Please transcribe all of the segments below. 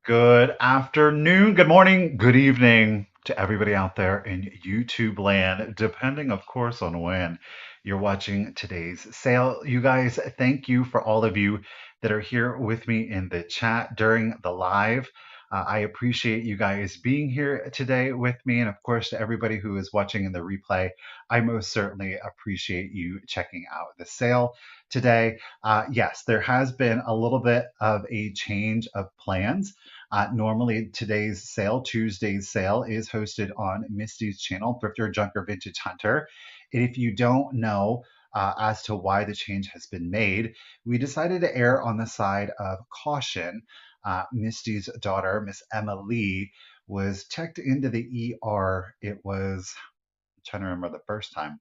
Good afternoon, good morning, good evening to everybody out there in YouTube land, depending, of course, on when you're watching today's sale. You guys, thank you for all of you that are here with me in the chat during the live. I appreciate you guys being here today with me. And of course, to everybody who is watching in the replay, I most certainly appreciate you checking out the sale today. Yes, there has been a little bit of a change of plans. Normally, Tuesday's sale, is hosted on Misty's channel, Thrifterjunkervintagehunter. And if you don't know as to why the change has been made, we decided to err on the side of caution. Misty's daughter, Miss Emma Lee, was checked into the ER. It was, I'm trying to remember the first time,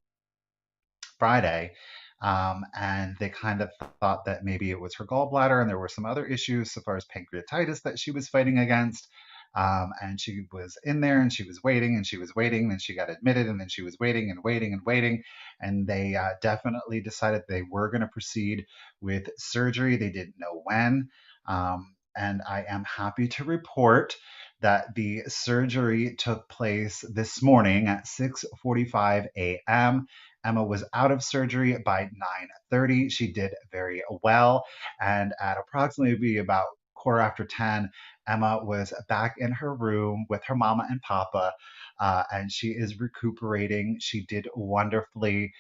Friday. And they kind of thought that maybe it was her gallbladder, and there were some other issues so far as pancreatitis that she was fighting against. And she was in there and she was waiting and she was waiting, and she got admitted, and then she was waiting and waiting and waiting. And they definitely decided they were going to proceed with surgery. They didn't know when. And I am happy to report that the surgery took place this morning at 6:45 a.m. Emma was out of surgery by 9:30. She did very well, and at approximately about quarter after 10, Emma was back in her room with her mama and papa, and she is recuperating. She did wonderfully.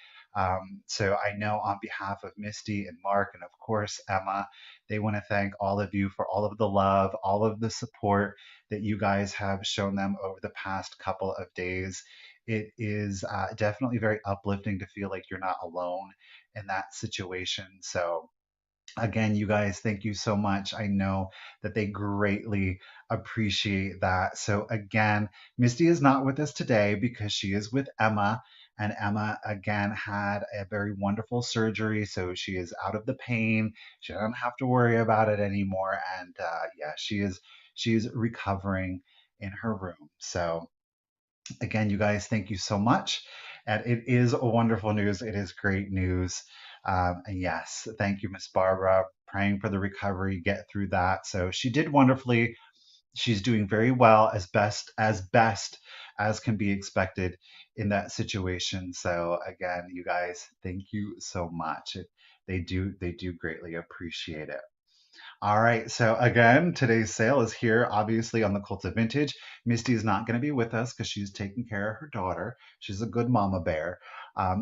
So I know on behalf of Misty and Mark, and of course Emma, they want to thank all of you for all of the love, all of the support that you guys have shown them over the past couple of days. It is definitely very uplifting to feel like you're not alone in that situation. So, again, you guys, thank you so much. I know that they greatly appreciate that. So, again, Misty is not with us today because she is with Emma. And Emma, again, had a very wonderful surgery. So she is out of the pain. She doesn't have to worry about it anymore. And yeah, she is recovering in her room. So, again, you guys, thank you so much. And it is a wonderful news. It is great news. And yes, thank you, Miss Barbara. Praying for the recovery, get through that. So she did wonderfully. She's doing very well, as can be expected in that situation. So again, you guys, thank you so much. They do greatly appreciate it. All right. So again, today's sale is here, obviously on the Cult of Vintage. Misty is not going to be with us because she's taking care of her daughter. She's a good mama bear.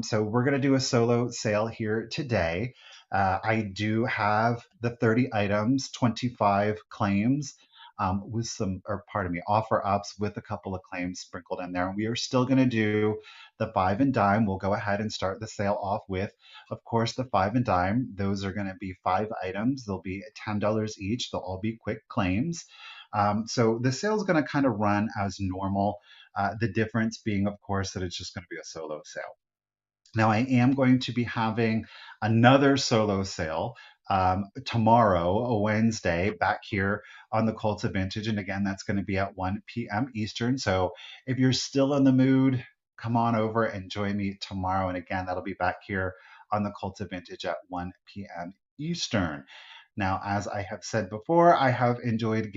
So we're going to do a solo sale here today. I do have the 30 items, 25 claims. With some, or pardon me, offer ups with a couple of claims sprinkled in there. And we are still going to do the five and dime. We'll go ahead and start the sale off with, of course, the five and dime. Those are going to be five items. They'll be $10 each. They'll all be quick claims. So the sale is going to kind of run as normal. The difference being, of course, that it's just going to be a solo sale. Now, I am going to be having another solo sale tomorrow, a Wednesday, back here on the Cult of Vintage. And again, that's going to be at 1 p.m. Eastern. So if you're still in the mood, come on over and join me tomorrow. And again, that'll be back here on the Cult of Vintage at 1 p.m. Eastern. Now, as I have said before, I have enjoyed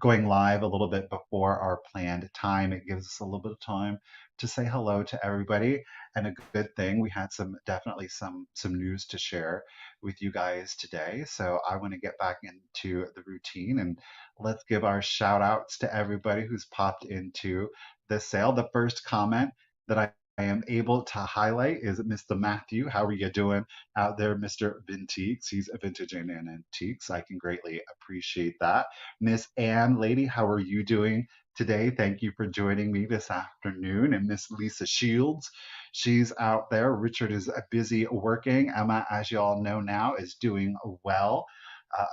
going live a little bit before our planned time. It gives us a little bit of time to say hello to everybody, and a good thing. We had definitely some news to share with you guys today. So I want to get back into the routine, and let's give our shout outs to everybody who's popped into the sale. The first comment that I am able to highlight is Mr. Matthew. How are you doing out there, Mr. Vinteeks? He's a vintage and antiques. I can greatly appreciate that. Miss Ann, lady, how are you doing today? Thank you for joining me this afternoon. And Miss Lisa Shields, she's out there. Richard is busy working. Emma, as you all know now, is doing well.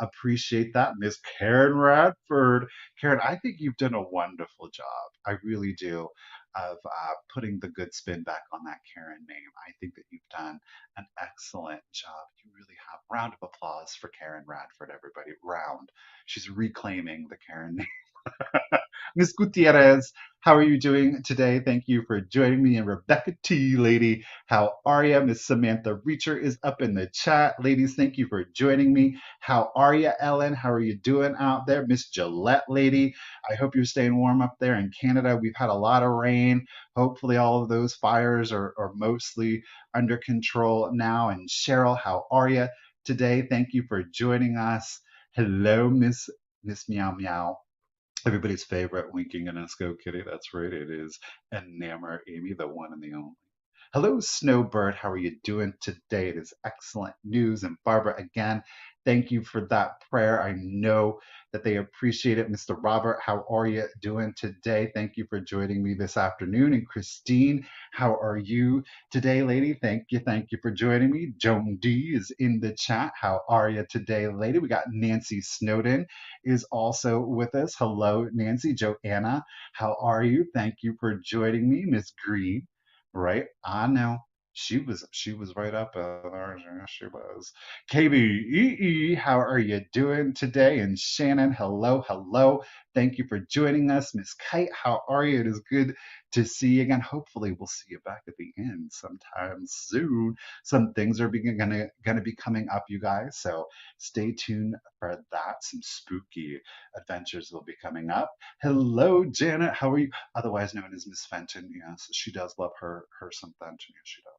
Appreciate that. Miss Karen Radford. Karen, I think you've done a wonderful job. I really do, of putting the good spin back on that Karen name. I think that you've done an excellent job. You really have. Round of applause for Karen Radford, everybody. Round. She's reclaiming the Karen name. Miss Gutierrez, how are you doing today? Thank you for joining me. And Rebecca T, lady, how are you? Miss Samantha Reacher is up in the chat. Ladies, thank you for joining me. How are you, Ellen? How are you doing out there? Miss Gillette, lady, I hope you're staying warm up there in Canada. We've had a lot of rain. Hopefully, all of those fires are mostly under control now. And Cheryl, how are you today? Thank you for joining us. Hello, Miss Meow Meow. Everybody's favorite winking and Esco kitty. That's right, it is Enamor Amy, the one and the only. Hello, Snowbird. How are you doing today? It is excellent news. And Barbara, again, thank you for that prayer. I know that they appreciate it. Mr. Robert, how are you doing today? Thank you for joining me this afternoon. And Christine, how are you today, lady? Thank you for joining me. Joan D is in the chat. How are you today, lady? We got Nancy Snowden is also with us. Hello, Nancy. Joanna, how are you? Thank you for joining me. Miss Green, right? I know. She was right up there. Yeah, she was. KBEE, how are you doing today? And Shannon, hello, hello. Thank you for joining us. Miss Kite, how are you? It is good to see you again. Hopefully, we'll see you back at the end sometime soon. Some things are gonna be coming up, you guys. So stay tuned for that. Some spooky adventures will be coming up. Hello, Janet. How are you? Otherwise known as Miss Fenton. Yes, she does love her some Fenton. Yes, she does.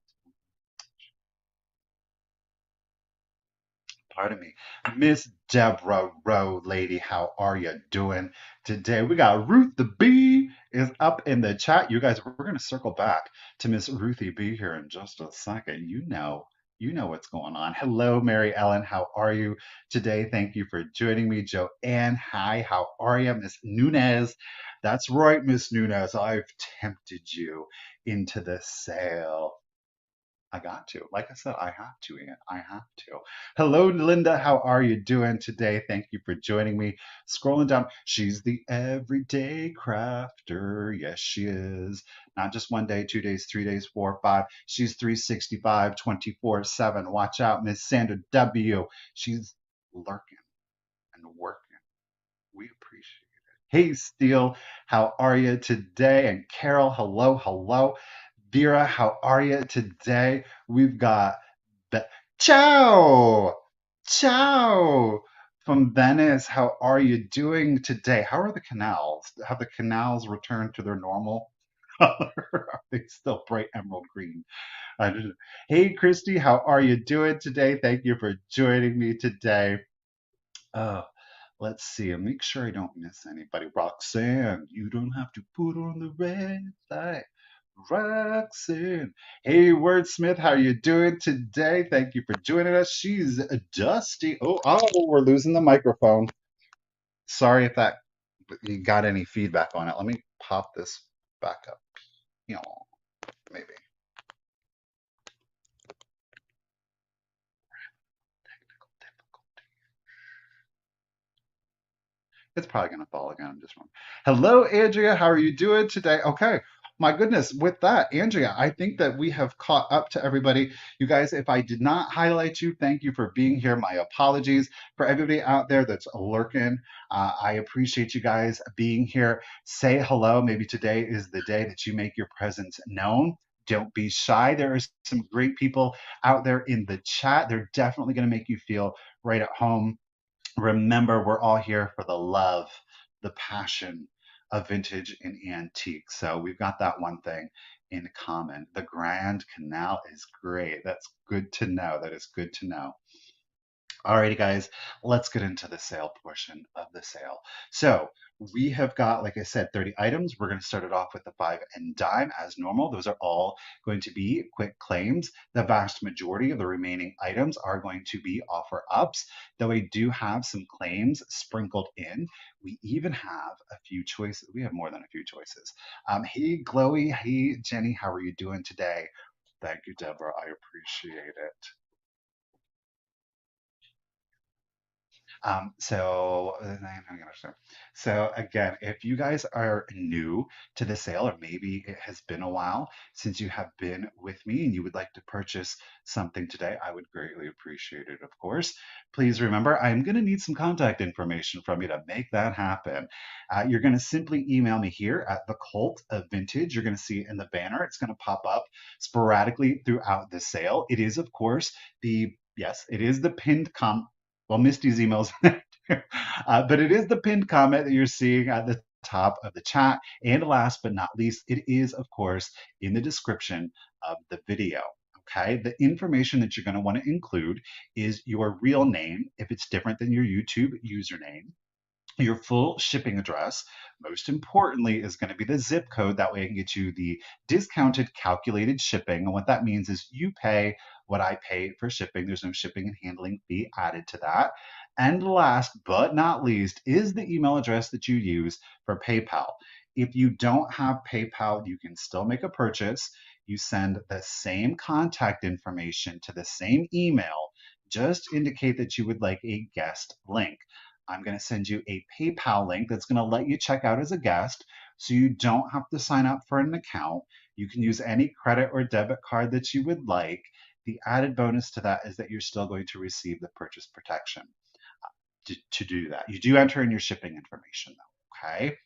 Pardon me. Miss Deborah Rowe, lady, how are you doing today? We got Ruth the Bee is up in the chat. You guys, we're going to circle back to Miss Ruthie B here in just a second. You know what's going on. Hello, Mary Ellen. How are you today? Thank you for joining me. Joanne, hi. How are you? Miss Nunez. That's right, Miss Nunez. I've tempted you into the sale. I got to. Like I said, I have to, Ian. I have to. Hello, Linda. How are you doing today? Thank you for joining me. Scrolling down. She's the everyday crafter. Yes, she is. Not just 1 day, 2 days, 3 days, 4, 5. She's 365, 24/7. Watch out, Miss Sandra W. She's lurking and working. We appreciate it. Hey, Steele. How are you today? And Carol, hello, hello. Vera, how are you today? We've got the Ciao! Ciao! From Venice, how are you doing today? How are the canals? Have the canals returned to their normal color? Are they still bright emerald green? I don't know. Hey, Christy, how are you doing today? Thank you for joining me today. Uh, let's see and make sure I don't miss anybody. Roxanne, you don't have to put on the red light. Roxanne. Hey, Wordsmith, how you doing today? Thank you for joining us. She's dusty. Oh, we're losing the microphone. Sorry if that you got any feedback on it. Let me pop this back up. You know, maybe. It's probably going to fall again. I'm just wrong. Hello, Andrea. How are you doing today? Okay. My goodness. With that, Andrea, I think that we have caught up to everybody. You guys, if I did not highlight you, thank you for being here. My apologies for everybody out there that's lurking. I appreciate you guys being here. Say hello. Maybe today is the day that you make your presence known. Don't be shy. There are some great people out there in the chat. They're definitely going to make you feel right at home. Remember, we're all here for the love, the passion of vintage and antique. So we've got that one thing in common. The Grand Canal is great. That's good to know. That is good to know. Alrighty, guys, let's get into the sale portion of the sale. So we have got, like I said, 30 items. We're going to start it off with the 5 and dime as normal. Those are all going to be quick claims. The vast majority of the remaining items are going to be offer ups, though we do have some claims sprinkled in. We even have a few choices. We have more than a few choices. Hey, Glowy. Hey, Jenny. How are you doing today? Thank you, Deborah. I appreciate it. So again, if you guys are new to the sale, or maybe it has been a while since you have been with me and you would like to purchase something today, I would greatly appreciate it, of course. Please remember, I'm going to need some contact information from you to make that happen. You're going to simply email me here at the Cult of Vintage. You're going to see it in the banner. It's going to pop up sporadically throughout the sale. It is, of course, yes, it is the pinned comment. Well, Misty's emails, but it is the pinned comment that you're seeing at the top of the chat. And last but not least, it is, of course, in the description of the video. Okay, the information that you're going to want to include is your real name if it's different than your YouTube username, your full shipping address. Most importantly is going to be the zip code. That way I can get you the discounted calculated shipping. And what that means is you pay what I pay for shipping. There's no shipping and handling fee added to that. And last but not least is the email address that you use for PayPal. If you don't have PayPal, you can still make a purchase. You send the same contact information to the same email. Just indicate that you would like a guest link. I'm going to send you a PayPal link that's going to let you check out as a guest, so you don't have to sign up for an account. You can use any credit or debit card that you would like. The added bonus to that is that you're still going to receive the purchase protection to do that. You do enter in your shipping information though, okay?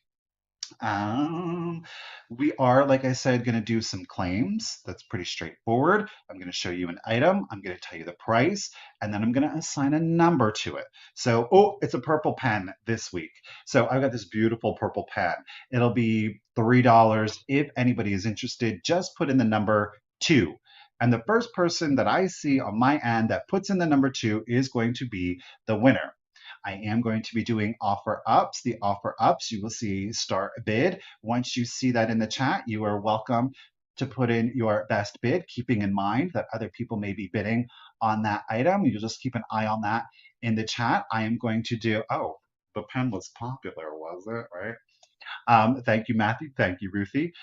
Um, we are, like I said, going to do some claims. That's pretty straightforward. I'm going to show you an item. I'm going to tell you the price, and then I'm going to assign a number to it. So, oh, it's a purple pen this week. So I've got this beautiful purple pen. It'll be $3. If anybody is interested, just put in the number 2. And the first person that I see on my end that puts in the number 2 is going to be the winner. I am going to be doing offer ups. The offer ups, you will see start bid. Once you see that in the chat, you are welcome to put in your best bid, keeping in mind that other people may be bidding on that item. You'll just keep an eye on that in the chat. I am going to do, oh, the pen was popular, was it, right? Thank you, Matthew. Thank you, Ruthie.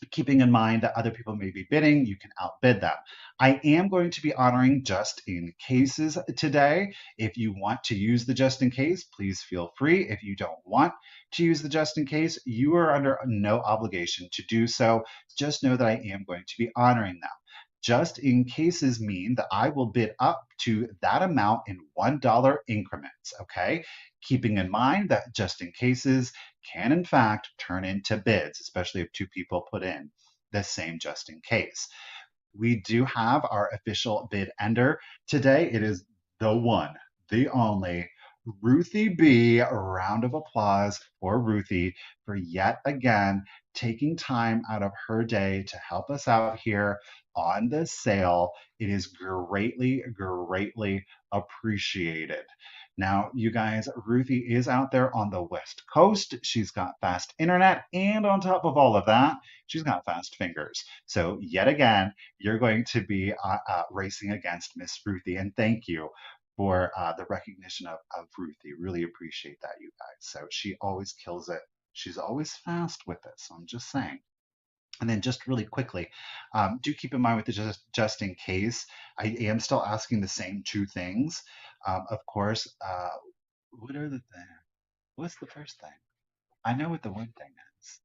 Keeping in mind that other people may be bidding, you can outbid them. I am going to be honoring just in cases today. If you want to use the just in case, please feel free. If you don't want to use the just in case, you are under no obligation to do so. Just know that I am going to be honoring them. Just in cases mean that I will bid up to that amount in $1 increments, okay? Keeping in mind that just in cases can in fact turn into bids, especially if two people put in the same just in case. We do have our official bid ender today. It is the one, the only Ruthie B. A round of applause for Ruthie for yet again taking time out of her day to help us out here on the sale. It is greatly, greatly appreciated. Now, you guys, Ruthie is out there on the West Coast. She's got fast internet, and on top of all of that, she's got fast fingers. So, yet again, you're going to be racing against Miss Ruthie, and thank you for the recognition of Ruthie. Really appreciate that, you guys. So, she always kills it. She's always fast with it. So, I'm just saying. And then just really quickly, do keep in mind with the just in case, I am still asking the same two things. Of course, what are the things? What's the first thing? I know what the one thing is.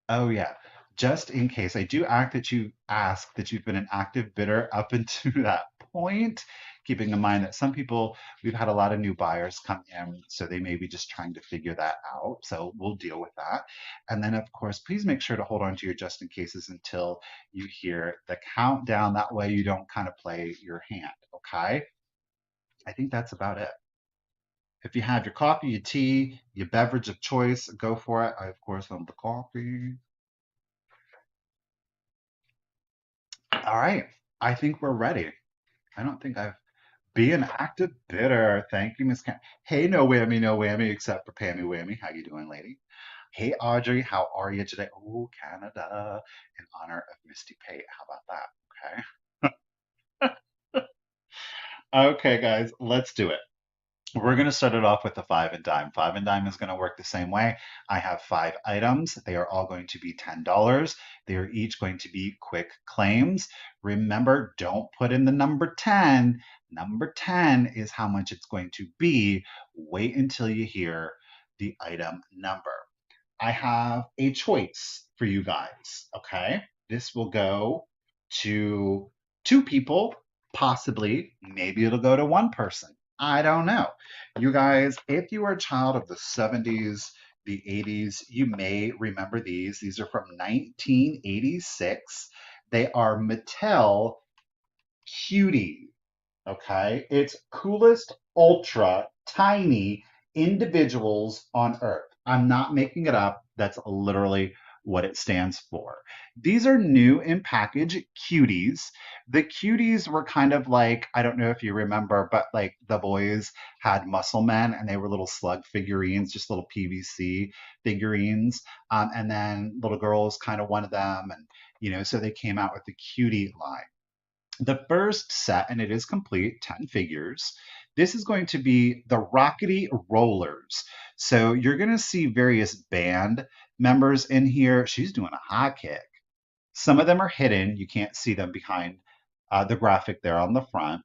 Oh yeah, just in case. I do ask that you've been an active bidder up until that point, keeping in mind that some people, we've had a lot of new buyers come in, so they may be just trying to figure that out. So we'll deal with that. And then of course, please make sure to hold on to your just in cases until you hear the countdown. That way you don't kind of play your hand, okay? I think that's about it. If you have your coffee, your tea, your beverage of choice, go for it. I, of course, love the coffee. All right. I think we're ready. I don't think I've be an active bidder. Thank you, Miss Cam. Hey, no whammy, except for Pammy Whammy. How you doing, lady? Hey, Audrey, how are you today? Oh, Canada, in honor of Misty Pate. How about that? Okay. Okay, guys, let's do it. We're going to start it off with the five and dime. Five and dime is going to work the same way. I have 5 items. They are all going to be $10. They are each going to be quick claims. Remember, don't put in the number 10. Number 10 is how much it's going to be. Wait until you hear the item number. I have a choice for you guys, okay? This will go to two people, possibly. Maybe it'll go to one person. I don't know. You guys, if you are a child of the 70s, the 80s, you may remember these. These are from 1986. They are Mattel Cutie. Okay, it's coolest ultra tiny individuals on earth. I'm not making it up. That's literally what it stands for. These are new in package cuties. The cuties were kind of like, I don't know if you remember, but like the boys had muscle men and they were little slug figurines, just little PVC figurines. And then little girls kind of wanted them. And, so they came out with the cutie line. The first set, and it is complete, 10 figures. This is going to be the Rockety Rollers. So you're going to see various band members in here. She's doing a high kick. Some of them are hidden. You can't see them behind the graphic there on the front.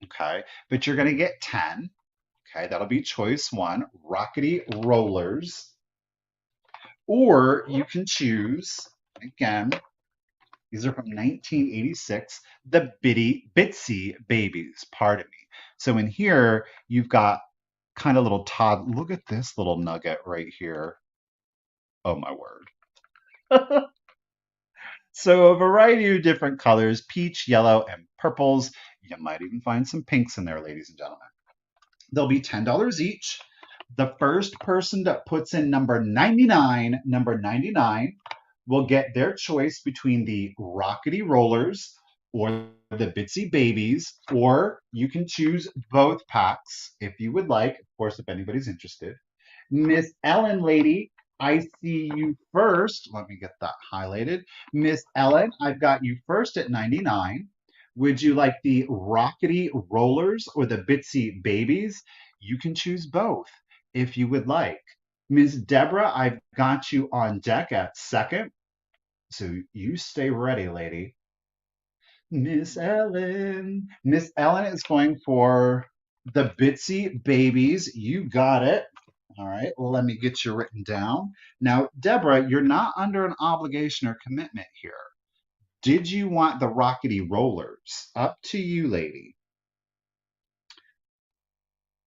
Okay. But you're going to get 10. Okay. That'll be choice one, Rockety Rollers. Or you can choose, again, these are from 1986, the Bitsy Babies, pardon me. So in here, you've got kind of little Todd. Look at this little nugget right here. Oh my word. So a variety of different colors, peach, yellow, and purples. You might even find some pinks in there, ladies and gentlemen. They'll be $10 each. The first person that puts in number 99, will get their choice between the Rockety Rollers or the Bitsy Babies, or you can choose both packs if you would like, of course, if anybody's interested. Miss Ellen, lady, I see you first. Let me get that highlighted. Miss Ellen, I've got you first at 99. Would you like the Rockety Rollers or the Bitsy Babies? You can choose both if you would like. Ms. Deborah, I've got you on deck at second. So you stay ready, lady. Miss Ellen. Miss Ellen is going for the Bitsy Babies. You got it. All right, let me get you written down. Now, Deborah, you're not under an obligation or commitment here. Did you want the Rockety Rollers? Up to you, lady.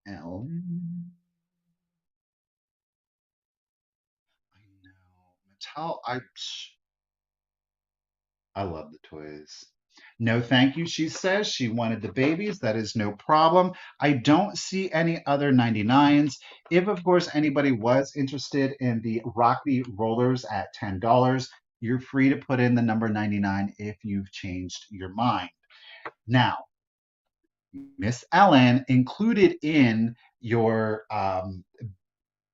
Ellen. I know. Mattel, I love the toys. No, thank you, she says. She wanted the babies. That is no problem. I don't see any other 99s. If, of course, anybody was interested in the Rockety Rollers at $10, you're free to put in the number 99 if you've changed your mind. Now, Miss Ellen, included in your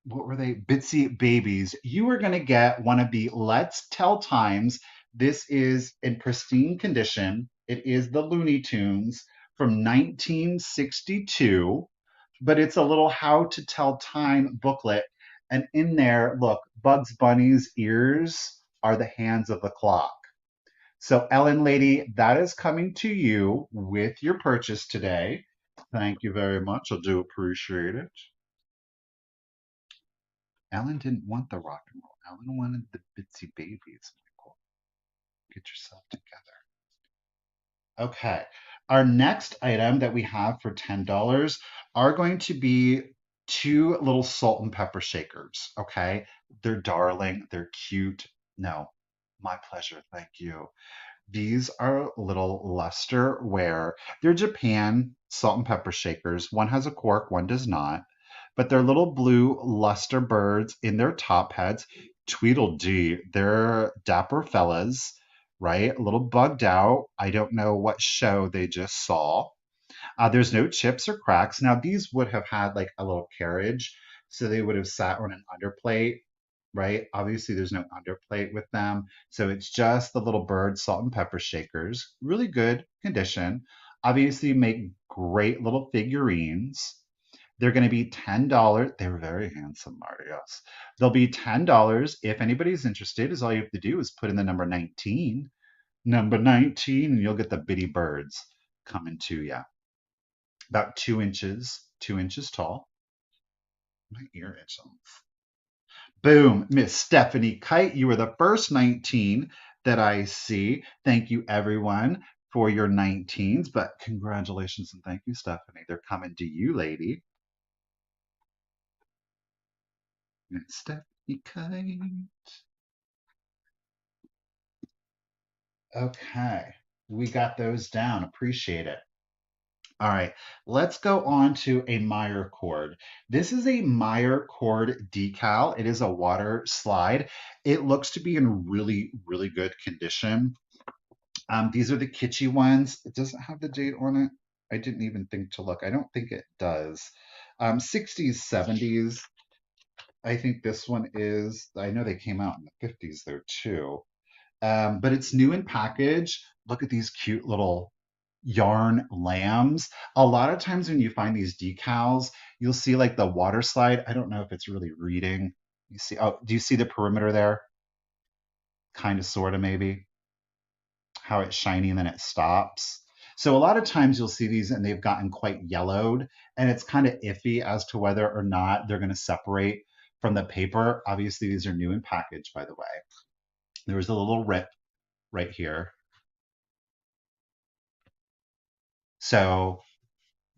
what were they? Bitsy Babies. You are going to get one of the Let's Tell Times. This is in pristine condition. It is the Looney Tunes from 1962, but it's a little how to tell time booklet. And in there, look, Bugs Bunny's ears are the hands of the clock. So, Ellen Lady, that is coming to you with your purchase today. Thank you very much. I do appreciate it. Ellen didn't want the rock and roll. Ellen wanted the Bitsy Babies, Michael. Get yourself together. Okay. Our next item that we have for $10 are going to be two little salt and pepper shakers. Okay. They're darling. They're cute. No, my pleasure. Thank you. These are little lusterware. They're Japan salt and pepper shakers. One has a cork, one does not. But they're little blue luster birds in their top heads. Tweedledee, they're dapper fellas, right? A little bugged out. I don't know what show they just saw. There's no chips or cracks. Now, these would have had like a little carriage, so they would have sat on an underplate, right? Obviously, there's no underplate with them. So it's just the little bird salt and pepper shakers. Really good condition. Obviously, make great little figurines. They're going to be $10. They're very handsome, Marios. They'll be $10. If anybody's interested, is all you have to do is put in the number 19. Number 19, and you'll get the bitty birds coming to you. about 2 inches tall. My ear itches. Boom, Miss Stephanie Kite, you were the first 19 that I see. Thank you, everyone, for your 19s. But congratulations and thank you, Stephanie. They're coming to you, lady. Miss Stephanie Kite. Okay, we got those down. Appreciate it. All right, let's go on to a Meyer cord. This is a Meyer cord decal. It is a water slide. It looks to be in really, really good condition. These are the kitschy ones. It doesn't have the date on it. I didn't even think to look. I don't think it does. 60s, 70s. I think this one is. I know they came out in the 50s there too. But it's new in package. Look at these cute little yarn lambs. A lot of times when you find these decals, you'll see like the water slide. I don't know if it's really reading. You see, oh, do you see the perimeter there? Kind of, sort of, maybe. How it's shiny and then it stops. So a lot of times you'll see these and they've gotten quite yellowed, and it's kind of iffy as to whether or not they're going to separate from the paper. Obviously, these are new in package, by the way. There was a little rip right here. So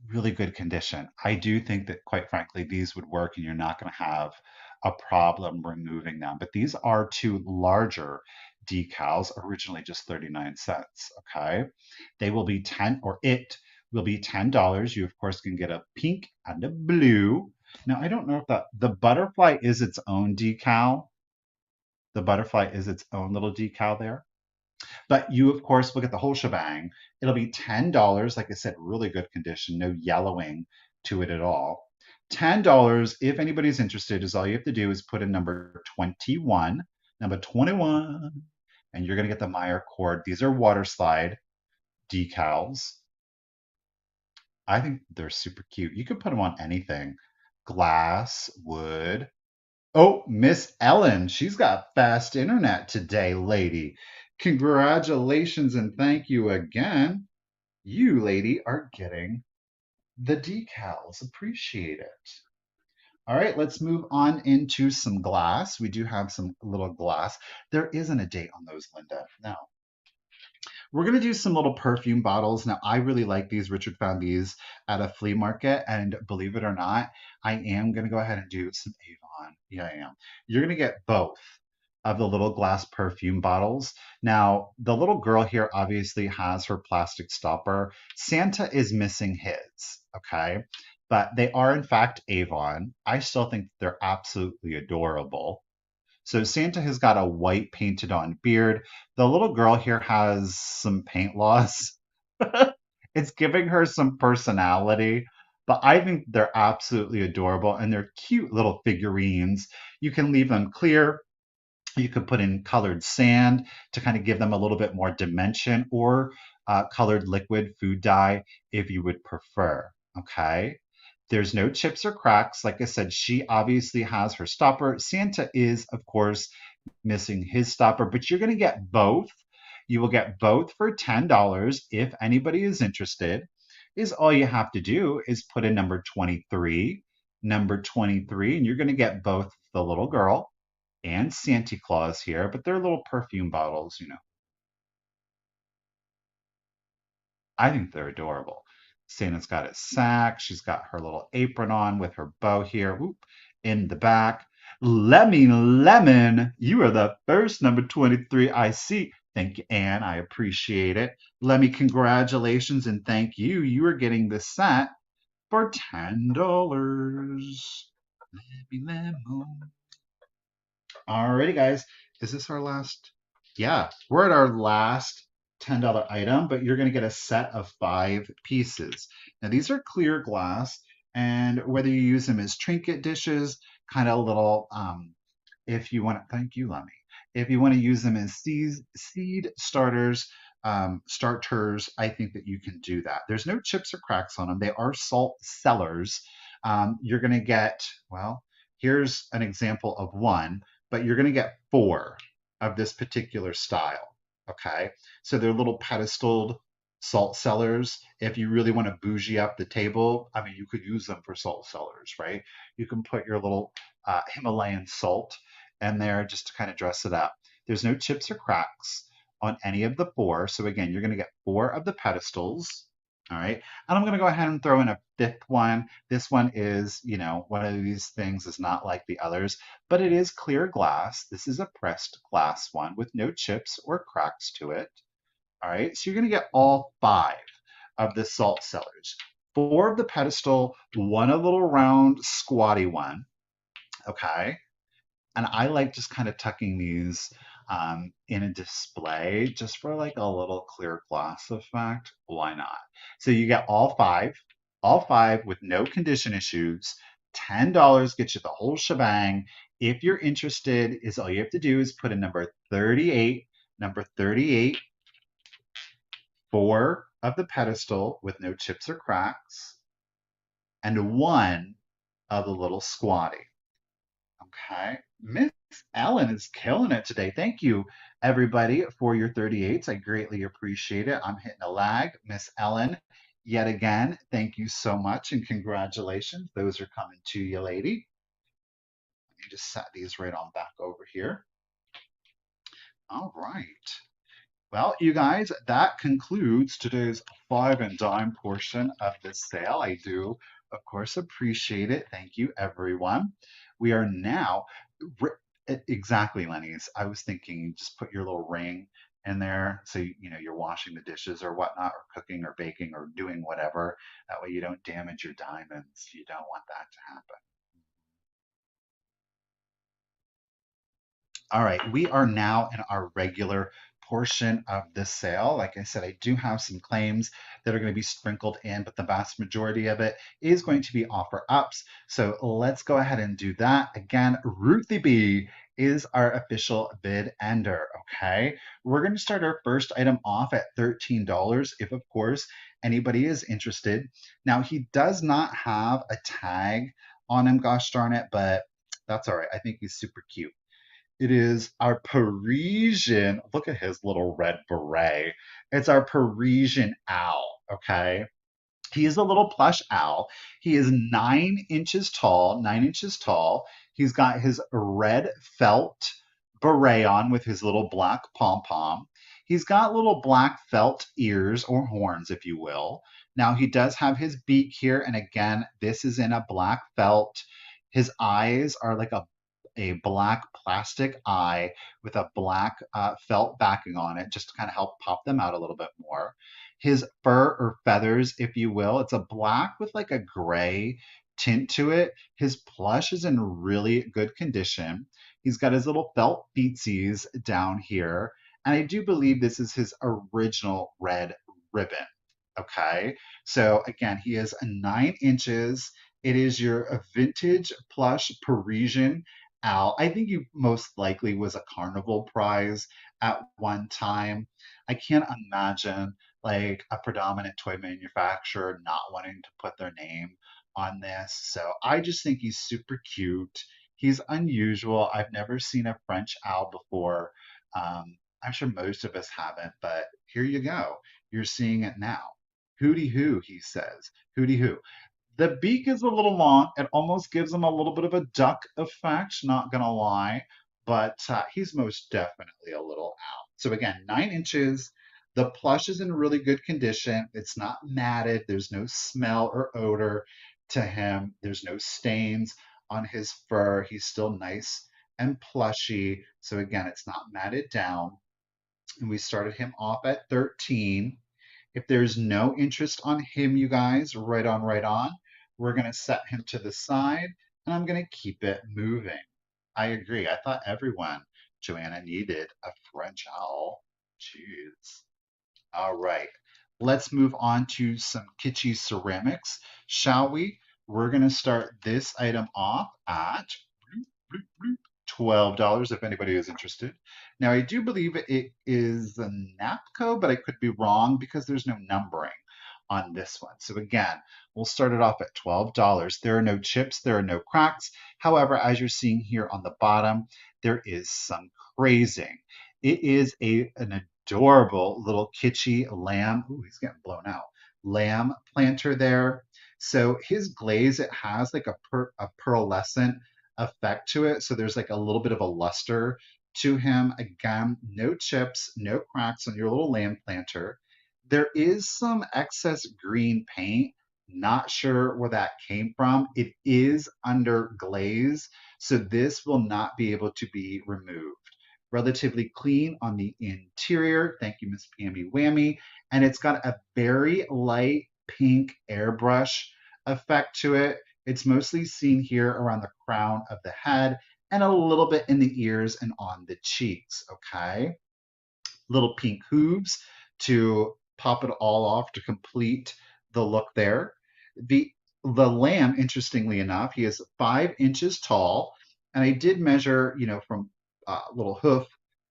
really good condition. I do think that, quite frankly, these would work and you're not going to have a problem removing them. But these are two larger decals, originally just 39 cents. Okay. They will be 10, or it will be $10. You, of course, can get a pink and a blue. Now, I don't know if the butterfly is its own decal. The butterfly is its own little decal there. But you, of course, will get the whole shebang. It'll be $10. Like I said, really good condition, no yellowing to it at all. $10, if anybody's interested, is all you have to do is put in number 21, and you're going to get the Meyer cord. These are water slide decals. I think they're super cute. You could put them on anything. Glass, wood. Oh, Miss Ellen, she's got fast internet today, lady. Congratulations and thank you again. You, lady, are getting the decals. Appreciate it. All right, let's move on into some glass. We do have some little glass. There isn't a date on those, Linda. No. We're going to do some little perfume bottles. Now, I really like these. Richard found these at a flea market, and believe it or not, I am going to go ahead and do some Avon. Yeah, I am. You're going to get both of the little glass perfume bottles. Now, the little girl here obviously has her plastic stopper. Santa is missing his, okay? But they are, in fact, Avon. I still think they're absolutely adorable. So Santa has got a white painted on beard. The little girl here has some paint loss. It's giving her some personality, but I think they're absolutely adorable and they're cute little figurines. You can leave them clear. You could put in colored sand to kind of give them a little bit more dimension, or colored liquid food dye if you would prefer. Okay. There's no chips or cracks. Like I said, she obviously has her stopper. Santa is, of course, missing his stopper, but you're going to get both. You will get both for $10. If anybody is interested, is all you have to do is put in number 23, and you're going to get both the little girl and Santa Claus here, but they're little perfume bottles, you know. I think they're adorable. Santa's got his sack. She's got her little apron on with her bow here, whoop, in the back. Lemon, you are the first number 23 I see. Thank you, Anne. I appreciate it. Lemmy, congratulations and thank you. You are getting the set for $10. Lemon. Alrighty, guys. Is this our last? Yeah, we're at our last $10 item, but you're going to get a set of 5 pieces. Now, these are clear glass, and whether you use them as trinket dishes, kind of little, if you want to, thank you, Lemmy. If you want to use them as seed starters, starters, I think that you can do that. There's no chips or cracks on them. They are salt cellars. You're going to get, well, here's an example of one, but you're going to get 4 of this particular style. Okay, so they're little pedestaled salt cellars. If you really want to bougie up the table, I mean, you could use them for salt cellars, right? You can put your little Himalayan salt in there just to kind of dress it up. There's no chips or cracks on any of the four. So again, you're going to get four of the pedestals. All right. And I'm going to go ahead and throw in a fifth one. This one is, one of these things is not like the others, but it is clear glass. This is a pressed glass one with no chips or cracks to it. All right. So you're going to get all five of the salt cellars. Four of the pedestal, one a little round squatty one. Okay. And I like just kind of tucking these in a display just for like a little clear glass effect. Why not? So you get all five with no condition issues. $10 gets you the whole shebang. If you're interested, is all you have to do is put in number 38, four of the pedestal with no chips or cracks, and one of the little squatty. Okay. Miss Ellen is killing it today. Thank you, everybody, for your 38s. I greatly appreciate it. I'm hitting a lag. Miss Ellen, yet again, thank you so much and congratulations. Those are coming to you, lady. Let me just set these right on back over here. All right. Well, you guys, that concludes today's five and dime portion of this sale. I do, of course, appreciate it. Thank you, everyone. We are now, exactly, Lenny's. I was thinking just put your little ring in there so you're washing the dishes or whatnot, or cooking or baking or doing whatever. That way you don't damage your diamonds. You don't want that to happen. All right, we are now in our regular portion of this sale. Like I said, I do have some claims that are going to be sprinkled in, but the vast majority of it is going to be offer ups. So let's go ahead and do that. Again, Ruthie B is our official bid ender. Okay, we're going to start our first item off at $13 if, of course, anybody is interested. Now, he does not have a tag on him, gosh darn it, but that's all right. I think he's super cute. It is our Parisian, look at his little red beret. It's our Parisian owl, okay? He is a little plush owl. He is 9 inches tall, 9 inches tall. He's got his red felt beret on with his little black pom pom. He's got little black felt ears or horns, if you will. Now, he does have his beak here. And again, this is in a black felt. His eyes are like a black plastic eye with a black felt backing on it, just to kind of help pop them out a little bit more. His fur or feathers, if you will, it's a black with like a gray tint to it. His plush is in really good condition. He's got his little felt feetsies down here. And I do believe this is his original red ribbon. Okay. So again, he is 9 inches. It is your vintage plush Parisian owl. I think he most likely was a carnival prize at one time. I can't imagine like a predominant toy manufacturer not wanting to put their name on this. So I just think he's super cute. He's unusual. I've never seen a French owl before. I'm sure most of us haven't, but here you go. You're seeing it now. Hooty hoo, he says. Hooty hoo. The beak is a little long. It almost gives him a little bit of a duck effect, not gonna lie, but he's most definitely a little owl. So again, 9 inches. The plush is in really good condition. It's not matted. There's no smell or odor to him. There's no stains on his fur. He's still nice and plushy. So again, it's not matted down. And we started him off at 13. If there's no interest on him, you guys, right on, right on, we're going to set him to the side and I'm going to keep it moving. I agree. I thought everyone, Joanna, needed a French owl. Jeez. All right. Let's move on to some kitschy ceramics, shall we? We're going to start this item off at $12 if anybody is interested. Now, I do believe it is a NAPCO, but I could be wrong because there's no numbering on this one. So again, we'll start it off at $12. There are no chips, there are no cracks. However, as you're seeing here on the bottom, there is some crazing. It is an adorable little kitschy lamb. Ooh, he's getting blown out. Lamb planter there. So his glaze, it has like a pearlescent effect to it. So there's like a little bit of a luster to him. Again, no chips, no cracks on your little lamb planter. There is some excess green paint. Not sure where that came from. It is under glaze, so this will not be able to be removed. Relatively clean on the interior. Thank you, Miss Pammy Whammy. And it's got a very light pink airbrush effect to it. It's mostly seen here around the crown of the head and a little bit in the ears and on the cheeks, okay? Little pink hooves to pop it all off to complete the look there. The the lamb, interestingly enough, he is 5 inches tall, and I did measure, from little hoof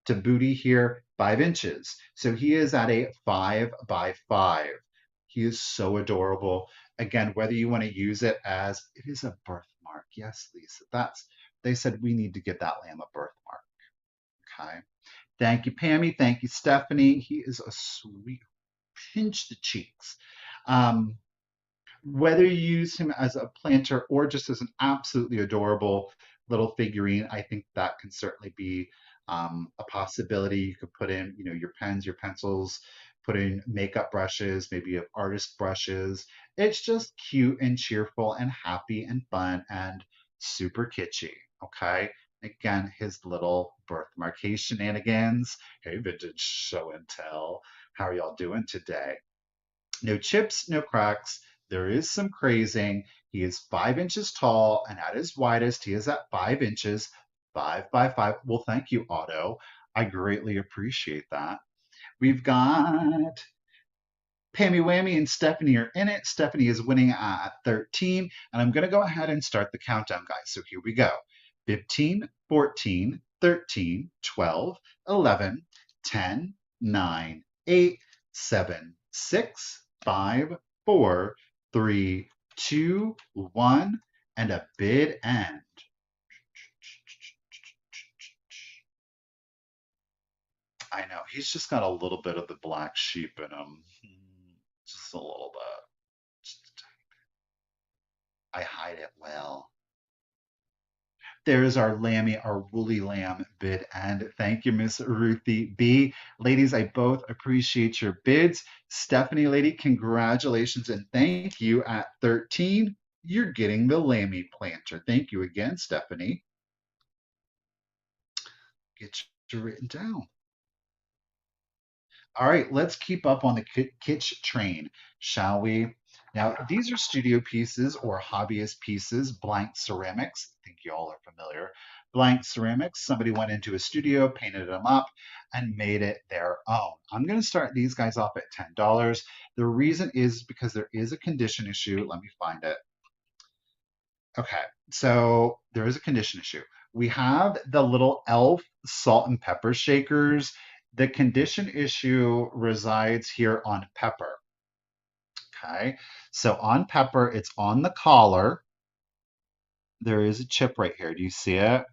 to booty here, 5 inches. So he is at a 5 by 5. He is so adorable. Again, whether you want to use it as it is a birthmark. Yes, Lisa. They said we need to give that lamb a birthmark. Okay. Thank you, Pammy. Thank you, Stephanie. He is a sweet pinch the cheeks. Um, whether you use him as a planter or just as an absolutely adorable little figurine, I think that can certainly be a possibility. You could put in, your pens, your pencils, put in makeup brushes, maybe you have artist brushes. It's just cute and cheerful and happy and fun and super kitschy. Okay. Again, his little birthmark. Hey, shenanigans. Hey, vintage show and tell. How are y'all doing today? No chips, no cracks. There is some crazing. He is 5 inches tall, and at his widest, he is at 5 inches, 5 by 5. Well, thank you, Otto. I greatly appreciate that. We've got Pammy Whammy and Stephanie are in it. Stephanie is winning at 13, and I'm going to go ahead and start the countdown, guys. So here we go. 15, 14, 13, 12, 11, 10, 9, 8, 7, 6, 5, 4, 3, 2, 1, and a bid end. I know, he's just got a little bit of the black sheep in him. Just a little bit. I hide it well. There's our lammy, our woolly lamb bid. And thank you, Miss Ruthie B. Ladies, I both appreciate your bids. Stephanie, lady, congratulations and thank you at 13. You're getting the lammy planter. Thank you again, Stephanie. Get you written down. All right, let's keep up on the kitsch train, shall we? Now, these are studio pieces or hobbyist pieces, blank ceramics. I think you all are familiar. Blank ceramics, somebody went into a studio, painted them up, and made it their own. I'm going to start these guys off at $10. The reason is because there is a condition issue. Let me find it. Okay, so there is a condition issue. We have the little elf salt and pepper shakers. The condition issue resides here on pepper. Okay, so on pepper, it's on the collar. There is a chip right here. Do you see it?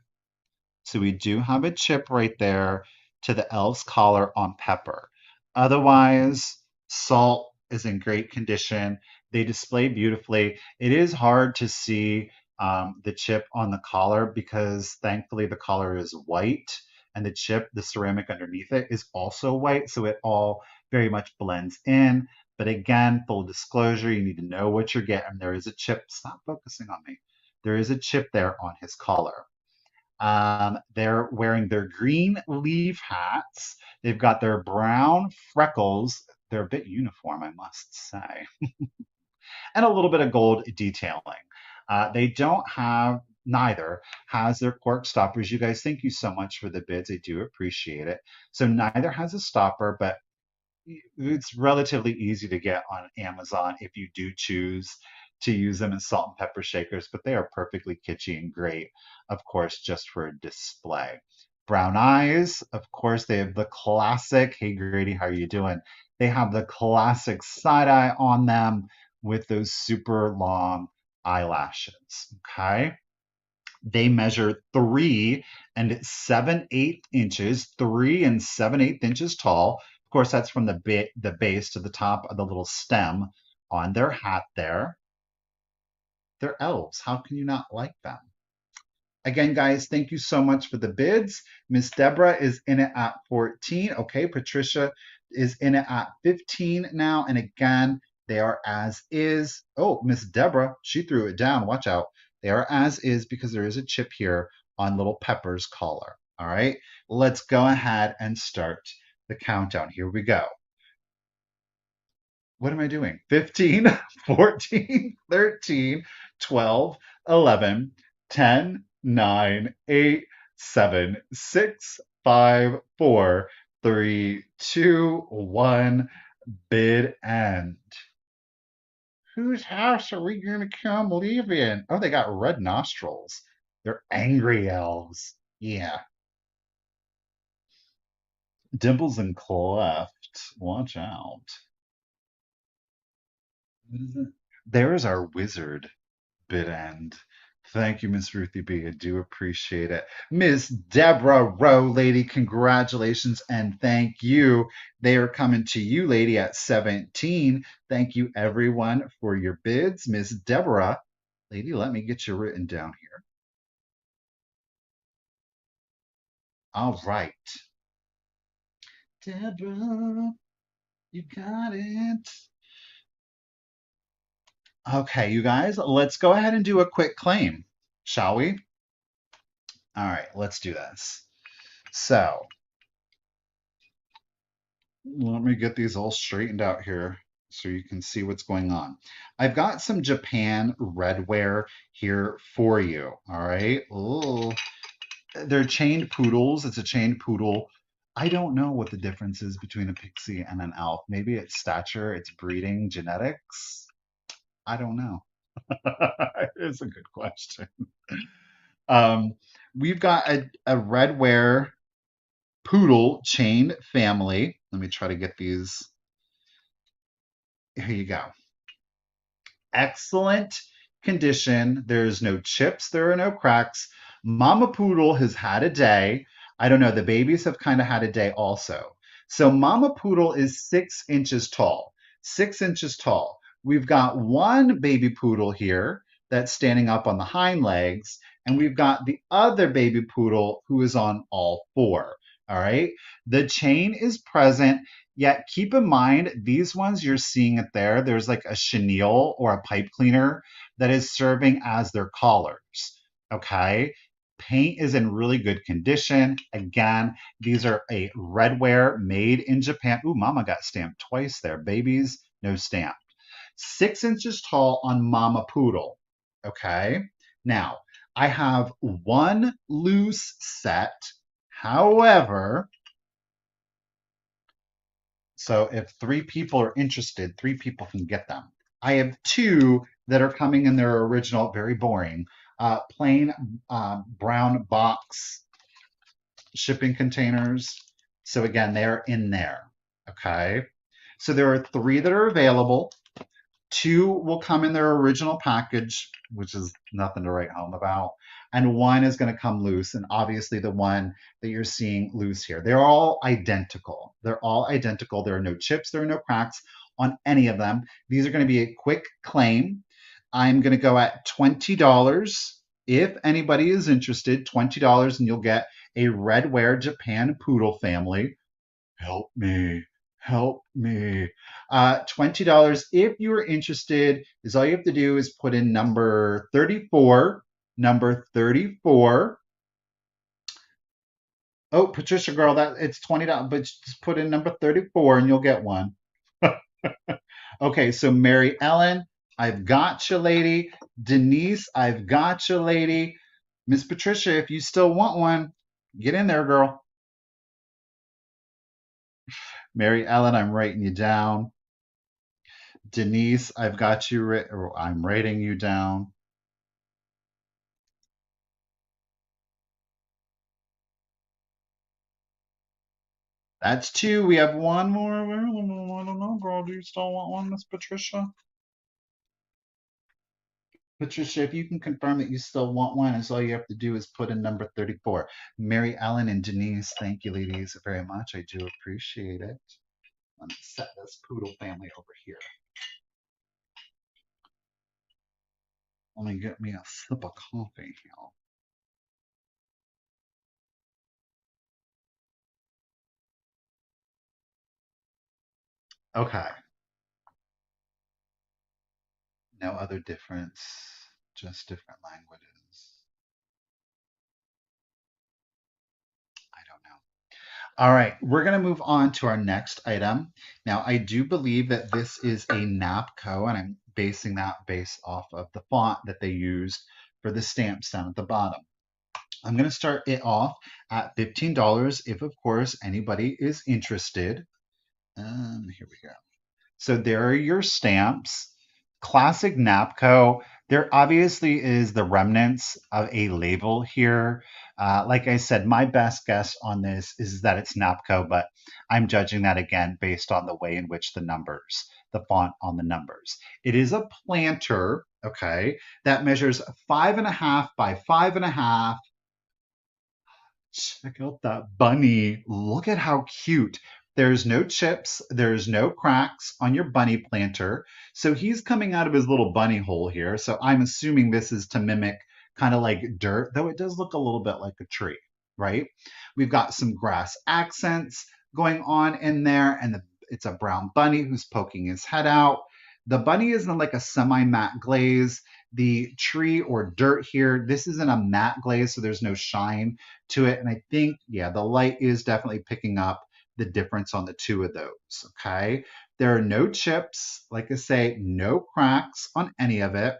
So we do have a chip right there to the elf's collar on pepper. Otherwise, salt is in great condition. They display beautifully. It is hard to see the chip on the collar because thankfully the collar is white and the chip, the ceramic underneath it, is also white. So it all very much blends in. But again, full disclosure, you need to know what you're getting. There is a chip. Stop focusing on me. There is a chip there on his collar. They're wearing their green leaf hats. They've got their brown freckles. They're a bit uniform, I must say, and a little bit of gold detailing. They don't have, neither has their cork stoppers. You guys, thank you so much for the bids. I do appreciate it. So neither has a stopper, but it's relatively easy to get on Amazon if you do choose to use them as salt and pepper shakers, but they are perfectly kitschy and great, of course, just for display. Brown eyes, of course, they have the classic, hey Grady, how are you doing? They have the classic side eye on them with those super long eyelashes, okay? They measure 3 and 7/8 inches, 3 and 7/8 inches tall. Of course, that's from the base to the top of the little stem on their hat there. They're elves. How can you not like them? Again, guys, thank you so much for the bids. Miss Deborah is in it at 14. Okay, Patricia is in it at 15 now. And again, they are as is. Oh, Miss Deborah, she threw it down. Watch out. They are as is because there is a chip here on little Pepper's collar. All right, let's go ahead and start the countdown. Here we go. What am I doing? 15, 14, 13, 12, 11, 10, 9, 8, 7, 6, 5, 4, 3, 2, 1. Bid end. Whose house are we going to come live in? Oh, they got red nostrils. They're angry elves. Yeah. Dimples and cleft. Watch out. What is it? There's our wizard. Bid end. Thank you, Miss Ruthie B. I do appreciate it. Miss Deborah Rowe, lady, congratulations and thank you. They are coming to you, lady, at 17. Thank you, everyone, for your bids. Miss Deborah, lady, let me get you written down here. All right. Deborah, you got it. Okay, you guys, let's go ahead and do a quick claim, shall we? All right, let's do this. So, let me get these all straightened out here so you can see what's going on. I've got some Japan Redware here for you. All right. Oh, they're chained poodles. It's a chained poodle. I don't know what the difference is between a pixie and an elf. Maybe it's stature, it's breeding, genetics. I don't know. It's a good question. Um, we've got a Redware poodle chain family. Let me try to get these. Here you go. Excellent condition. There's no chips, there are no cracks. Mama Poodle has had a day. I don't know, the babies have kind of had a day also. So Mama Poodle is 6 inches tall. 6 inches tall. We've got one baby poodle here that's standing up on the hind legs, and we've got the other baby poodle who is on all four. All right. The chain is present. Yet keep in mind, these ones you're seeing it there, there's like a chenille or a pipe cleaner that is serving as their collars. Okay. Paint is in really good condition. Again, these are a Redware made in Japan. Ooh, mama got stamped twice there. Babies, no stamp. 6 inches tall on Mama Poodle. Okay. Now, I have one loose set. However, so if 3 people are interested, 3 people can get them. I have two that are coming in their original, very boring, plain brown box shipping containers. So again, they're in there. Okay. So there are 3 that are available. 2 will come in their original package, which is nothing to write home about. And 1 is going to come loose. And obviously, the one that you're seeing loose here, they're all identical. They're all identical. There are no chips, there are no cracks on any of them. These are going to be a quick claim. I'm going to go at $20. If anybody is interested, $20, and you'll get a Redware Japan Poodle family. Help me. Help me. $20. If you are interested, is all you have to do is put in number 34. Number 34. Oh, Patricia girl, that it's $20, but just put in number 34 and you'll get one. Okay, so Mary Ellen, I've got you, lady. Denise, I've got you, lady. Miss Patricia, if you still want one, get in there, girl. Mary Ellen, I'm writing you down. Denise, I've got you, or I'm writing you down. That's 2. We have one more available. I don't know, girl. Do you still want one, Miss Patricia? Patricia, if you can confirm that you still want one, is all you have to do is put in number 34. Mary Ellen and Denise, thank you, ladies, very much. I do appreciate it. Let me set this poodle family over here. Let me get me a sip of coffee here. Okay, no other difference, just different languages. I don't know. All right, we're going to move on to our next item. Now, I do believe that this is a Napco, and I'm basing that based off of the font that they used for the stamps down at the bottom. I'm going to start it off at $15 if, of course, anybody is interested. Here we go. So there are your stamps. Classic Napco. There obviously is the remnants of a label here. Like I said, my best guess on this is that it's Napco, but I'm judging that again based on the way in which the numbers, the font on the numbers. It is a planter, okay, that measures 5.5 by 5.5. Check out that bunny. Look at how cute. There's no chips, there's no cracks on your bunny planter. So he's coming out of his little bunny hole here. So I'm assuming this is to mimic kind of like dirt, though it does look a little bit like a tree, right? We've got some grass accents going on in there, and it's a brown bunny who's poking his head out. The bunny is in like a semi-matte glaze. The tree or dirt here, this isn't a matte glaze, so there's no shine to it. And I think, yeah, the light is definitely picking up the difference on the two of those. Okay. There are no chips, like I say, no cracks on any of it.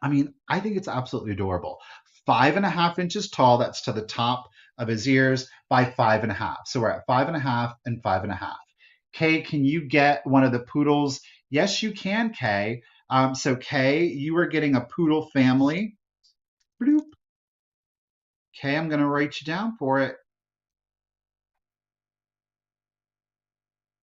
I mean, I think it's absolutely adorable. 5.5 inches tall, that's to the top of his ears, by 5.5. So we're at 5.5 and 5.5. Kay, can you get one of the poodles? Yes, you can, Kay. So Kay, you are getting a poodle family. Bloop. Kay, I'm going to write you down for it.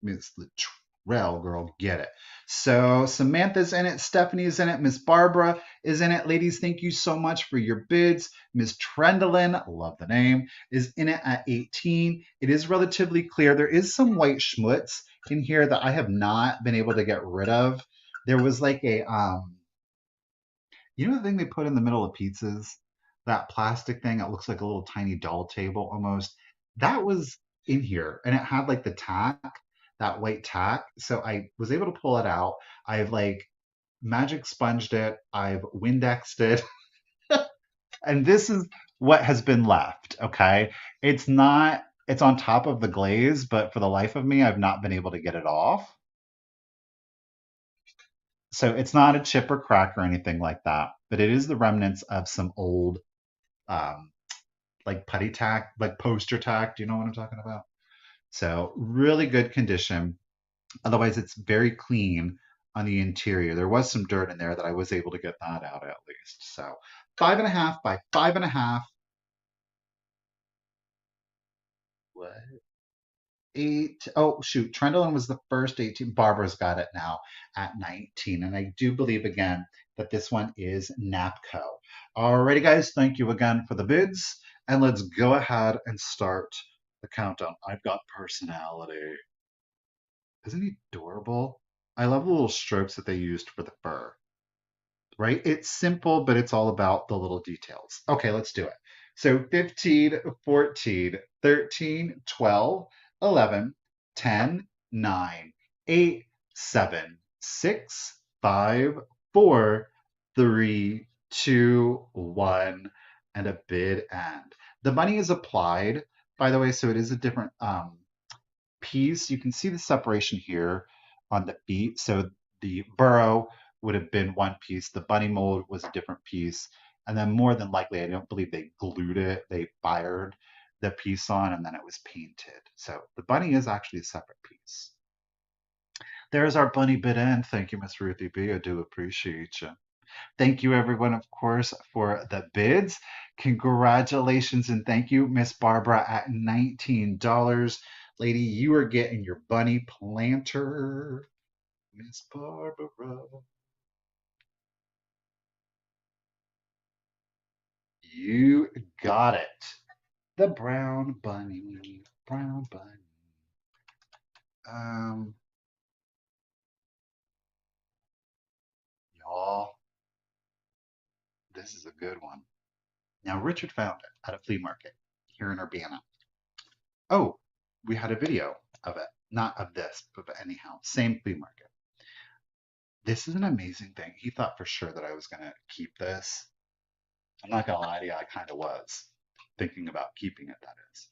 Miss Latrell, girl, get it. So Samantha's in it, Stephanie's in it, Miss Barbara is in it. Ladies, thank you so much for your bids. Miss Trendolin, love the name, is in it at 18. It is relatively clear. There is some white schmutz in here that I have not been able to get rid of. There was like a you know the thing they put in the middle of pizzas? That plastic thing that looks like a little tiny doll table almost. That was in here and it had like the tack, that white tack. So I was able to pull it out. I've like magic sponged it, I've Windexed it, and this is what has been left. Okay. It's not, it's on top of the glaze, but for the life of me, I've not been able to get it off. So it's not a chip or crack or anything like that, but it is the remnants of some old um, like putty tack, like poster tack. Do you know what I'm talking about? So really good condition. Otherwise, it's very clean on the interior. There was some dirt in there that I was able to get that out at least. So 5.5 by 5.5. What? Eight. Oh, shoot. Trendolin was the first 18. Barbara's got it now at 19. And I do believe again that this one is Napco. Alrighty, guys. Thank you again for the bids. And let's go ahead and start the countdown. I've got personality. Isn't he adorable? I love the little strokes that they used for the fur, right? It's simple, but it's all about the little details. Okay, let's do it. So 15, 14, 13, 12, 11, 10, 9, 8, 7, 6, 5, 4, 3, 2, 1, and a bid end. The money is applied, by the way, so it is a different piece. You can see the separation here on the feet. So the burrow would have been one piece. The bunny mold was a different piece. And then more than likely, I don't believe they glued it. They fired the piece on and then it was painted. So the bunny is actually a separate piece. There's our bunny bid end. Thank you, Miss Ruthie B. I do appreciate you. Thank you, everyone, of course, for the bids. Congratulations and thank you, Miss Barbara, at $19. Lady, you are getting your bunny planter. Miss Barbara. You got it. The brown bunny, brown bunny. Um, y'all, this is a good one. Now, Richard found it at a flea market here in Urbana. Oh, we had a video of it. Not of this, but anyhow, same flea market. This is an amazing thing. He thought for sure that I was going to keep this. I'm not going to lie to you, I kind of was thinking about keeping it, that is.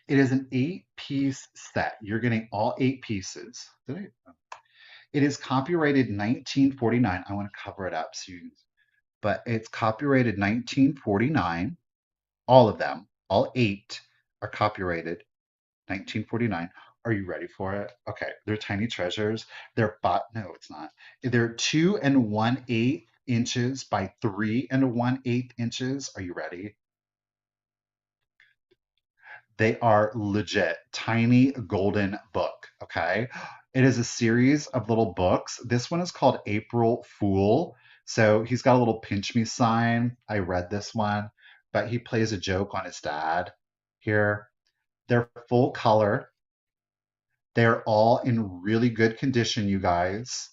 It is an 8-piece set. You're getting all 8 pieces. It is copyrighted 1949. I want to cover it up so you, but it's copyrighted 1949. All of them, all 8 are copyrighted 1949. Are you ready for it? Okay, they're tiny treasures. No, it's not. They're 2 1/8 inches by 3 1/8 inches. Are you ready? They are legit tiny golden book. Okay. It is a series of little books. This one is called April Fool. So he's got a little pinch me sign. I read this one, but he plays a joke on his dad here. They're full color. They're all in really good condition, you guys.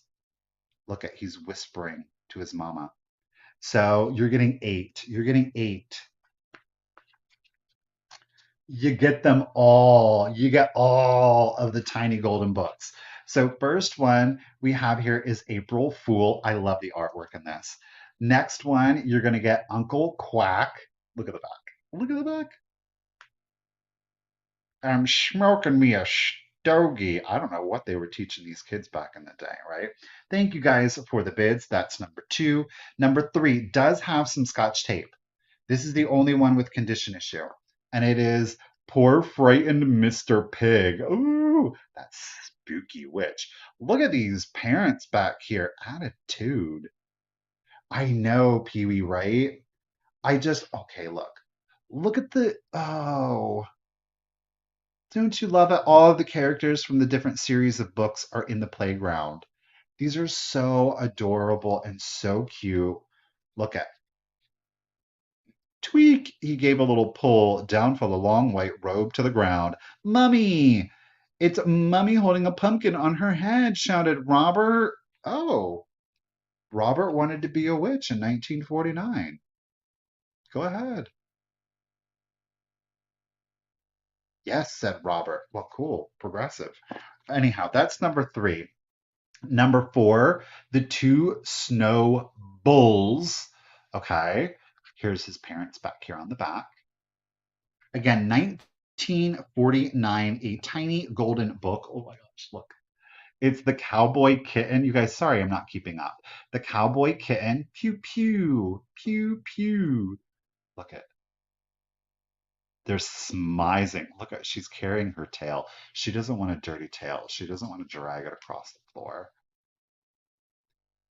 Look at, he's whispering to his mama. So you're getting 8. You're getting 8. You get them all. You get all of the tiny golden books. So first one we have here is April Fool. I love the artwork in this. Next one, you're going to get Uncle Quack. Look at the back. Look at the back. I'm smoking me a stogie. I don't know what they were teaching these kids back in the day, right? Thank you guys for the bids. That's number 2. Number 3 does have some Scotch tape. This is the only one with condition issue, and it is Poor Frightened Mr. Pig. Ooh, that spooky witch. Look at these parents back here. Attitude. I know, Pee Wee, right? Okay, look. Look at oh, don't you love it? All of the characters from the different series of books are in the playground. These are so adorable and so cute. Look at Tweak! He gave a little pull. Down fell a long white robe to the ground. Mummy! It's Mummy holding a pumpkin on her head, shouted Robert. Oh, Robert wanted to be a witch in 1949. Go ahead. Yes, said Robert. Well, cool. Progressive. Anyhow, that's number 3. Number 4, the 2 snow bulls. Okay. Here's his parents back here on the back. Again, 1949, a tiny golden book. Oh my gosh, look. It's the Cowboy Kitten. You guys, sorry, I'm not keeping up. The Cowboy Kitten. Pew, pew, pew, pew. Look at, they're smizing. Look at, she's carrying her tail. She doesn't want a dirty tail. She doesn't want to drag it across the floor.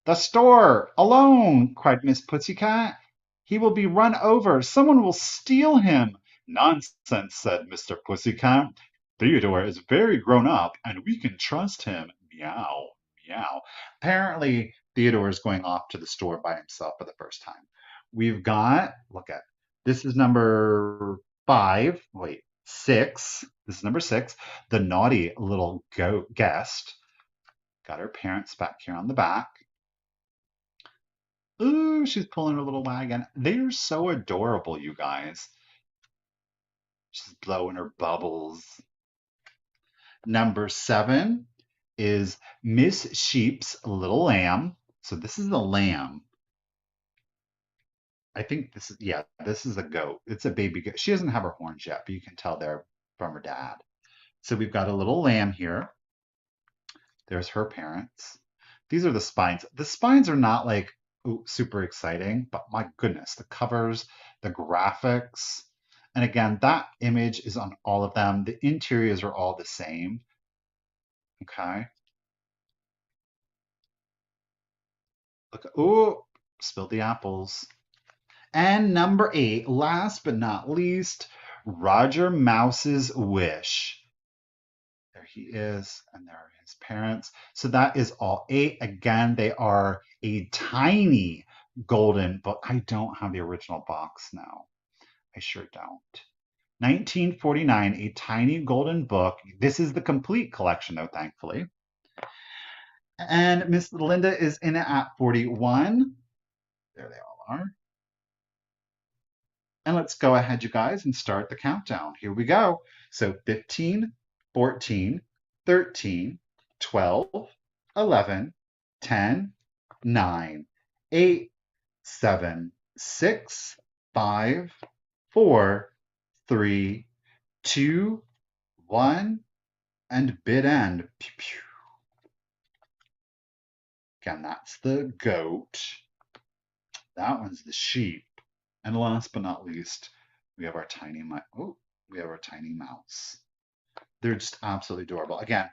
The store! Alone! Cried Miss Pussycat. He will be run over. Someone will steal him. Nonsense, said Mr. Pussycat. Theodore is very grown up, and we can trust him. Meow, meow. Apparently, Theodore is going off to the store by himself for the first time. We've got, look at, this is number 5. Wait, 6. This is number 6. The naughty little goat guest. Got her parents back here on the back. Ooh, she's pulling her little wagon. They're so adorable, you guys. She's blowing her bubbles. Number 7 is Miss Sheep's Little Lamb. So this is the lamb. I think this is, yeah, this is a goat. It's a baby goat. She doesn't have her horns yet, but you can tell they're from her dad. So we've got a little lamb here. There's her parents. These are the spines. The spines are not like super exciting, but my goodness, the covers, the graphics. And again, that image is on all of them. The interiors are all the same. Okay. Look, oh, spilled the apples. And number 8, last but not least, Roger Mouse's Wish. There he is, and there are his parents. So that is all 8. Again, they are a tiny golden book. I don't have the original box now. I sure don't. 1949, a tiny golden book. This is the complete collection, though, thankfully. And Miss Linda is in it at 41. There they all are. And let's go ahead, you guys, and start the countdown. Here we go. So 15, 14, 13, 12, 11, 10, 9, 8, 7, 6, 5, 4, 3, 2, 1, and bid end. Pew, pew. Again, that's the goat. That one's the sheep. And last but not least, we have our we have our tiny mouse. They're just absolutely adorable. Again,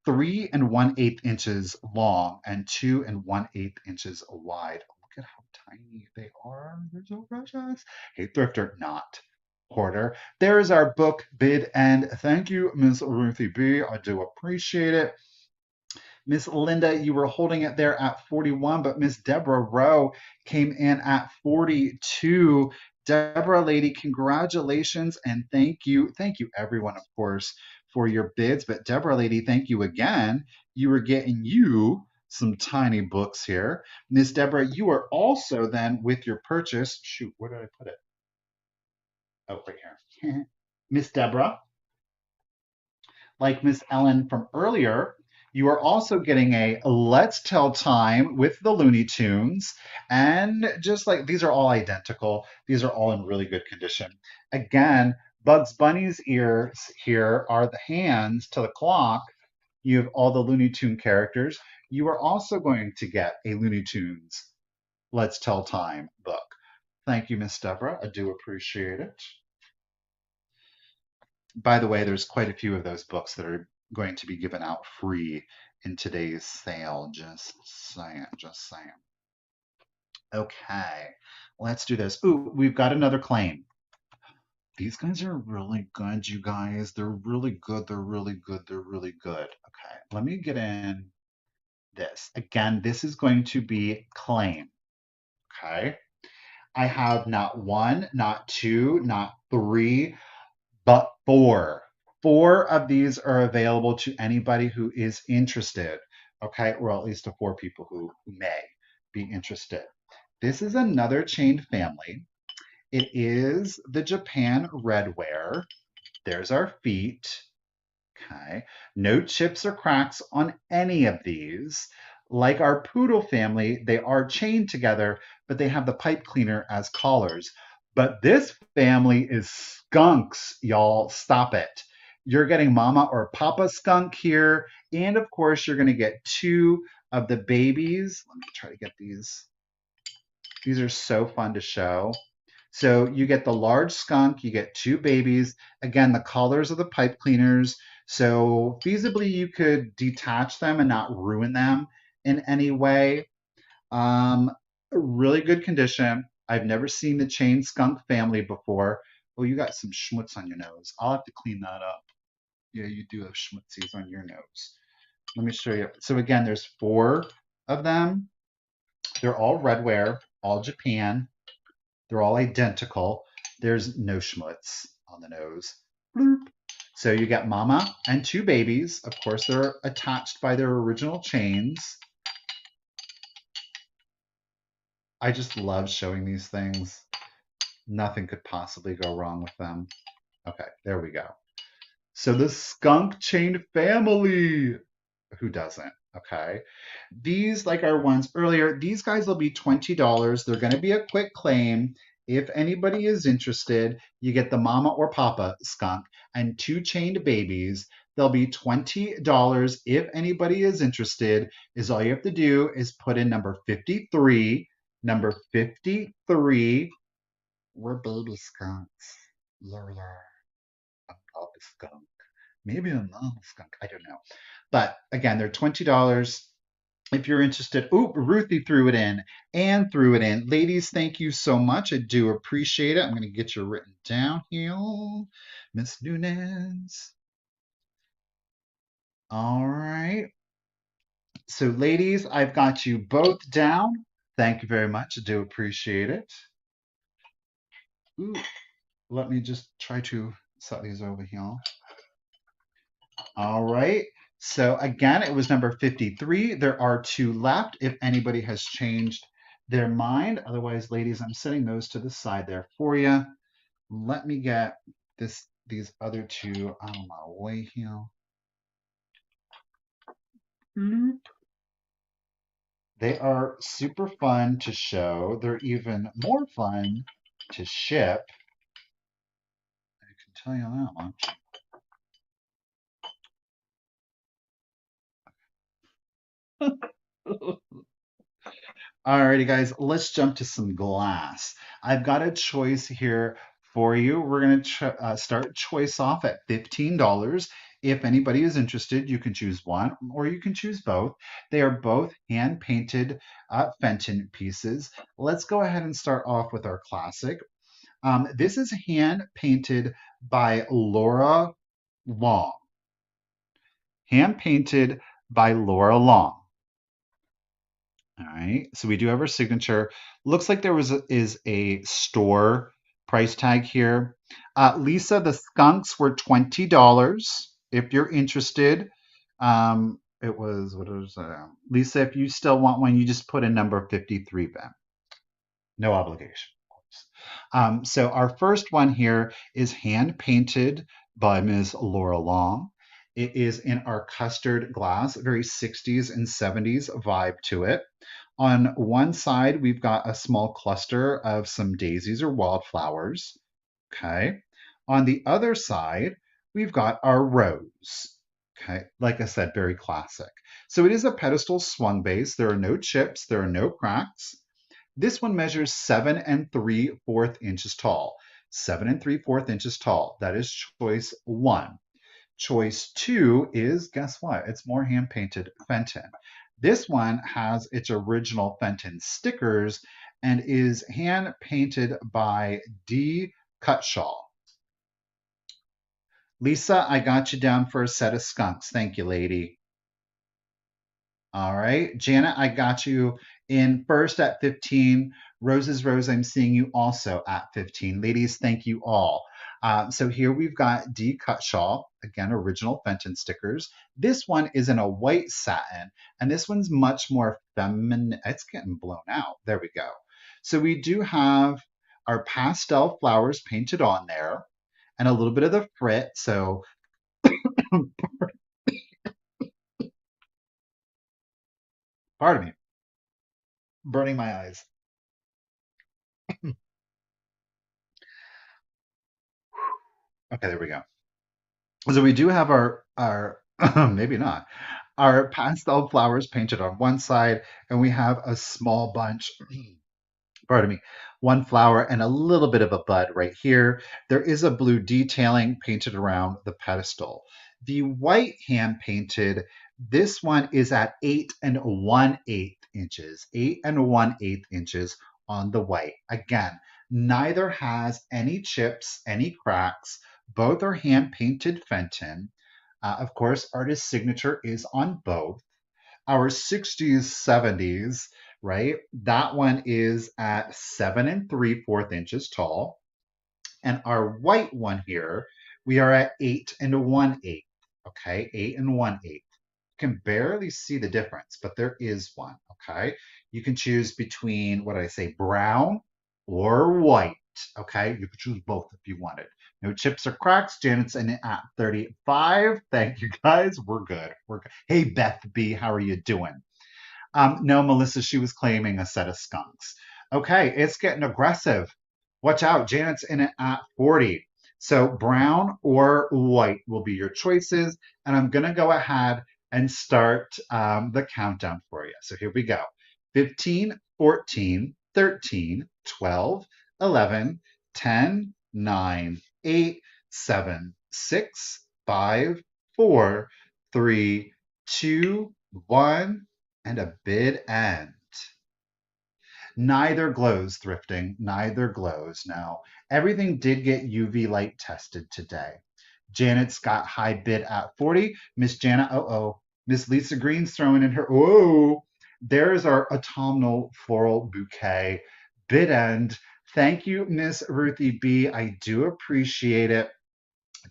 3 1/8 inches long and 2 1/8 inches wide. Look at how tiny they are. They're so precious. Hey, thrifter, not hoarder. There is our book bid end. Thank you, Miss Ruthie B. I do appreciate it. Miss Linda, you were holding it there at 41, but Miss Deborah Rowe came in at 42. Deborah, lady, congratulations and thank you. Thank you, everyone, of course, for your bids. But Deborah, lady, thank you again. You were getting some tiny books here. Miss Deborah, you are also then with your purchase. Shoot, where did I put it? Oh, right here. Miss Deborah, like Miss Ellen from earlier, you are also getting a Let's Tell Time with the Looney Tunes. And just like these are all identical, these are all in really good condition. Again, Bugs Bunny's ears here are the hands to the clock. You have all the Looney Tune characters. You are also going to get a Looney Tunes Let's Tell Time book. Thank you, Miss Deborah. I do appreciate it. By the way, there's quite a few of those books that are going to be given out free in today's sale. Just saying, just saying. Okay, let's do this. Ooh, we've got another claim. These guys are really good, you guys. They're really good. They're really good. They're really good. Okay, let me get in this. Again, this is going to be claim. Okay, I have not one, not two, not three, but four. Four of these are available to anybody who is interested, okay, or at least to four people who may be interested. This is another chained family. It is the Japan Redware. There's our feet. Okay, no chips or cracks on any of these. Like our poodle family, they are chained together, but they have the pipe cleaner as collars. But this family is skunks, y'all. Stop it. You're getting mama or papa skunk here. And of course, you're going to get two of the babies. Let me try to get these. These are so fun to show. So you get the large skunk, you get two babies. Again, the collars are the pipe cleaners. So feasibly, you could detach them and not ruin them in any way. Um, really good condition. I've never seen the chain skunk family before. Oh, you got some schmutz on your nose. I'll have to clean that up. Yeah, you do have schmutzies on your nose. Let me show you. So again, there's four of them. They're all Redware, all Japan. They're all identical. There's no schmutz on the nose. Bloop. So you get mama and two babies. Of course, they're attached by their original chains. I just love showing these things. Nothing could possibly go wrong with them. Okay, there we go. So the skunk chain family. Who doesn't? Okay. These, like our ones earlier, these guys will be $20. They're going to be a quick claim. If anybody is interested, you get the mama or papa skunk and two chained babies. They'll be $20. If anybody is interested, is all you have to do is put in number 53. Number 53. We're baby skunks. Yeah, we are. I'm papa skunk. Maybe a mama skunk. I don't know. But again, they're $20 if you're interested. Ooh, Ruthie threw it in and threw it in. Ladies, thank you so much. I do appreciate it. I'm going to get you written down here. Miss Nunez. All right. So, ladies, I've got you both down. Thank you very much. I do appreciate it. Ooh, let me just try to set these over here. All right. So again, it was number 53. There are two left if anybody has changed their mind. Otherwise, ladies, I'm setting those to the side there for you. Let me get these other two out of my way here. Bloop. They are super fun to show. They're even more fun to ship. I can tell you that much. Alrighty, guys, let's jump to some glass. I've got a choice here for you. We're going to start choice off at $15. If anybody is interested, you can choose one or you can choose both. They are both hand painted Fenton pieces. Let's go ahead and start off with our classic. This is hand painted by Laura Long. Hand painted by Laura Long. All right, so we do have our signature. Looks like there is a store price tag here. Lisa, the skunks were $20. If you're interested, it was what was Lisa, if you still want one, you just put in number 53 then. No obligation, of course. So our first one here is hand painted by Ms. Laura Long. It is in our custard glass, very 60s and 70s vibe to it. On one side, we've got a small cluster of some daisies or wildflowers. Okay. On the other side, we've got our rose. Okay. Like I said, very classic. So it is a pedestal swung base. There are no chips, there are no cracks. This one measures 7 3/4 inches tall. 7 3/4 inches tall. That is choice one. Choice two is, guess what? It's more hand painted Fenton. This one has its original Fenton stickers and is hand painted by D. Cutshaw. Lisa, I got you down for a set of skunks. Thank you, lady. All right. Janet, I got you in first at 15. Rose's Rose, I'm seeing you also at 15. Ladies, thank you all. So here we've got D. Cutshaw, again, original Fenton stickers. This one is in a white satin, and this one's much more feminine. It's getting blown out. There we go. So we do have our pastel flowers painted on there and a little bit of the frit. So pardon me, burning my eyes. Okay, there we go. So we do have our maybe not our pastel flowers painted on one side, and we have a small bunch. Pardon me, one flower and a little bit of a bud right here. There is a blue detailing painted around the pedestal. The white hand painted, this one is at 8 1/8 inches, 8 1/8 inches on the white. Again, neither has any chips, any cracks. Both are hand painted Fenton. Of course, artist signature is on both. Our 60s, 70s, right? That one is at 7 3/4 inches tall. And our white one here, we are at 8 1/8. Okay, 8 1/8. You can barely see the difference, but there is one. Okay, you can choose between what I say, brown or white. Okay, you could choose both if you wanted. No chips or cracks. Janet's in it at 35. Thank you guys. We're good. We're good. Hey, Beth B, how are you doing? No, Melissa, she was claiming a set of skunks. Okay, it's getting aggressive. Watch out, Janet's in it at 40. So brown or white will be your choices. And I'm going to go ahead and start the countdown for you. So here we go. 15, 14, 13, 12, 11, 10, 9, 8, 7, 6, 5, 4, 3, 2, 1, and a bid end. Neither glows, thrifting, neither glows. Now, everything did get UV light tested today. Janet's got high bid at 40. Miss Janet, Miss Lisa Green's throwing in her, There's our autumnal floral bouquet. Bid end. Thank you, Miss Ruthie B. I do appreciate it.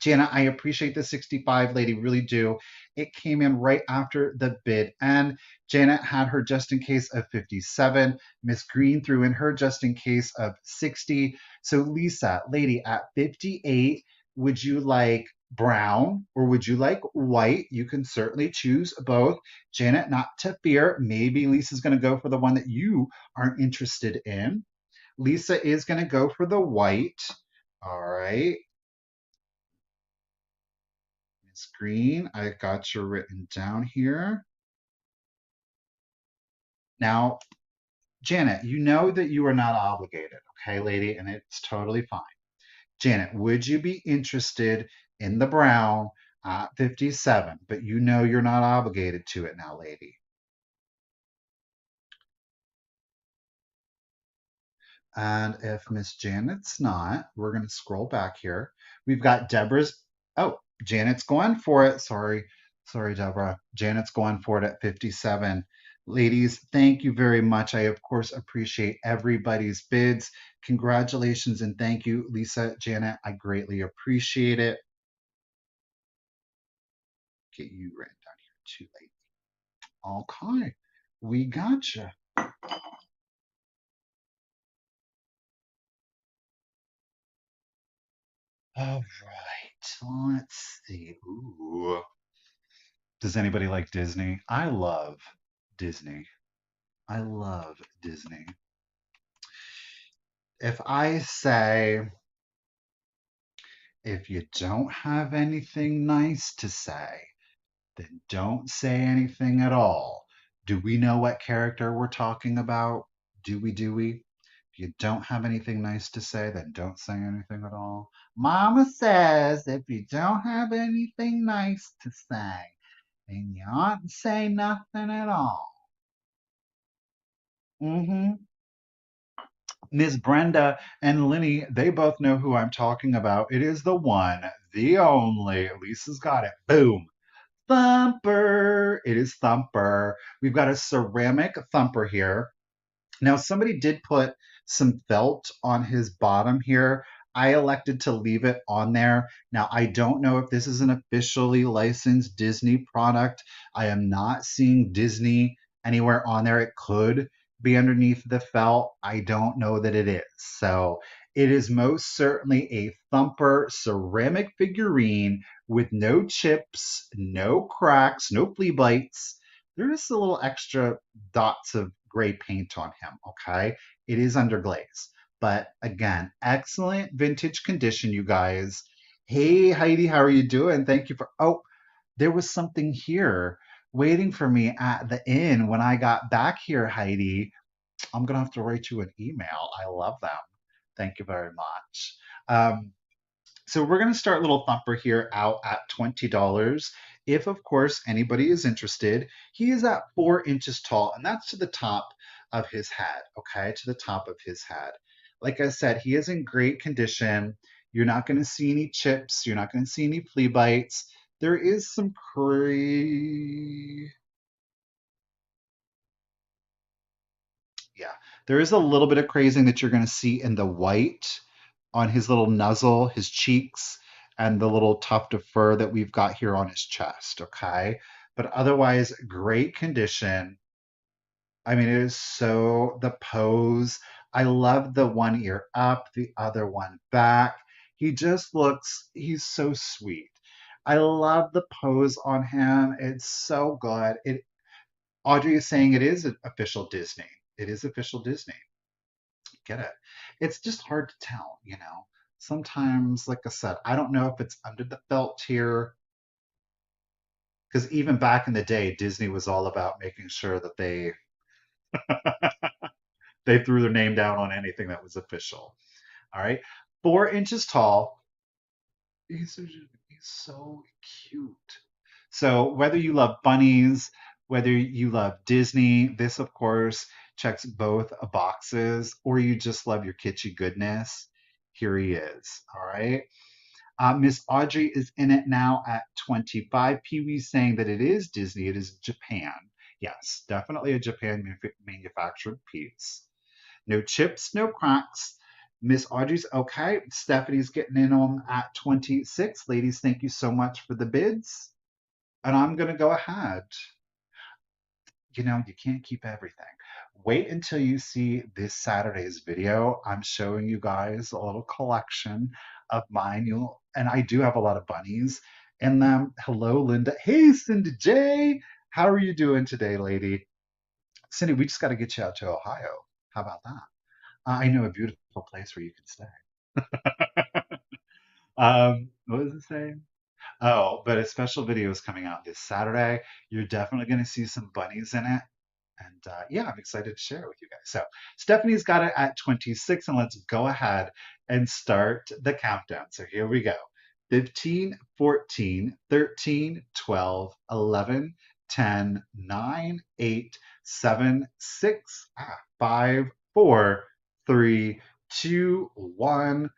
Jana, I appreciate the 65 lady, really do. It came in right after the bid. And Janet had her just in case of 57. Miss Green threw in her just in case of 60. So, Lisa, lady, at 58, would you like brown or would you like white? You can certainly choose both. Janet, not to fear. Maybe Lisa's going to go for the one that you aren't interested in. Lisa is going to go for the white. All right. Screen. I got you written down here. Now, Janet, you know that you are not obligated, okay, lady, and it's totally fine. Janet, would you be interested in the brown at 57? But you know you're not obligated to it now, lady. And if Miss Janet's not, we're going to scroll back here. We've got Deborah's. Oh, Janet's going for it. Sorry. Sorry, Deborah. Janet's going for it at 57. Ladies, thank you very much. I, of course, appreciate everybody's bids. Congratulations and thank you, Lisa, Janet. I greatly appreciate it. Get you written down here too, lady. Okay. We gotcha. All right. Let's see. Ooh. Does anybody like Disney? I love Disney. I love Disney. If I say, if you don't have anything nice to say, then don't say anything at all. Do we know what character we're talking about? Do we? Do we? If you don't have anything nice to say, then don't say anything at all. Mama says if you don't have anything nice to say, then you ought to say nothing at all. Mm-hmm. Miss Brenda and Linny, they both know who I'm talking about. It is the one, the only. Lisa's got it. Boom. Thumper. It is Thumper. We've got a ceramic Thumper here. Now, somebody did put some felt on his bottom here. I elected to leave it on there. Now, I don't know if this is an officially licensed Disney product. I am not seeing Disney anywhere on there. It could be underneath the felt. I don't know that it is. So, it is most certainly a Thumper ceramic figurine with no chips, no cracks, no flea bites. There is a little extra dots of gray paint on him, okay? It is under glaze. But again, excellent vintage condition, you guys. Hey, Heidi, how are you doing? Thank you for. Oh, there was something here waiting for me at the inn when I got back here, Heidi. I'm going to have to write you an email. I love them. Thank you very much. So we're going to start little Thumper here out at $20. If, of course, anybody is interested, he is at 4 inches tall, and that's to the top of his head, okay? To the top of his head. Like I said, he is in great condition. You're not going to see any chips. You're not going to see any flea bites. There is some yeah, there is a little bit of crazing that you're going to see in the white on his little nuzzle, his cheeks, and the little tuft of fur that we've got here on his chest. Okay. But otherwise, great condition. I mean, it is so the pose. I love the one ear up, the other one back. He just looks, he's so sweet. I love the pose on him. It's so good. Audrey is saying it is official Disney. It is official Disney. Get it. It's just hard to tell, you know. Sometimes, like I said, I don't know if it's under the belt here, because even back in the day, Disney was all about making sure that they threw their name down on anything that was official. All right. 4 inches tall. He's so cute. So whether you love bunnies, whether you love Disney, this of course checks both boxes, or you just love your kitschy goodness, here he is. All right. Miss Audrey is in it now at 25. Pee Wee's saying that it is Disney, it is Japan. Yes, definitely a Japan manufactured piece. No chips, no cracks. Miss Audrey's okay. Stephanie's getting in on at 26. Ladies, thank you so much for the bids. And I'm going to go ahead. You can't keep everything. Wait until you see this Saturday's video. I'm showing you guys a little collection of mine. And I do have a lot of bunnies in them. Hello, Linda. Hey, Cindy J. How are you doing today, lady? Cindy, we just got to get you out to Ohio. How about that? I know a beautiful place where you can stay. What was it saying? Oh, but a special video is coming out this Saturday. You're definitely going to see some bunnies in it. And yeah, I'm excited to share it with you guys. So Stephanie's got it at 26, and let's go ahead and start the countdown. So here we go. 15, 14, 13, 12, 11, 10, 9, 8, 7, 6, 5, 4, 3, 2, 1,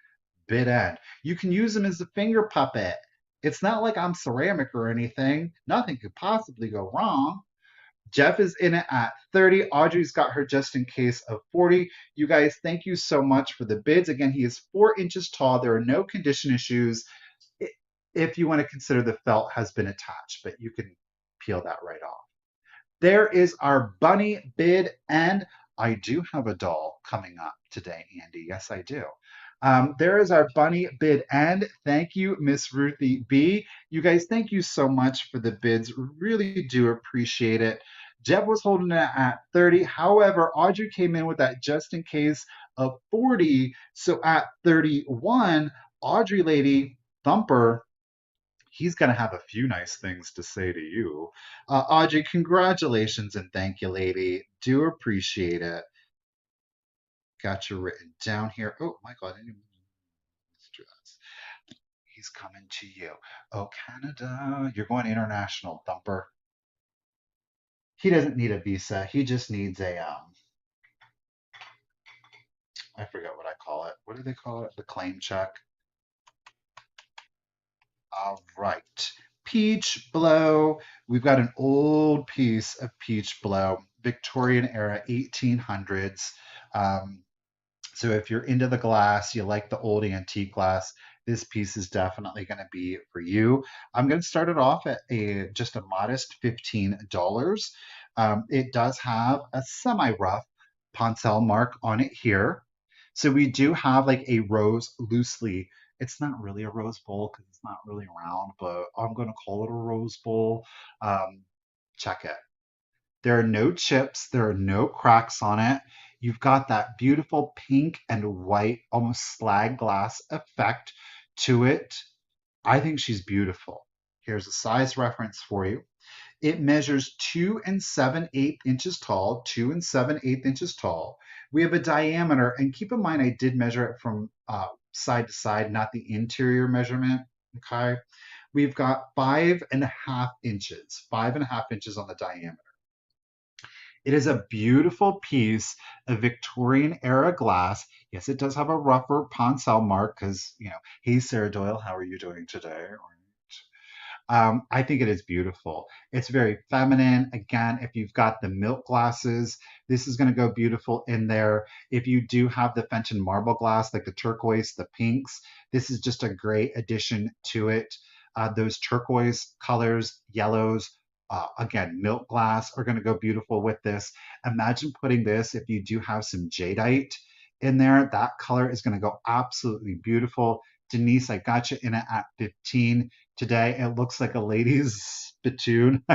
bid end. You can use them as a finger puppet. It's not like I'm ceramic or anything. Nothing could possibly go wrong. Jeff is in it at 30. Audrey's got her just in case of 40. You guys, thank you so much for the bids. Again, he is 4 inches tall. There are no condition issues if you want to consider the felt has been attached, but you can peel that right off. There is our bunny bid, and I do have a doll coming up today, Andy. Yes, I do. There is our bunny bid end. Thank you, Miss Ruthie B. You guys, thank you so much for the bids. Really do appreciate it. Jeb was holding it at 30. However, Audrey came in with that just in case of 40. So at 31, Audrey lady, Thumper, he's going to have a few nice things to say to you. Audrey, congratulations and thank you, lady. Do appreciate it. Got you written down here. Oh my God, I didn't even do that. He's coming to you. Oh, Canada, you're going international, Thumper. He doesn't need a visa. He just needs I forget what I call it. What do they call it? The claim check. All right. Peach blow. We've got an old piece of peach blow, Victorian era, 1800s. Um, so if you're into the glass, you like the old antique glass, this piece is definitely going to be for you. I'm going to start it off at just a modest $15. It does have a semi-rough Poncel mark on it here. So we do have like a rose loosely. It's not really a rose bowl because it's not really round, but I'm going to call it a rose bowl. Check it. There are no chips, there are no cracks on it. You've got that beautiful pink and white, almost slag glass effect to it. I think she's beautiful. Here's a size reference for you. It measures 2 7/8 inches tall, 2 7/8 inches tall. We have a diameter, and keep in mind, I did measure it from side to side, not the interior measurement. Okay. We've got 5.5 inches, 5.5 inches on the diameter. It is a beautiful piece of Victorian era glass. Yes, it does have a rougher Poncel mark because, hey, Sarah Doyle, how are you doing today? I think it is beautiful. It's very feminine. Again, if you've got the milk glasses, this is going to go beautiful in there. If you do have the Fenton marble glass, like the turquoise, the pinks, this is just a great addition to it. Those turquoise colors, yellows, again, milk glass are going to go beautiful with this. Imagine putting this, if you do have some jadeite in there, that color is going to go absolutely beautiful. Denise, I got you in it at 15 today. It looks like a lady's spittoon.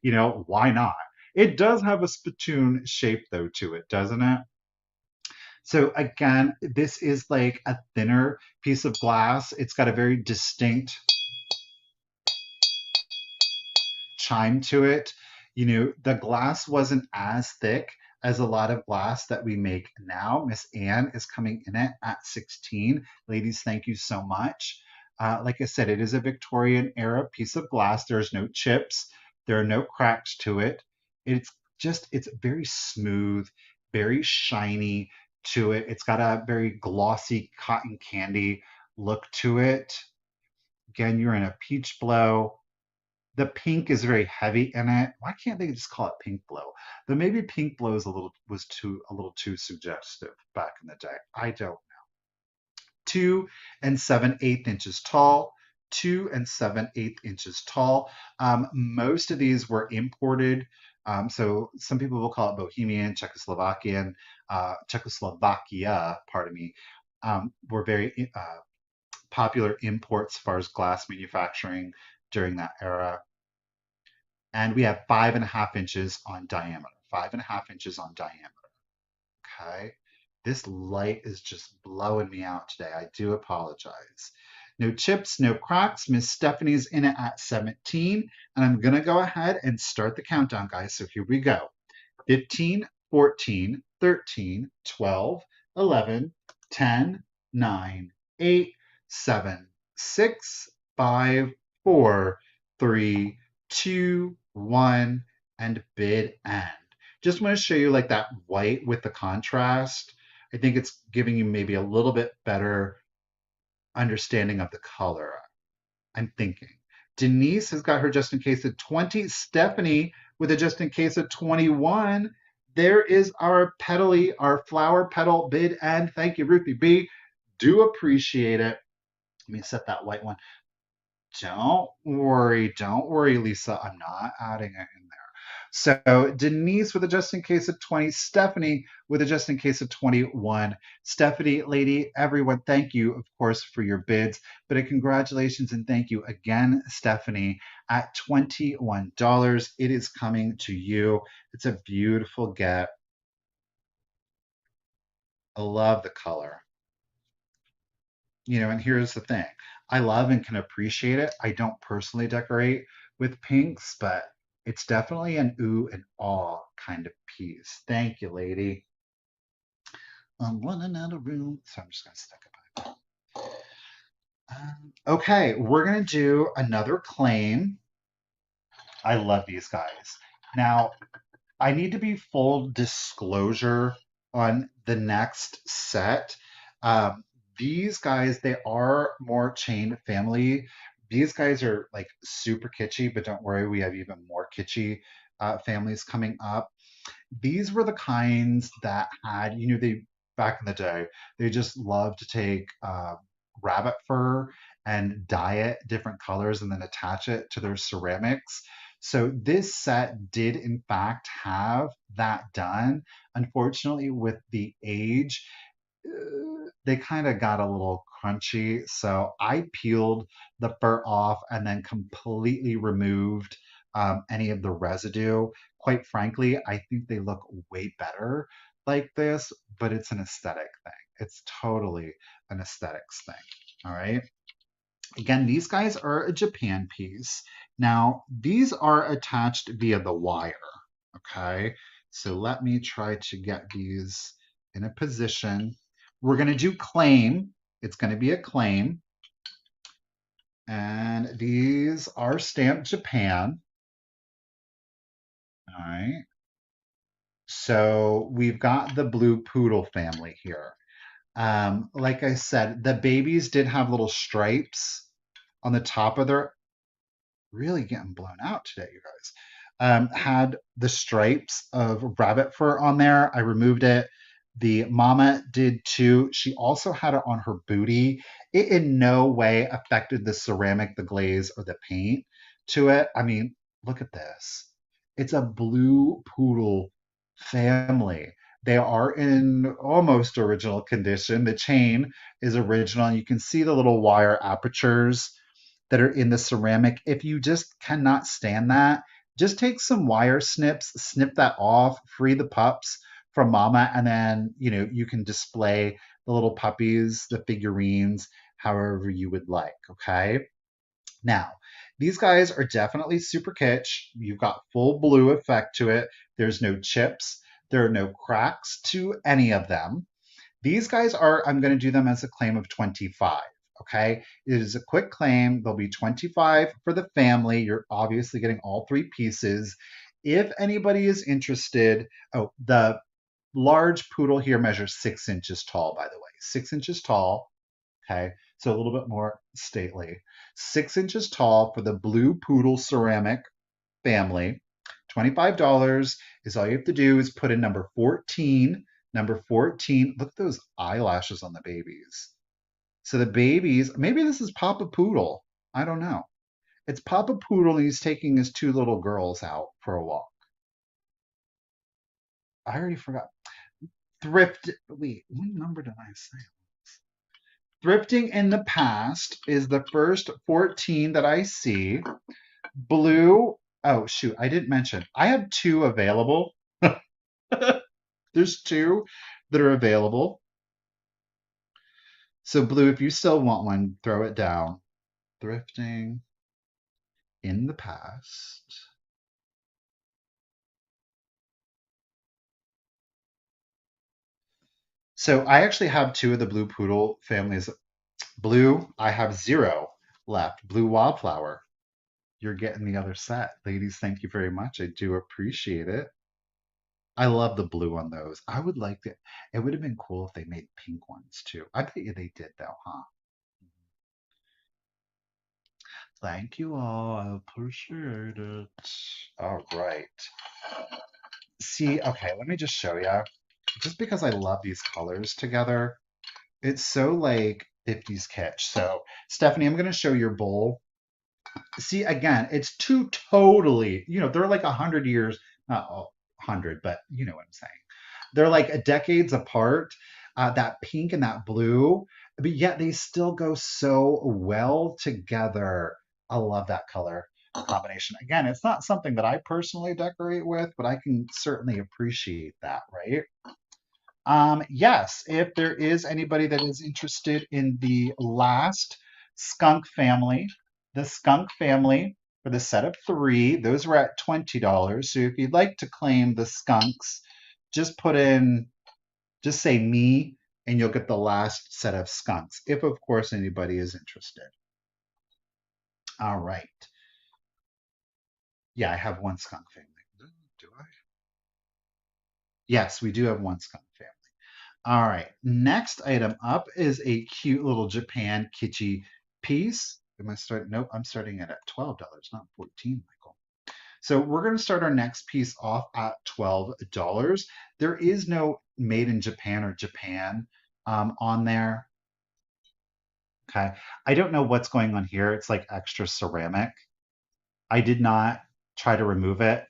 Why not? It does have a spittoon shape though to it, doesn't it? So again, this is like a thinner piece of glass. It's got a very distinct chime to it. The glass wasn't as thick as a lot of glass that we make now. Miss Anne is coming in it at 16. Ladies, thank you so much. Like I said, it is a Victorian era piece of glass. There's no chips. There are no cracks to it. It's very smooth, very shiny to it. It's got a very glossy cotton candy look to it. Again, you're in a peach blow. The pink is very heavy in it. Why can't they just call it pink blow? But maybe pink blow is a little too suggestive back in the day. I don't. 2 7/8 inches tall. 2 7/8 inches tall. Most of these were imported. So some people will call it Bohemian, Czechoslovakia, pardon me, were very popular imports as far as glass manufacturing during that era. And we have 5.5 inches on diameter. 5.5 inches on diameter. Okay. This light is just blowing me out today. I do apologize. No chips, no cracks. Miss Stephanie's in it at 17. And I'm going to go ahead and start the countdown, guys. So here we go. 15, 14, 13, 12, 11, 10, 9, 8, 7, 6, 5, 4, 3, 2, 1, and bid end. Just want to show you like that white with the contrast. I think it's giving you maybe a little bit better understanding of the color. I'm thinking. Denise has got her just in case of 20. Stephanie with a just in case of 21. There is our petally, our flower petal bid end. Thank you, Ruthie B. Do appreciate it. Let me set that white one. Don't worry, Lisa. I'm not adding it in there. So Denise with a just in case of 20, Stephanie with a just in case of 21. Stephanie, lady, everyone, thank you, of course, for your bids. But a congratulations and thank you again, Stephanie, at $21. It is coming to you. It's a beautiful get. I love the color. And here's the thing. I love and can appreciate it. I don't personally decorate with pinks, but it's definitely an ooh and awe kind of piece. Thank you, lady. I'm running out of room, so I'm just going to stick it back. Okay, we're going to do another claim. I love these guys. Now, I need to be full disclosure on the next set. Um, these guys, they are more chain family. These guys are like super kitschy, but don't worry, we have even more kitschy families coming up. These were the kinds that had, they back in the day, they just loved to take rabbit fur and dye it different colors and then attach it to their ceramics. So this set did in fact have that done. Unfortunately, with the age, they kind of got a little crunchy. So I peeled the fur off and then completely removed any of the residue. Quite frankly, I think they look way better like this, but it's an aesthetic thing. It's totally an aesthetics thing. All right. Again, these guys are a Japan piece. Now, these are attached via the wire. Okay. So let me try to get these in a position. We're going to do claim. It's going to be a claim. And these are stamped Japan. All right. So we've got the blue poodle family here. Like I said, the babies did have little stripes on the top of their, really getting blown out today, you guys. Had the stripes of rabbit fur on there. I removed it. The mama did too. She also had it on her booty. It in no way affected the ceramic, the glaze, or the paint to it. I mean, look at this. It's a blue poodle family. They are in almost original condition. The chain is original. You can see the little wire apertures that are in the ceramic. If you just cannot stand that, just take some wire snips, snip that off, free the pups from mama, and then you can display the little puppies, the figurines, however you would like. Okay. Now, these guys are definitely super kitsch. You've got full blue effect to it. There's no chips. There are no cracks to any of them. These guys are, I'm going to do them as a claim of 25. Okay, it is a quick claim. There'll be 25 for the family. You're obviously getting all three pieces. If anybody is interested, oh, the large poodle here measures 6 inches tall, by the way, 6 inches tall. Okay, so a little bit more stately. 6 inches tall for the blue poodle ceramic family. $25 is all you have to do is put in number 14. Number 14. Look at those eyelashes on the babies. So the babies, maybe this is Papa Poodle. I don't know. It's Papa Poodle and he's taking his two little girls out for a walk. I already forgot. Wait, what number did I say? Thrifting in the past is the first 14 that I see. Blue, oh shoot, I didn't mention. I have two available. There's two that are available. So blue, if you still want one, throw it down. Thrifting in the past. So I actually have two of the blue poodle families. Blue, I have zero left. Blue wildflower. You're getting the other set. Ladies, thank you very much. I do appreciate it. I love the blue on those. I would like to, it would have been cool if they made pink ones too. I bet you they did though, huh? Thank you all. I appreciate it. All right. See, okay, let me just show you. Just because I love these colors together, it's so like 50s kitsch. So, Stephanie, I'm going to show your bowl. See, again, it's two totally, they're like 100 years, not 100, but you know what I'm saying. They're like decades apart, that pink and that blue, but yet they still go so well together. I love that color combination. Again, it's not something that I personally decorate with, but I can certainly appreciate that, right? Yes, if there is anybody that is interested in the last skunk family, the skunk family for the set of three, those were at $20. So if you'd like to claim the skunks, just put in, just say me, and you'll get the last set of skunks, if of course anybody is interested. All right. Yeah, I have one skunk family. Do I? Yes, we do have one skunk family. All right, next item up is a cute little Japan kitschy piece. Am I starting? Nope, I'm starting it at $12, not 14, Michael. So we're going to start our next piece off at $12. There is no made in Japan or Japan on there. Okay, I don't know what's going on here. It's like extra ceramic. I did not try to remove it.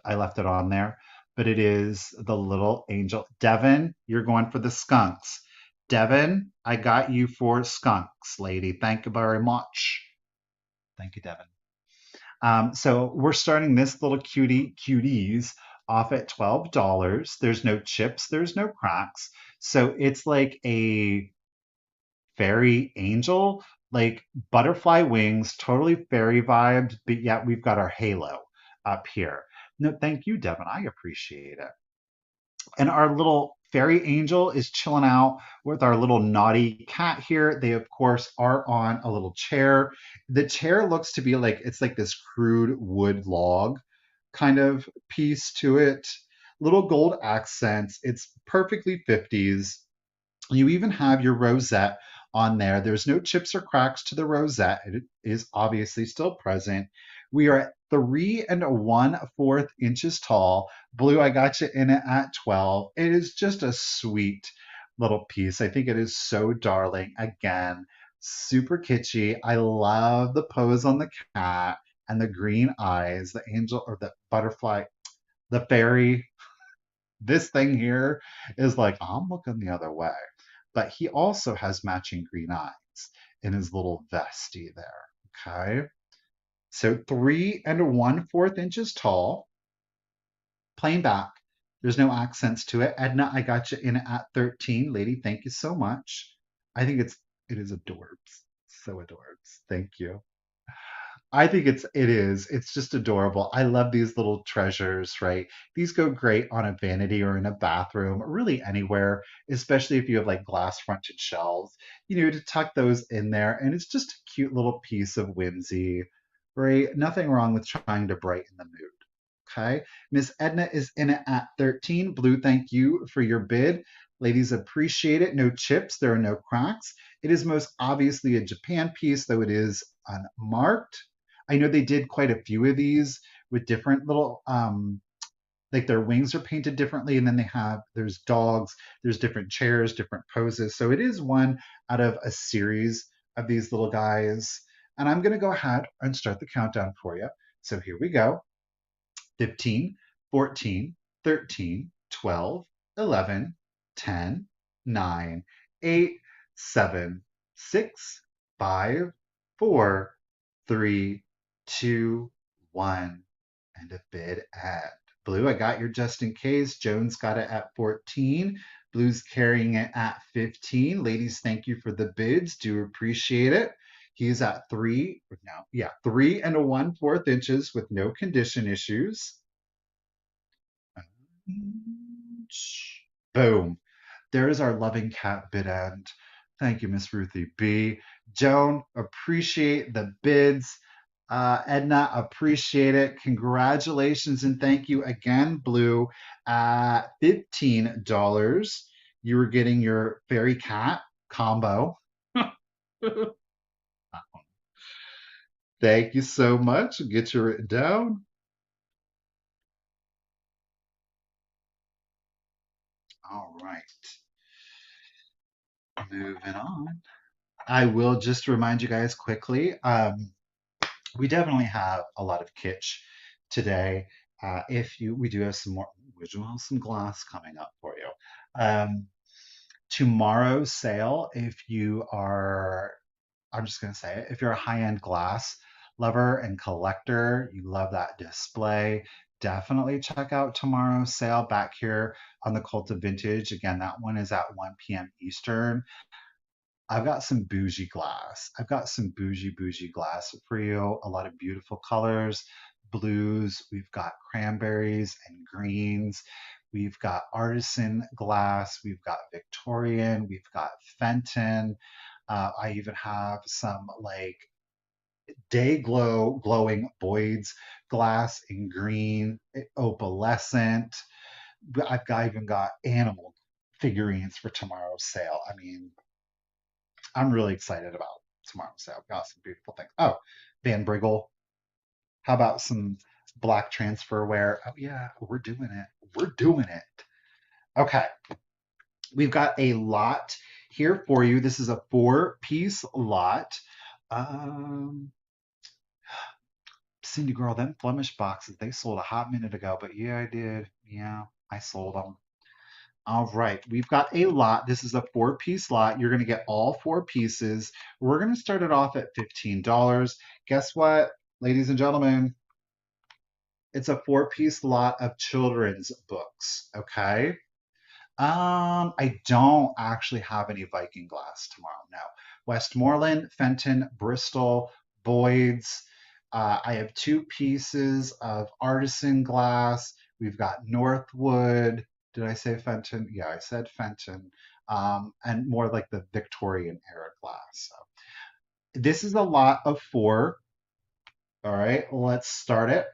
I left it on there, but it is the little angel. Devin, you're going for the skunks. Devin, I got you for skunks, lady. Thank you very much. Thank you, Devin. So we're starting this little cuties off at $12. There's no chips, there's no cracks. So it's like a fairy angel, like butterfly wings, totally fairy vibed, but yet we've got our halo up here. No, thank you, Devin. I appreciate it. And our little fairy angel is chilling out with our little naughty cat here. They, of course, are on a little chair. The chair looks to be like it's like this crude wood log kind of piece to it. Little gold accents. It's perfectly 50s. You even have your rosette on there. There's no chips or cracks to the rosette. It is obviously still present. We are at 3 1/4 inches tall. Blue, I got you in it at 12. It is just a sweet little piece. I think it is so darling. Again, super kitschy. I love the pose on the cat and the green eyes, the angel or the butterfly, the fairy. This thing here is like, I'm looking the other way. But he also has matching green eyes in his little vesty there. Okay. So 3 1/4 inches tall, plain back. There's no accents to it. Edna, I got you in at 13. Lady, thank you so much. I think it is adorbs. So adorbs. Thank you. I think it's just adorable. I love these little treasures, right? These go great on a vanity or in a bathroom, or really anywhere, especially if you have like glass fronted shelves, to tuck those in there. And it's just a cute little piece of whimsy, right? Nothing wrong with trying to brighten the mood. Okay. Miss Edna is in it at 13. Blue, thank you for your bid. Ladies appreciate it. No chips, there are no cracks. It is most obviously a Japan piece, though it is unmarked. I know they did quite a few of these with different little like their wings are painted differently, and then there's dogs, there's different chairs, different poses. So it is one out of a series of these little guys. And I'm going to go ahead and start the countdown for you. So here we go. 15, 14, 13, 12, 11, 10, 9, 8, 7, 6, 5, 4, 3, 2, 1, and a bid at Blue. I got your just in case. Jones got it at 14. Blue's carrying it at 15. Ladies, thank you for the bids. Do appreciate it. He's at 3 and a 1/4 inches with no condition issues. Boom. There's our loving cat bid end. Thank you, Miss Ruthie B. Joan, appreciate the bids. Edna, appreciate it. Congratulations and thank you again, Blue. At $15, you were getting your fairy cat combo. Thank you so much. Get you written down. All right. Moving on. I will just remind you guys quickly. We definitely have a lot of kitsch today. We do have some more, we do have some glass coming up for you. Tomorrow's sale, if you are, I'm just going to say it, if you're a high-end glass lover and collector, you love that display, definitely check out tomorrow's sale back here on the Cult of Vintage. Again, that one is at 1 p.m. Eastern. I've got some bougie glass. I've got some bougie glass for you. A lot of beautiful colors, blues. We've got cranberries and greens. We've got artisan glass. We've got Victorian. We've got Fenton. I even have some like glowing Boyd's glass in green, opalescent. Even got animal figurines for tomorrow's sale. I mean, I'm really excited about tomorrow's sale. I've got some beautiful things. Oh, Van Briggle. How about some black transfer wear? Oh yeah, we're doing it. We're doing it. Okay. We've got a lot here for you. This is a 4-piece lot. Cindy girl, them Flemish boxes, they sold a hot minute ago, but yeah, I did. Yeah, I sold them. All right, we've got a lot. This is a 4-piece lot. You're going to get all 4 pieces. We're going to start it off at $15. Guess what, ladies and gentlemen? It's a 4-piece lot of children's books, okay? I don't actually have any Viking glass tomorrow. No. Westmoreland, Fenton, Bristol, Boyd's. I have 2 pieces of artisan glass. We've got Northwood. Did I say Fenton? Yeah, I said Fenton. And more like the Victorian era glass. So this is a lot of 4. All right, let's start it.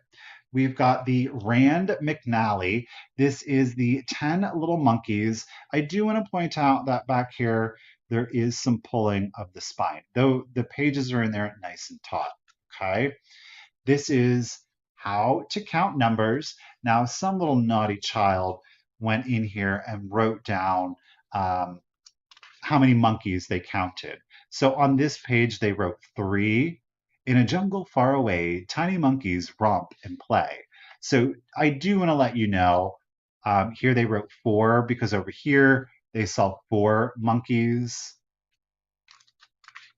We've got the Rand McNally. This is the 10 Little Monkeys. I do want to point out that back here, there is some pulling of the spine, though the pages are in there nice and taut, okay? This is how to count numbers. Now, some little naughty child went in here and wrote down how many monkeys they counted. So on this page, they wrote 3. In a jungle far away, tiny monkeys romp and play. So I do want to let you know, here they wrote 4 because over here they saw 4 monkeys.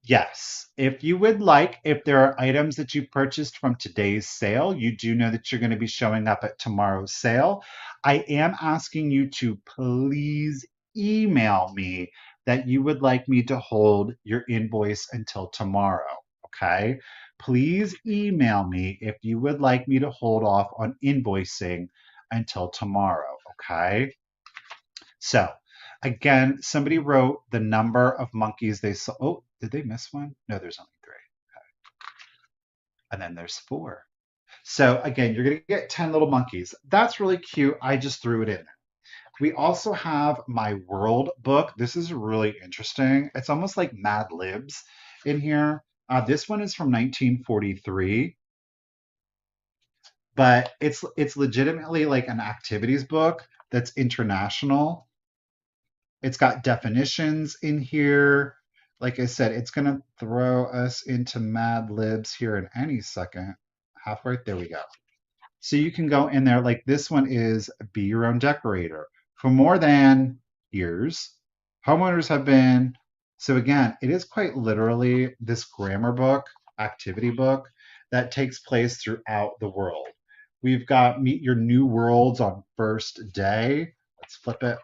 Yes, if you would like, if there are items that you purchased from today's sale, you do know that you're going to be showing up at tomorrow's sale. I am asking you to please email me that you would like me to hold your invoice until tomorrow, okay? Please email me if you would like me to hold off on invoicing until tomorrow, okay? So, again, somebody wrote the number of monkeys they saw. Oh, did they miss one? No, there's only 3. Okay. And then there's 4. So again, you're going to get 10 little monkeys. That's really cute. I just threw it in there. We also have My World book. This is really interesting. It's almost like Mad Libs in here. This one is from 1943, but it's legitimately like an activities book that's international. It's got definitions in here. Like I said, it's going to throw us into Mad Libs here in any second. Halfway, there we go. So you can go in there, like this one is Be Your Own Decorator. For more than years, homeowners have been, so again, it is quite literally this grammar book, activity book that takes place throughout the world. We've got Meet Your New Worlds on First Day. Let's flip it.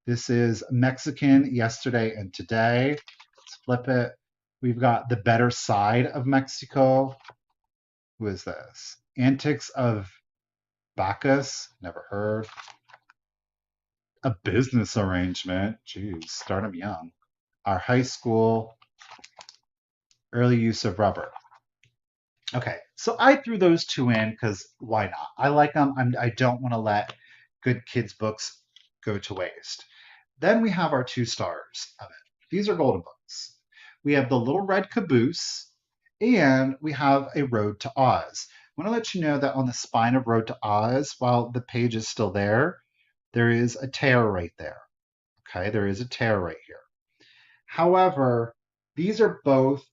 This is Mexican Yesterday and Today. Let's flip it. We've got The Better Side of Mexico. Who is this? Antics of Bacchus, never heard. A business arrangement, geez, start them young. Our high school, early use of rubber. Okay, so I threw those two in because why not? I like them. I don't want to let good kids' books go to waste. Then we have our 2 stars of it. These are golden books. We have The Little Red Caboose, and we have A Road to Oz. I want to let you know that on the spine of Road to Oz, while the page is still there is a tear right there. Okay, there is a tear right here. However, these are both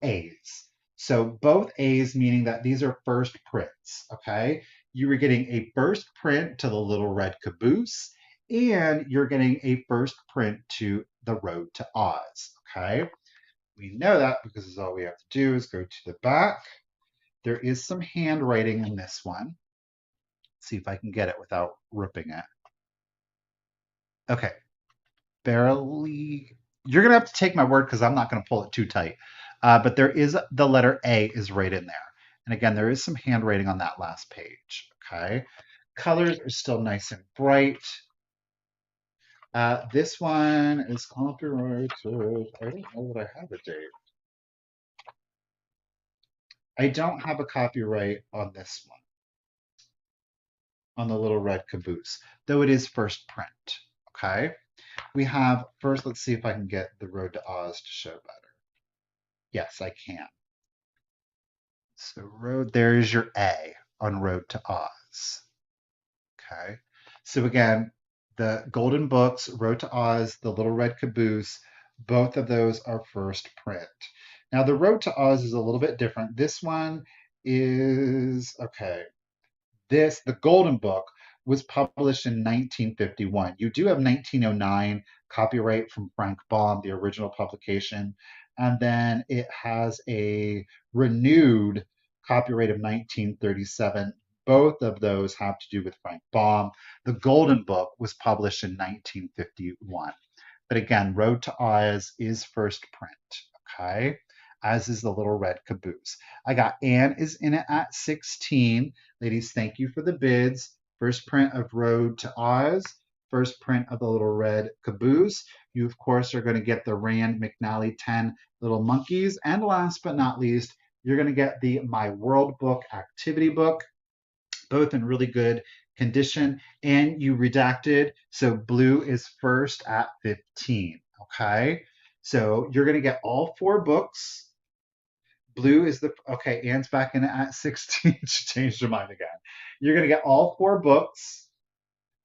A's. So both A's meaning that these are first prints. Okay, you were getting a first print to The Little Red Caboose, and you're getting a first print to The Road to Oz. Okay, we know that because all we have to do is go to the back. There is some handwriting in this one. Let's see if I can get it without ripping it. Okay, barely. You're gonna have to take my word because I'm not gonna pull it too tight. But there is the letter A is right in there. And again, there is some handwriting on that last page. Okay. Colors are still nice and bright. This one is copyrighted. I don't know that I have a date. I don't have a copyright on this one, on the Little Red Caboose, though it is first print. Okay. We have first, let's see if I can get The Road to Oz to show better. Yes, I can. So road, there's your A on Road to Oz. Okay. So again, the Golden Books, Road to Oz, The Little Red Caboose, both of those are first print. Now the Road to Oz is a little bit different. This one is, okay, the Golden Book was published in 1951. You do have 1909 copyright from Frank Baum, the original publication, and then it has a renewed copyright of 1937. Both of those have to do with Frank Baum. The Golden Book was published in 1951. But again, Road to Oz is first print, okay? As is The Little Red Caboose. I got Anne is in it at 16. Ladies, thank you for the bids. First print of Road to Oz, first print of The Little Red Caboose. You, of course, are going to get the Rand McNally 10 Little Monkeys. And last but not least, you're going to get the My World book activity book, both in really good condition. And you redacted, so blue is first at 15. Okay, so you're going to get all 4 books. Blue is the, okay, Anne's back in at 16. She changed her mind again. You're going to get all 4 books,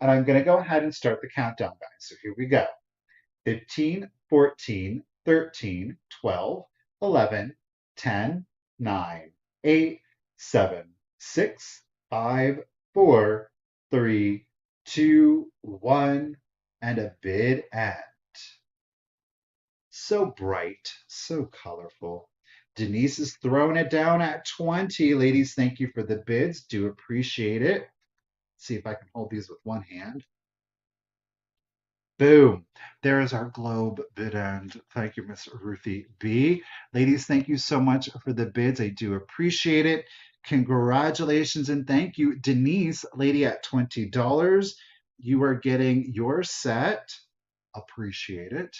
and I'm going to go ahead and start the countdown, guys. So here we go. 15, 14, 13, 12, 11, 10, 9, 8, 7, 6, 5, 4, 3, 2, 1, and a bid end. So bright, so colorful. Denise is throwing it down at 20. Ladies, thank you for the bids. Do appreciate it. See if I can hold these with one hand. Boom. There is our globe bid end. Thank you, Miss Ruthie B. Ladies, thank you so much for the bids. I do appreciate it. Congratulations and thank you. Denise, lady at $20. You are getting your set. Appreciate it.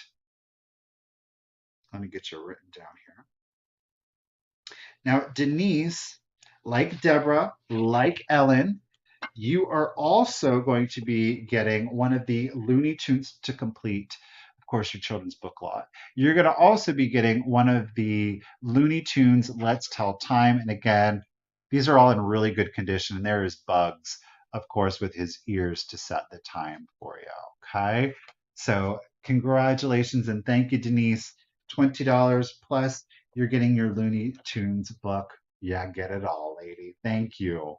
Let me get you written down here. Now, Denise, like Deborah, like Ellen, You are also going to be getting one of the Looney Tunes to complete, of course, your children's book lot. You're going to also be getting one of the Looney Tunes Let's Tell Time. And again, these are all in really good condition. And there is Bugs, of course, with his ears to set the time for you. Okay. So congratulations and thank you, Denise. $20 plus you're getting your Looney Tunes book. Yeah, get it all, lady. Thank you.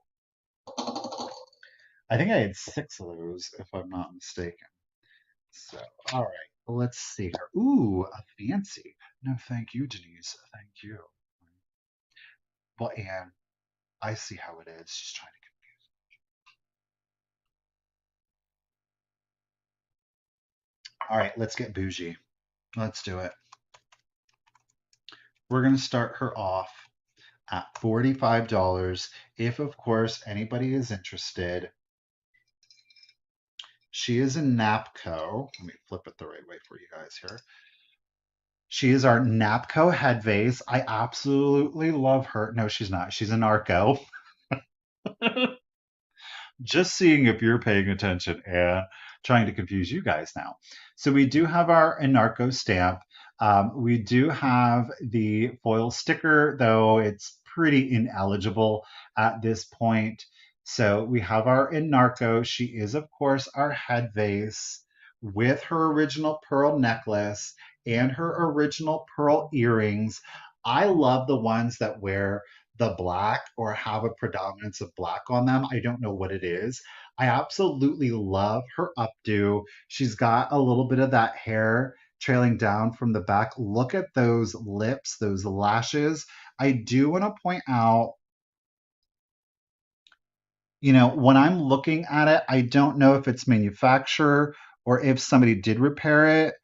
I think I had six of those, if I'm not mistaken. So, all right, let's see here. Ooh, a fancy. No, thank you, Denise. Thank you. Well, Anne, I see how it is. She's trying to get. All right, let's get bougie. Let's do it. We're going to start her off at $45. If, of course, anybody is interested, she is a Napco. Let me flip it the right way for you guys here. She is our Napco head vase. I absolutely love her. No, she's not. She's a Narco. Just seeing if you're paying attention and trying to confuse you guys now. So we do have our Narco stamp. We do have the foil sticker, though it's pretty ineligible at this point. So we have our Narco. She is, of course, our head vase with her original pearl necklace and her original pearl earrings. I love the ones that wear the black or have a predominance of black on them. I don't know what it is. I absolutely love her updo. She's got a little bit of that hair trailing down from the back. Look at those lips, those lashes. I do want to point out, when I'm looking at it, I don't know if it's manufacturer or if somebody did repair it.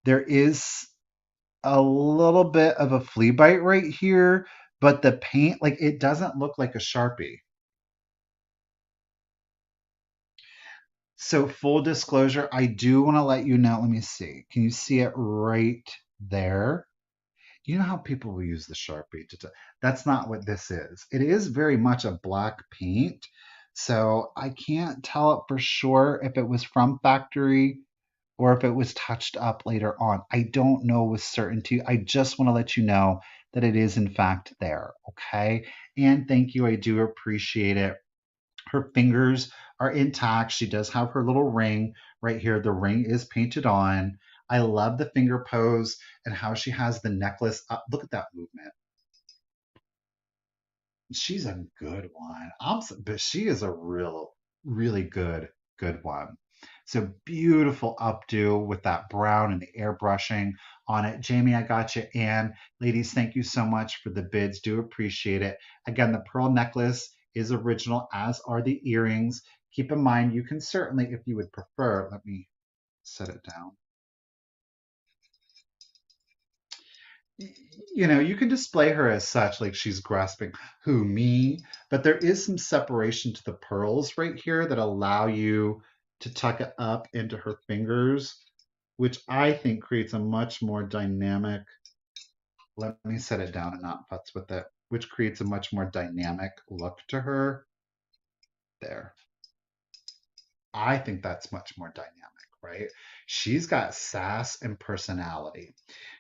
There is a little bit of a flea bite right here, but the paint, like it doesn't look like a Sharpie. So full disclosure, I do want to let you know. Let me see. Can you see it right there? You know how people will use the Sharpie that's not what this is. It is very much a black paint. So I can't tell it for sure if it was from factory or if it was touched up later on. I don't know with certainty. I just want to let you know that it is in fact there. Okay. And thank you. I do appreciate it. Her fingers are intact. She does have her little ring right here. The ring is painted on. I love the finger pose and how she has the necklace up. Look at that movement. She's a good one. But she is a really good one. So beautiful updo with that brown and the airbrushing on it. Jamie, I got you. And ladies, thank you so much for the bids. Do appreciate it. Again, the pearl necklace is original, as are the earrings. Keep in mind, you can certainly, if you would prefer, let me set it down. You can display her as such, like she's grasping who, me, but there is some separation to the pearls right here that allow you to tuck it up into her fingers, which I think creates a much more dynamic, let me set it down and not futz with it, which creates a much more dynamic look to her. There. I think that's much more dynamic, right? She's got sass and personality.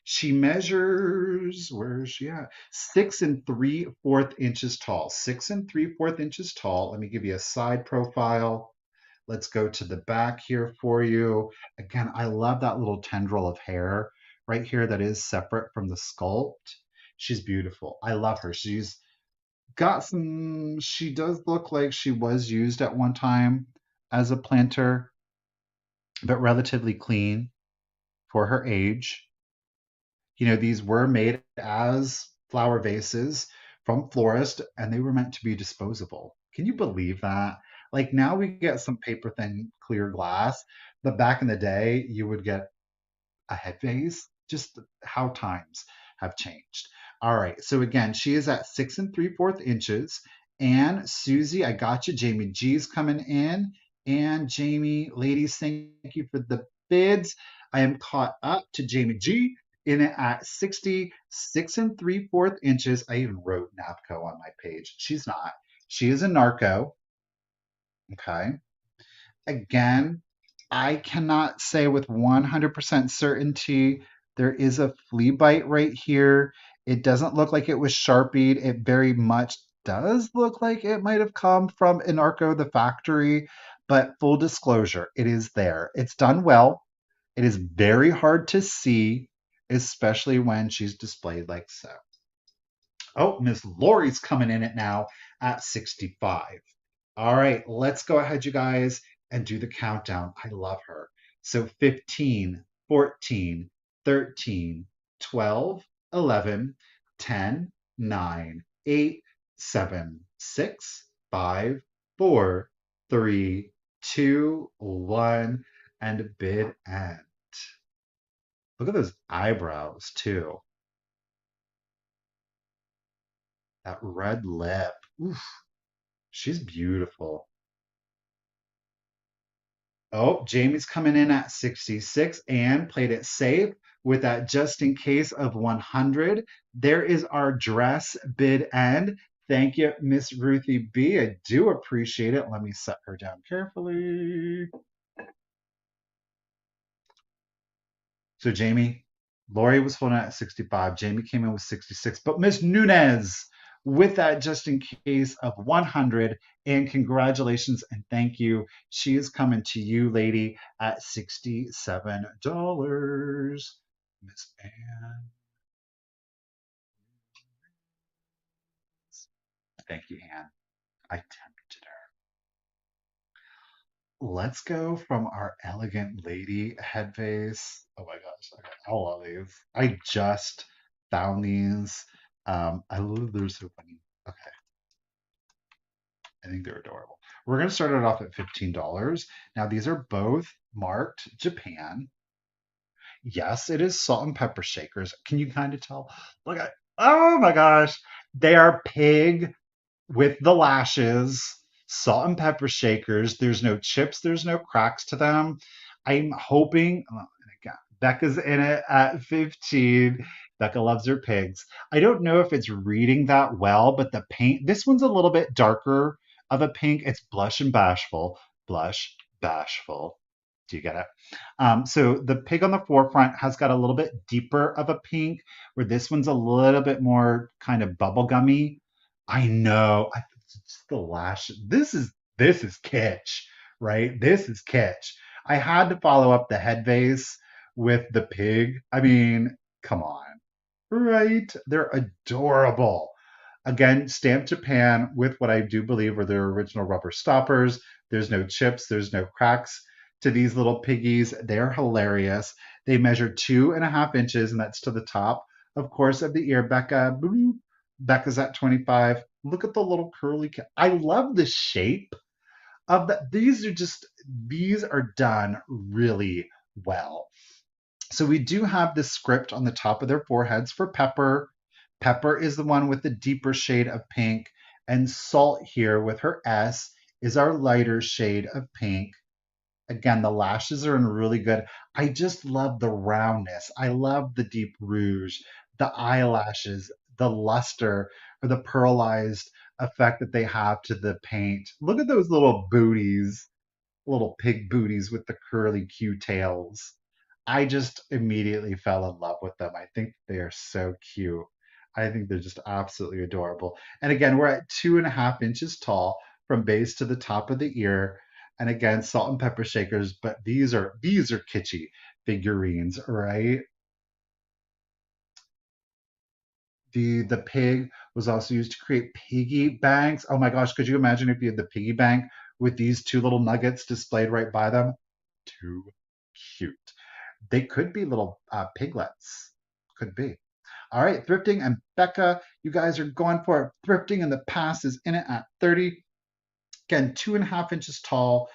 She measures, where is she at? 6 3/4 inches tall. 6 3/4 inches tall. Let me give you a side profile. Let's go to the back here for you. Again, I love that little tendril of hair right here that is separate from the sculpt. She's beautiful. I love her. She does look like she was used at one time as a planter, but relatively clean for her age. These were made as flower vases from florist and they were meant to be disposable. Can you believe that? Like now we get some paper thin clear glass, but back in the day you would get a head vase. Just how times have changed. All right. So again, she is at 6 3/4 inches. And Susie, I got you. Jamie G's coming in. And Jamie, ladies, thank you for the bids. I am caught up to Jamie G in it at 66 3/4 inches. I even wrote NAPCO on my page. She's not. She is a Narco. Okay. Again, I cannot say with 100% certainty. There is a flea bite right here. It doesn't look like it was sharpied. It very much does look like it might have come from Narco, the factory, but full disclosure, it is there. It's done well. It is very hard to see, especially when she's displayed like so. Oh, Miss Lori's coming in it now at 65. All right, let's go ahead, you guys, and do the countdown. I love her. So 15, 14, 13, 12, 11, 10, 9, 8, 7, 6, 5, 4, 3, 2, 1, and bid end. Look at those eyebrows, too. That red lip. Oof, she's beautiful. Oh, Jamie's coming in at 66 and played it safe with that just in case of 100. There is our dress bid end. Thank you, Miss Ruthie B. I do appreciate it. Let me set her down carefully. So Jamie, Lori was holding at 65. Jamie came in with 66. But Miss Nunez with that just in case of 100. And congratulations and thank you. She is coming to you, lady, at $67. Miss Ann. Thank you, Ann. I tempted her. Let's go from our elegant lady head vase. Oh my gosh, okay, I love these. I just found these. I love they're so funny. Okay, I think they're adorable. We're gonna start it off at $15. Now these are both marked Japan. Yes, it is salt and pepper shakers. Can you kind of tell? Look at, oh my gosh, they are pig with the lashes, salt and pepper shakers. There's no chips, there's no cracks to them. I'm hoping, oh, and again, Becca's in it at 15. Becca loves her pigs. I don't know if it's reading that well, but the paint, this one's a little bit darker of a pink. It's blush and bashful. Blush, bashful. Do you get it? So the pig on the forefront has got a little bit deeper of a pink, where this one's a little bit more kind of bubblegummy. I know. It's the lash. This is kitsch, right? This is kitsch. I had to follow up the head vase with the pig. I mean, come on, right? They're adorable. Again, stamped Japan with what I do believe are their original rubber stoppers. There's no chips, there's no cracks to these little piggies. They're hilarious. They measure 2.5 inches, and that's to the top, of course, of the ear. Becca, bloop. Becca's at 25. Look at the little curly. I love the shape of that. These are done really well. So we do have this script on the top of their foreheads for Pepper. Pepper is the one with the deeper shade of pink, and Salt here with her S is our lighter shade of pink. Again, the lashes are in really good. I just love the roundness. I love the deep rouge, the eyelashes, the luster, or the pearlized effect that they have to the paint. Look at those little booties, little pig booties with the curly Q tails. I just immediately fell in love with them. I think they are so cute. I think they're just absolutely adorable. And again, we're at 2.5 inches tall from base to the top of the ear. And again, salt and pepper shakers, but these are kitschy figurines, right? The pig was also used to create piggy banks. Oh my gosh, could you imagine if you had the piggy bank with these two little nuggets displayed right by them? Too cute. They could be little piglets. Could be. All right, thrifting and Becca, you guys are going for it. Thrifting and the past is in it at 30. Again, 2.5 inches tall.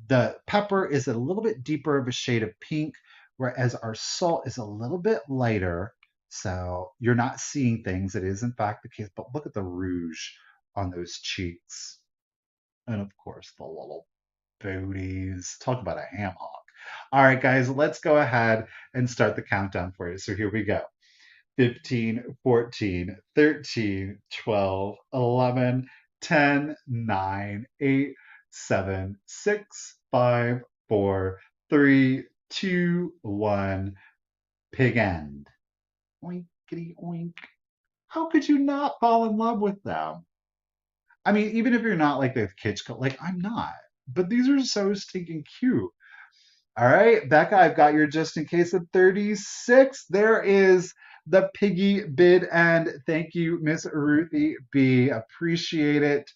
The pepper is a little bit deeper of a shade of pink, whereas our salt is a little bit lighter. So you're not seeing things. It is, in fact, the case. But look at the rouge on those cheeks. And of course, the little booties. Talk about a ham hock. All right, guys, let's go ahead and start the countdown for you. So here we go. 15, 14, 13, 12, 11, 10, 9, 8, 7, 6, 5, 4, 3, 2, 1. Pig end. Oinkity oink. How could you not fall in love with them? I mean, even if you're not like the Kitsch, like I'm not, but these are so stinking cute. All right, Becca, I've got your just in case of 36. There is the piggy bid and thank you, Miss Ruthie B. Appreciate it.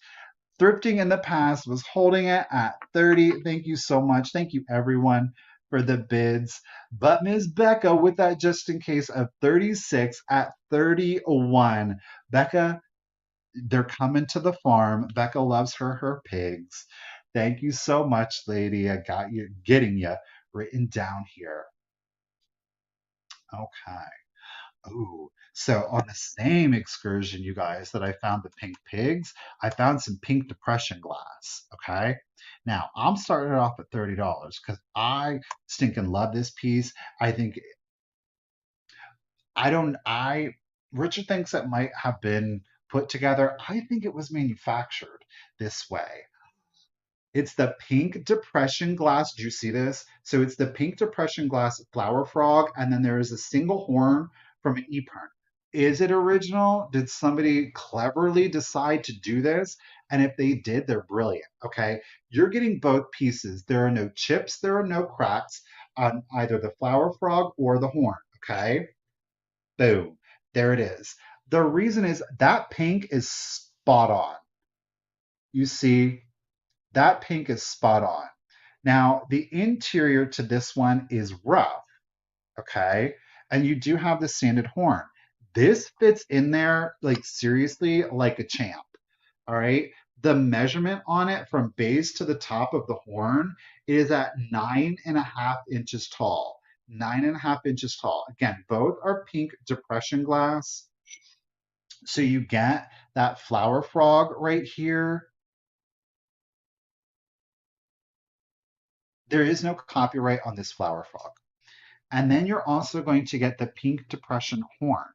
Thrifting in the past was holding it at 30. Thank you so much. Thank you, everyone, for the bids. But Ms. Becca, with that just in case of 36 at 31, Becca, they're coming to the farm. Becca loves her pigs. Thank you so much, lady. I got you, getting you written down here. Okay. Ooh, so on the same excursion, you guys, that I found the pink pigs, I found some pink depression glass. Okay. Now I'm starting it off at $30 because I stinking love this piece. I think I don't I Richard thinks it might have been put together. I think it was manufactured this way. It's the pink depression glass. Do you see this? So it's the pink depression glass flower frog, and then there is a single horn from an e-pern. Is it original? Did somebody cleverly decide to do this? And if they did, they're brilliant. Okay. You're getting both pieces. There are no chips, there are no cracks on either the flower frog or the horn. Okay. Boom. There it is. The reason is that pink is spot on. You see, that pink is spot on. Now, the interior to this one is rough, okay? And you do have the sanded horn. This fits in there, like seriously, like a champ, all right? The measurement on it from base to the top of the horn is at 9.5 inches tall. 9.5 inches tall. Again, both are pink depression glass. So you get that flower frog right here. There is no copyright on this flower frog. And then you're also going to get the pink depression horn.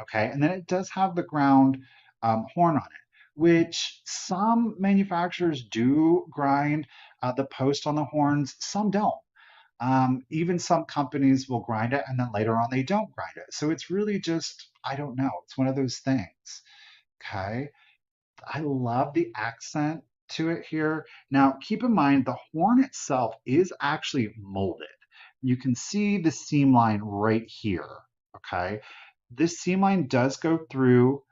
Okay. And then it does have the ground horn on it, which some manufacturers do grind the post on the horns, some don't. Even some companies will grind it and then later on they don't grind it. So it's really just, I don't know. It's one of those things. Okay. I love the accent to it here. Now, keep in mind the horn itself is actually molded. You can see the seam line right here, okay? This seam line does go through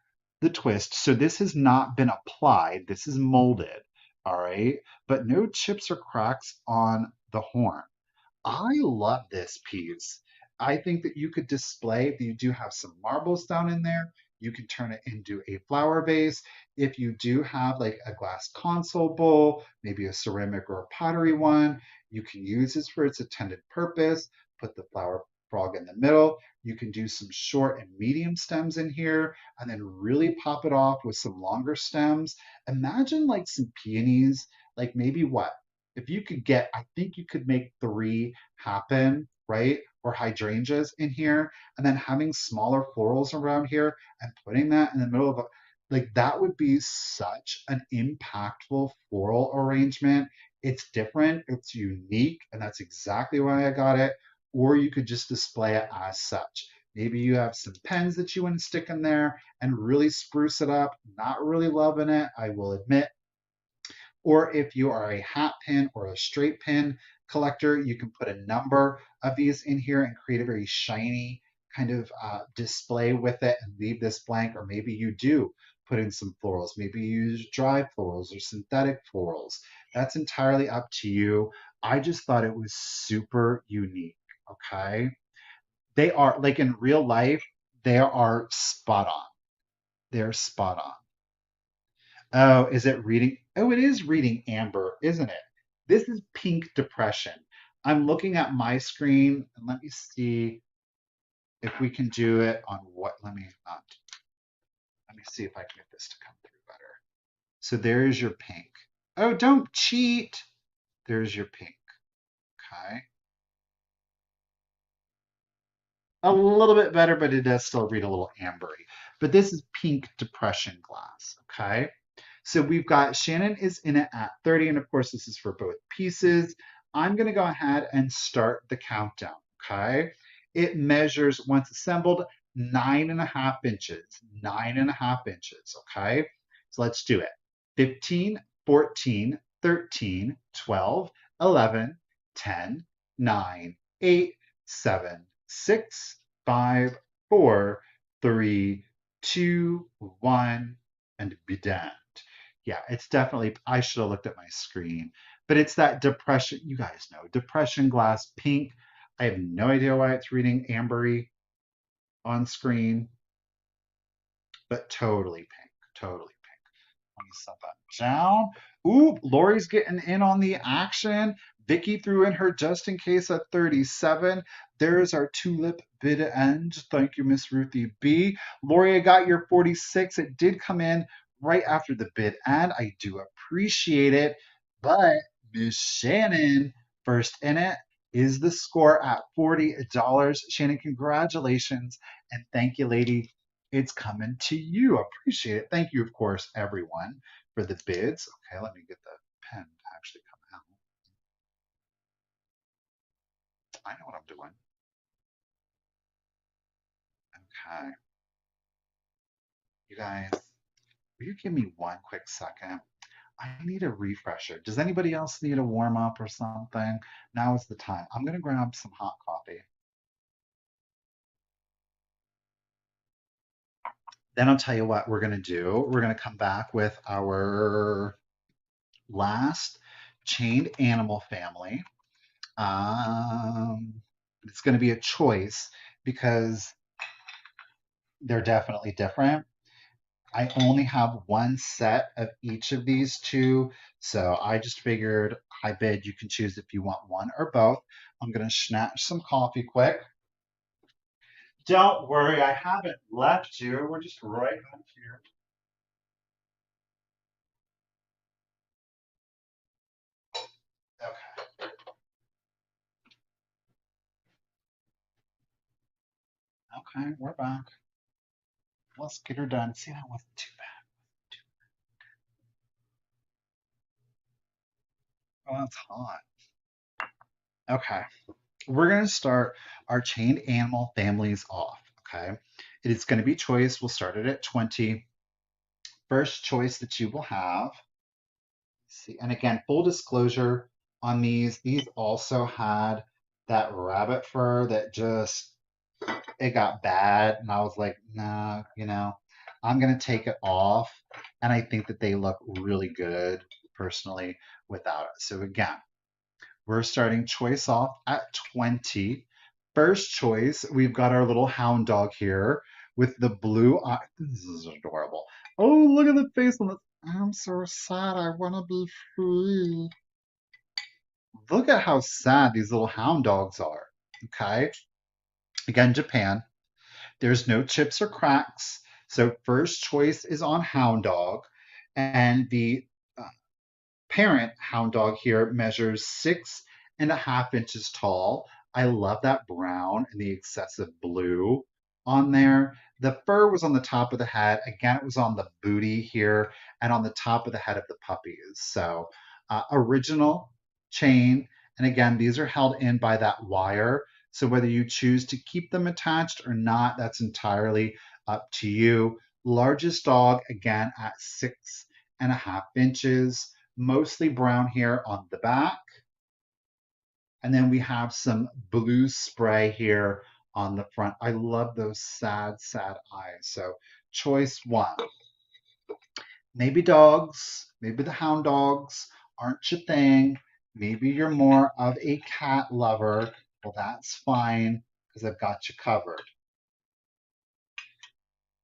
the twist, so this has not been applied. This is molded, all right? But no chips or cracks on the horn. I love this piece. I think that you could display, you do have some marbles down in there. You can turn it into a flower vase. If you do have like a glass console bowl, maybe a ceramic or a pottery one, you can use this for its intended purpose. Put the flower frog in the middle. You can do some short and medium stems in here and then really pop it off with some longer stems. Imagine like some peonies, like maybe what? If you could get, I think you could make 3 happen, right? Or hydrangeas in here, and then having smaller florals around here and putting that in the middle of a, like that would be such an impactful floral arrangement. It's different, it's unique, and that's exactly why I got it. Or you could just display it as such. Maybe you have some pens that you want to stick in there and really spruce it up. Not really loving it, I will admit, or if you are a hat pin or a straight pin collector, you can put a number of these in here and create a very shiny kind of display with it and leave this blank. Or maybe you do put in some florals. Maybe you use dry florals or synthetic florals. That's entirely up to you. I just thought it was super unique. Okay. They are like in real life, they are spot on. They're spot on. Oh, is it reading? Oh, it is reading amber, isn't it? This is pink depression. I'm looking at my screen and let me see if we can do it on what, let me not, let me see if I can get this to come through better. So there's your pink. Oh, don't cheat. There's your pink. Okay. A little bit better, but it does still read a little ambery. But this is pink depression glass. Okay. So we've got Shannon is in it at 30, and of course, this is for both pieces. I'm going to go ahead and start the countdown. Okay. It measures, once assembled, 9.5 inches. 9.5 inches. Okay. So let's do it. 15, 14, 13, 12, 11, 10, 9, 8, 7, 6, 5, 4, 3, 2, 1, and be done. Yeah, it's definitely, I should have looked at my screen, but it's that depression, you guys know, depression glass pink. I have no idea why it's reading ambery on screen, but totally pink, totally pink. Let me set that down. Ooh, Lori's getting in on the action. Vicky threw in her just in case at 37. There's our tulip bid end. Thank you, Miss Ruthie B. Lori, I got your 46. It did come in right after the bid end. I do appreciate it. But Miss Shannon, first in it, is the score at $40. Shannon, congratulations. And thank you, lady. It's coming to you. I appreciate it. Thank you, of course, everyone, for the bids. Okay, let me get the pen to actually come out. I know what I'm doing. Okay. You guys, will you give me one quick second? I need a refresher. Does anybody else need a warm up or something? Now is the time. I'm going to grab some hot coffee. Then I'll tell you what we're going to do. We're going to come back with our last chained animal family. It's going to be a choice because they're definitely different. I only have one set of each of these two, so I just figured high bid, you can choose if you want one or both. I'm going to snatch some coffee quick. Don't worry, I haven't left you. We're just right up here. Okay, okay, we're back. Let's get her done. See, that wasn't too bad. Oh, that's hot. Okay, we're going to start our chained animal families off. Okay, it is going to be choice. We'll start it at 20. First choice that you will have. See, and again, full disclosure on these also had that rabbit fur that just it got bad, and I was like, nah, I'm gonna take it off, and I think that they look really good personally without it. So again, we're starting choice off at 20. First choice, we've got our little hound dog here with the blue eye. This is adorable. Oh, look at the face on this. I'm so sad. I want to be free. Look at how sad these little hound dogs are. Okay. Again, Japan. There's no chips or cracks. So first choice is on hound dog. And the parent hound dog here measures 6.5 inches tall. I love that brown and the excessive blue on there. The fur was on the top of the head. Again, it was on the booty here and on the top of the head of the puppies. So original chain. And again, these are held in by that wire. So whether you choose to keep them attached or not, that's entirely up to you. Largest dog, again, at 6.5 inches, mostly brown here on the back. And then we have some blue spray here on the front. I love those sad, sad eyes. So choice one. Maybe dogs, maybe the hound dogs aren't your thing. Maybe you're more of a cat lover. Well, that's fine because I've got you covered.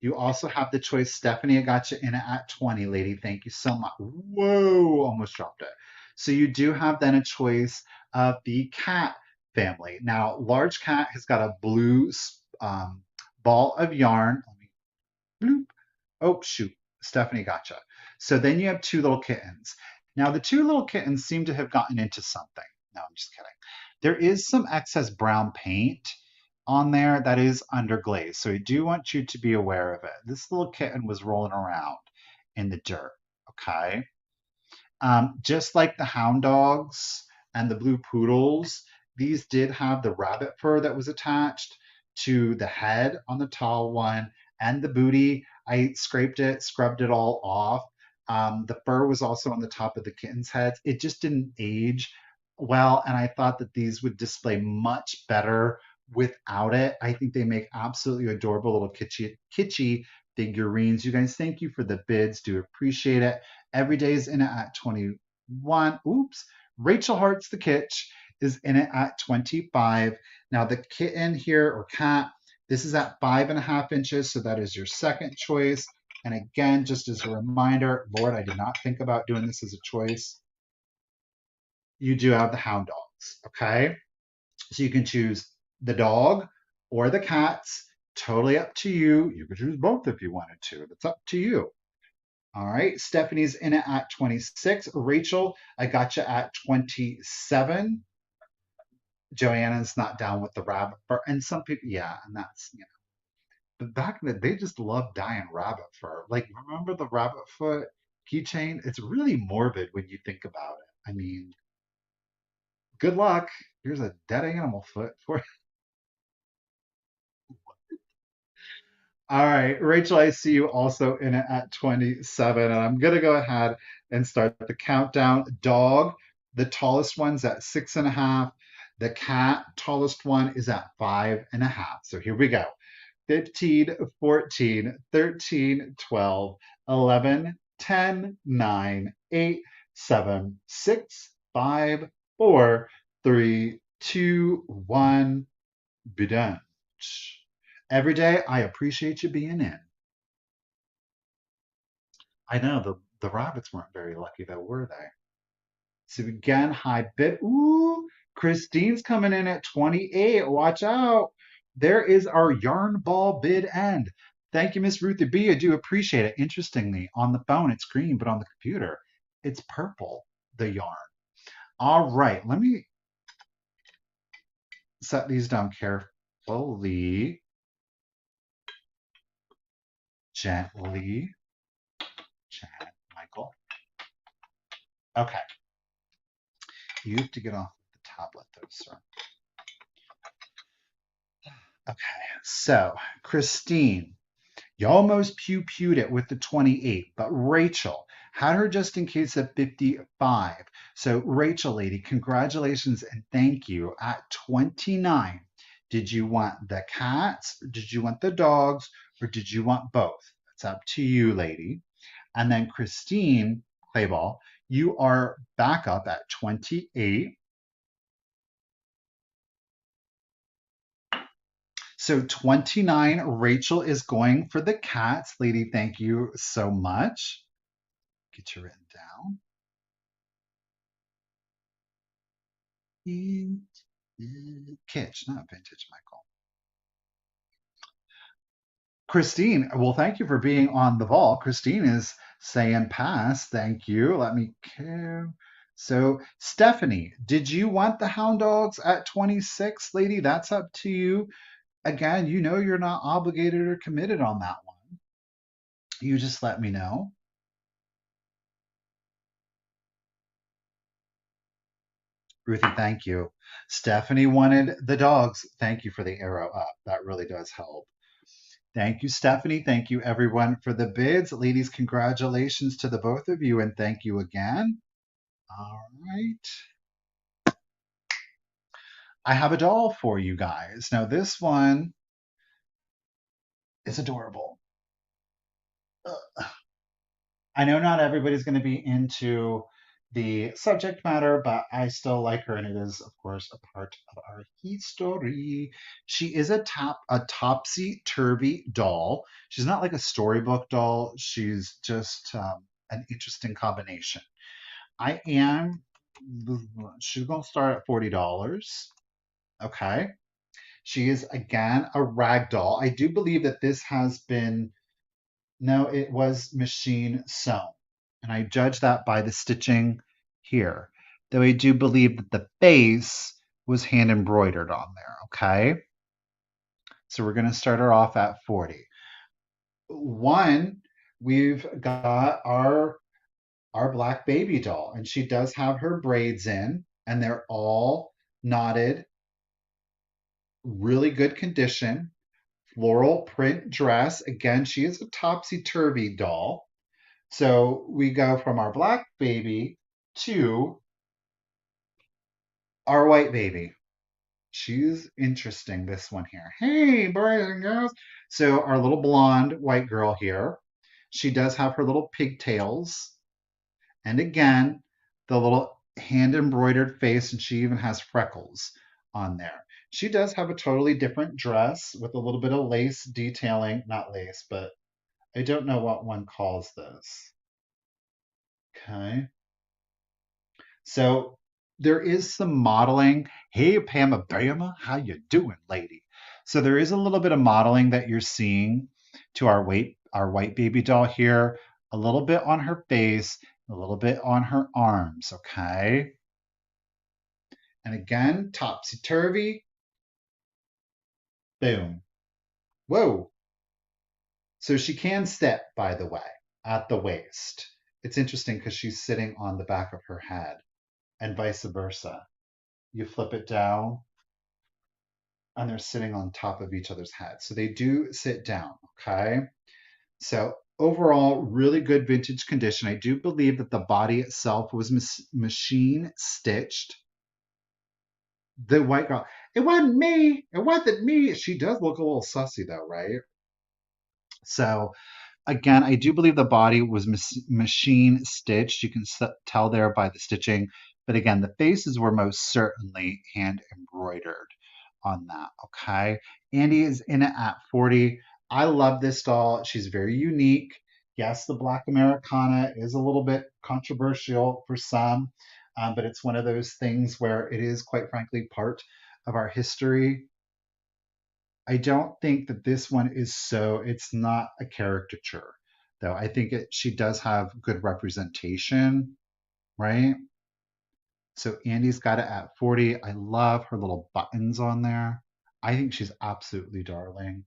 You also have the choice. Stephanie, I got you in it at 20, lady. Thank you so much. Whoa, almost dropped it. So you do have then a choice of the cat family. Now, large cat has got a blue ball of yarn. Let me bloop. Oh, shoot. Stephanie gotcha. So then you have two little kittens. Now, the two little kittens seem to have gotten into something. No, I'm just kidding. There is some excess brown paint on there that is underglaze. So I do want you to be aware of it. This little kitten was rolling around in the dirt. okay? Just like the hound dogs and the blue poodles, these did have the rabbit fur that was attached to the head on the tall one and the booty. I scraped it, scrubbed it all off. The fur was also on the top of the kitten's heads. It just didn't age well, and I thought that these would display much better without it. I think they make absolutely adorable little kitschy figurines. You guys, thank you for the bids. Do appreciate it. Every day is in it at 21. Oops. Rachel Hart's the Kitsch is in it at 25. Now the kitten here or cat, this is at 5.5 inches. So that is your second choice. And again, just as a reminder, Lord, I did not think about doing this as a choice. You do have the hound dogs. Okay. So you can choose the dog or the cats. Totally up to you. You could choose both if you wanted to. That's up to you. All right, Stephanie's in it at 26. Rachel, I got you at 27. Joanna's not down with the rabbit fur. And some people, yeah, and that's, but back in the they just love dyeing rabbit fur. Like, remember the rabbit foot keychain? It's really morbid when you think about it. I mean, good luck. Here's a dead animal foot for All right, Rachel, I see you also in it at 27, and I'm gonna go ahead and start the countdown. Dog, the tallest one's at 6.5. The cat, tallest one, is at 5.5. So here we go. 15, 14, 13, 12, 11, 10, 9, 8, 7, 6, 5, 4, 3, 2, 1. Be done. Every day, I appreciate you being in. I know the rabbits weren't very lucky though, were they? So again, high bid. Ooh, Christine's coming in at 28. Watch out. There is our yarn ball bid end. Thank you, Miss Ruthie B. I do appreciate it. Interestingly, on the phone it's green, but on the computer it's purple, the yarn. All right, let me set these down carefully, gently. Chad, Michael. Okay. You have to get off the tablet though, sir. Okay. So, Christine, you almost pew-pewed it with the 28, but Rachel had her just in case at 55. So, Rachel, lady, congratulations and thank you. At 29, did you want the cats, did you want the dogs, or did you want both? It's up to you, lady. And then Christine Clayball, you are back up at 28. So 29, Rachel is going for the cats. Lady, thank you so much. Get you written down. Kitsch, not vintage, Michael. Christine, well, thank you for being on the vault. Christine is saying pass. Thank you. Let me go. So, Stephanie, did you want the hound dogs at 26, lady? That's up to you. Again, you know you're not obligated or committed on that one. You just let me know. Ruthie, thank you. Stephanie wanted the dogs. Thank you for the arrow up. That really does help. Thank you, Stephanie. Thank you, everyone, for the bids. Ladies, congratulations to the both of you, and thank you again. All right. I have a doll for you guys. Now, this one is adorable. I know not everybody's going to be into the subject matter, but I still like her, and it is, of course, a part of our history. She is a topsy-turvy doll. She's not like a storybook doll. She's just an interesting combination. I am. She's going to start at $40. Okay. She is again a rag doll. I do believe that this has been no, it was machine sewn. And I judge that by the stitching here. Though I do believe that the base was hand embroidered on there, okay? So we're going to start her off at 40. One, we've got our our black baby doll. And she does have her braids in, and they're all knotted, really good condition. Floral print dress. Again, she is a topsy-turvy doll. So we go from our black baby to our white baby. She's interesting, this one here. Hey, boys and girls. So our little blonde white girl here, she does have her little pigtails. And again, the little hand embroidered face, and she even has freckles on there. She does have a totally different dress with a little bit of lace detailing, not lace, but I don't know what one calls this. Okay. So there is some modeling. Hey, Pama Bama, how you doing, lady? So there is a little bit of modeling that you're seeing to our white baby doll here, a little bit on her face, a little bit on her arms, okay? And again, topsy-turvy, boom. Whoa. So she can sit, by the way, at the waist. It's interesting because she's sitting on the back of her head and vice versa. You flip it down and they're sitting on top of each other's heads. So they do sit down, okay? So overall, really good vintage condition. I do believe that the body itself was machine stitched. The white girl, it wasn't me. It wasn't me. She does look a little sussy though, right? So again, I do believe the body was machine stitched. You can tell there by the stitching. But again, the faces were most certainly hand embroidered on that. Okay. Andy is in it at 40. I love this doll. She's very unique. Yes, the Black Americana is a little bit controversial for some, but it's one of those things where it is, quite frankly, part of our history. I don't think that this one is so, it's not a caricature, though. I think she does have good representation, right? So Andy's got it at 40. I love her little buttons on there. I think she's absolutely darling.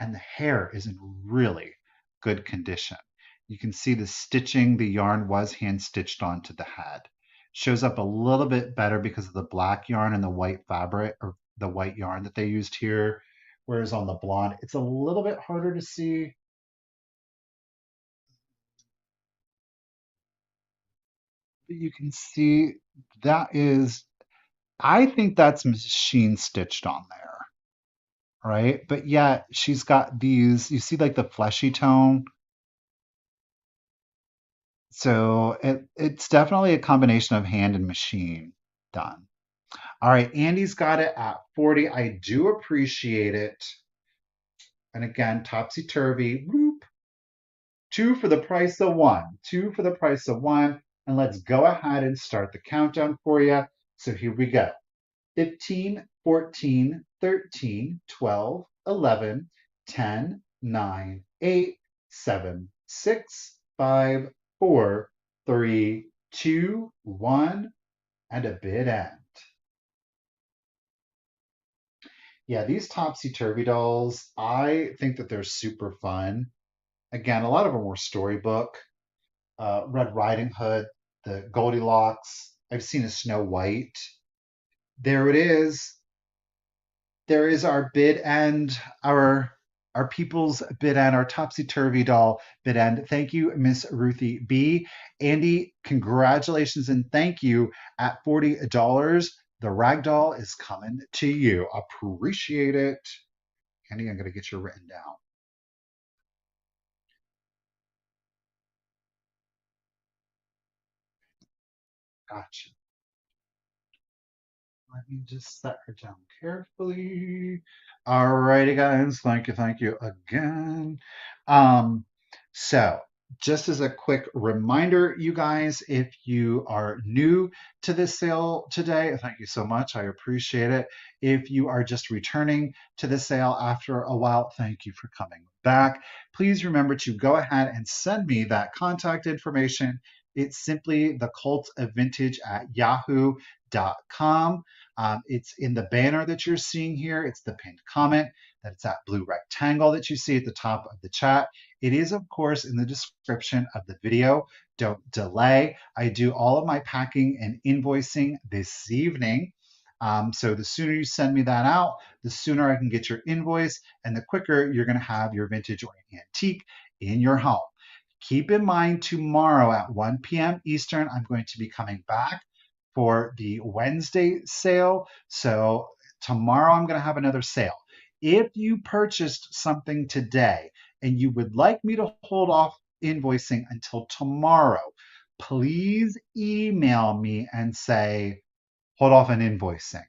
And the hair is in really good condition. You can see the stitching, the yarn was hand stitched onto the head. Shows up a little bit better because of the black yarn and the white fabric, or the white yarn that they used here. Whereas on the blonde, it's a little bit harder to see. But you can see that is, I think that's machine stitched on there, right? But yet she's got these, you see like the fleshy tone. So it's definitely a combination of hand and machine done. All right, Andy's got it at 40. I do appreciate it. And again, topsy-turvy, whoop. Two for the price of one. Two for the price of one. And let's go ahead and start the countdown for you. So here we go. 15, 14, 13, 12, 11, 10, 9, 8, 7, 6, 5, 4, 3, 2, 1, and a bid end. Yeah, these topsy-turvy dolls, I think that they're super fun. Again, a lot of them were storybook. Red Riding Hood, the Goldilocks. I've seen a Snow White. There it is. There is our bid end, our people's bid end, our topsy-turvy doll bid end. Thank you, Miss Ruthie B. Andy, congratulations and thank you at $40. The rag doll is coming to you. Appreciate it. Andy, I'm going to get you written down. Gotcha. Let me just set her down carefully. All righty, guys. Thank you again. Um, so, just as a quick reminder, you guys, if you are new to this sale today, thank you so much. I appreciate it. If you are just returning to the sale after a while, thank you for coming back. Please remember to go ahead and send me that contact information. It's simply The.Cult.Of.Vintage at yahoo.com. It's in the banner that you're seeing here. It's the pinned comment. That's that blue rectangle that you see at the top of the chat. It is, of course, in the description of the video. Don't delay. I do all of my packing and invoicing this evening. So the sooner you send me that out, the sooner I can get your invoice, and the quicker you're going to have your vintage or antique in your home. Keep in mind tomorrow at 1 p.m. Eastern, I'm going to be coming back for the Wednesday sale. So tomorrow I'm going to have another sale. If you purchased something today and you would like me to hold off invoicing until tomorrow, please email me and say, hold off on invoicing.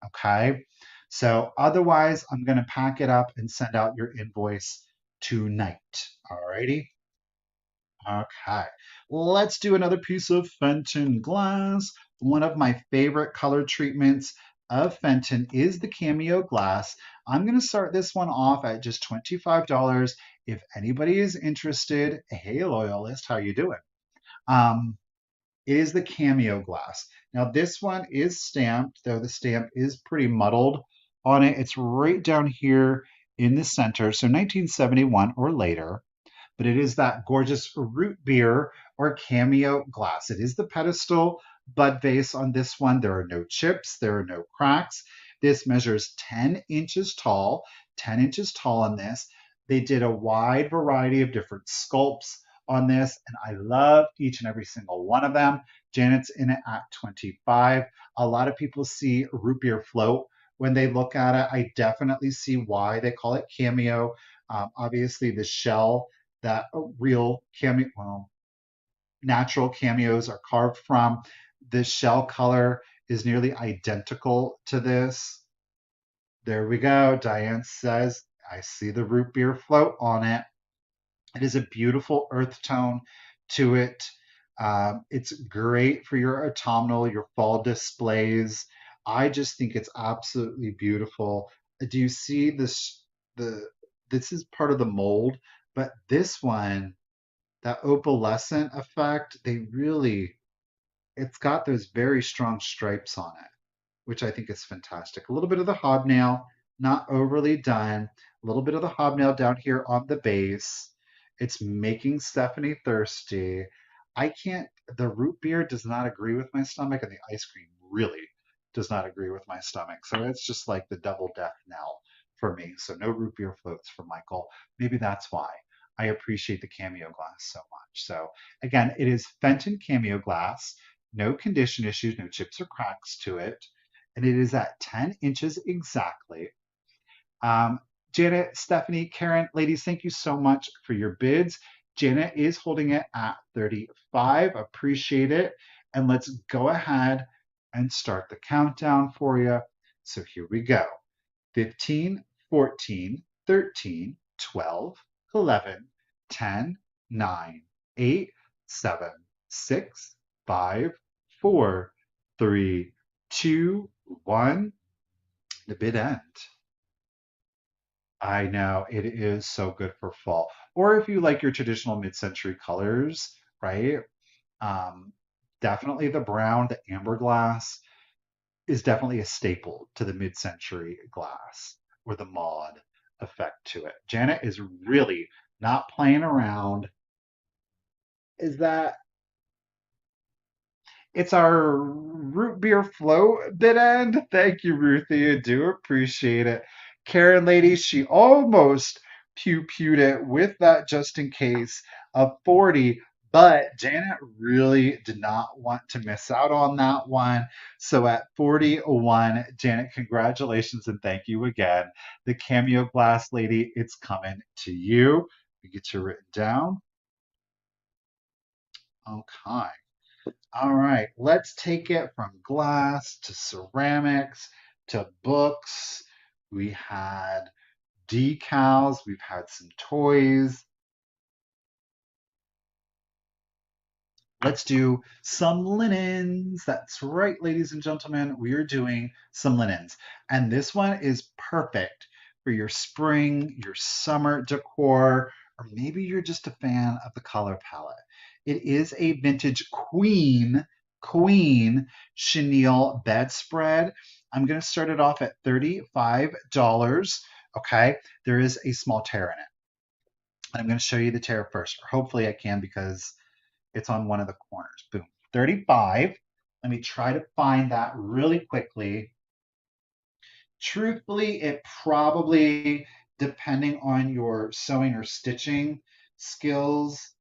Okay. So otherwise, I'm going to pack it up and send out your invoice tonight. Alrighty. Okay, let's do another piece of Fenton glass. One of my favorite color treatments of Fenton is the cameo glass. I'm going to start this one off at just $25. If anybody is interested, hey loyalist, how you doing? Um, it is the cameo glass. Now this one is stamped, though the stamp is pretty muddled on it. It's right down here in the center, so 1971 or later, but it is that gorgeous root beer or cameo glass. It is the pedestal bud vase on this one. There are no chips, there are no cracks. This measures 10 inches tall, 10 inches tall on this. They did a wide variety of different sculpts on this, and I love each and every single one of them. Janet's in it at 25. A lot of people see root beer float when they look at it. I definitely see why they call it cameo. Obviously, the shell that real cameo, well, natural cameos are carved from. The shell color is nearly identical to this. There we go. Diane says, I see the root beer float on it. It is a beautiful earth tone to it. It's great for your autumnal, your fall displays. I just think it's absolutely beautiful. Do you see this? This is part of the mold, but this one, that opalescent effect, it's got those very strong stripes on it, which I think is fantastic. A little bit of the hobnail, not overly done. A little bit of the hobnail down here on the base. It's making Stephanie thirsty. I can't, the root beer does not agree with my stomach, and the ice cream really does not agree with my stomach. So it's just like the double death knell for me. So no root beer floats for Michael. Maybe that's why I appreciate the cameo glass so much. So again, it is Fenton cameo glass, no condition issues, no chips or cracks to it, and it is at 10 inches exactly. Um, Janet, Stephanie, Karen, ladies, thank you so much for your bids. Janet is holding it at 35. Appreciate it. And let's go ahead and start the countdown for you. So here we go. 15, 14, 13, 12, 11, 10, 9, 8, 7, 6, 5, 4, 3, 2, 1. The bid end. I know it is so good for fall. Or if you like your traditional mid-century colors, right? Um, Definitely the brown, the amber glass is definitely a staple to the mid-century glass or the mod effect to it. Janet is really not playing around. Is that It's our root beer float bit end. Thank you, Ruthie. I do appreciate it. Karen, lady, she almost pew-pewed it with that just in case of 40, but Janet really did not want to miss out on that one. So at 41, Janet, congratulations and thank you again. The cameo glass lady, it's coming to you. We get you written down. Okay. All right, let's take it from glass to ceramics to books. We had decals, we've had some toys. Let's do some linens. That's right, ladies and gentlemen, we are doing some linens. And this one is perfect for your spring, your summer decor, or maybe you're just a fan of the color palette. It is a vintage queen chenille bedspread. I'm going to start it off at $35. Okay, there is a small tear in it. I'm going to show you the tear first. Hopefully I can because it's on one of the corners. Boom. 35. Let me try to find that really quickly. Truthfully, it probably, depending on your sewing or stitching skills,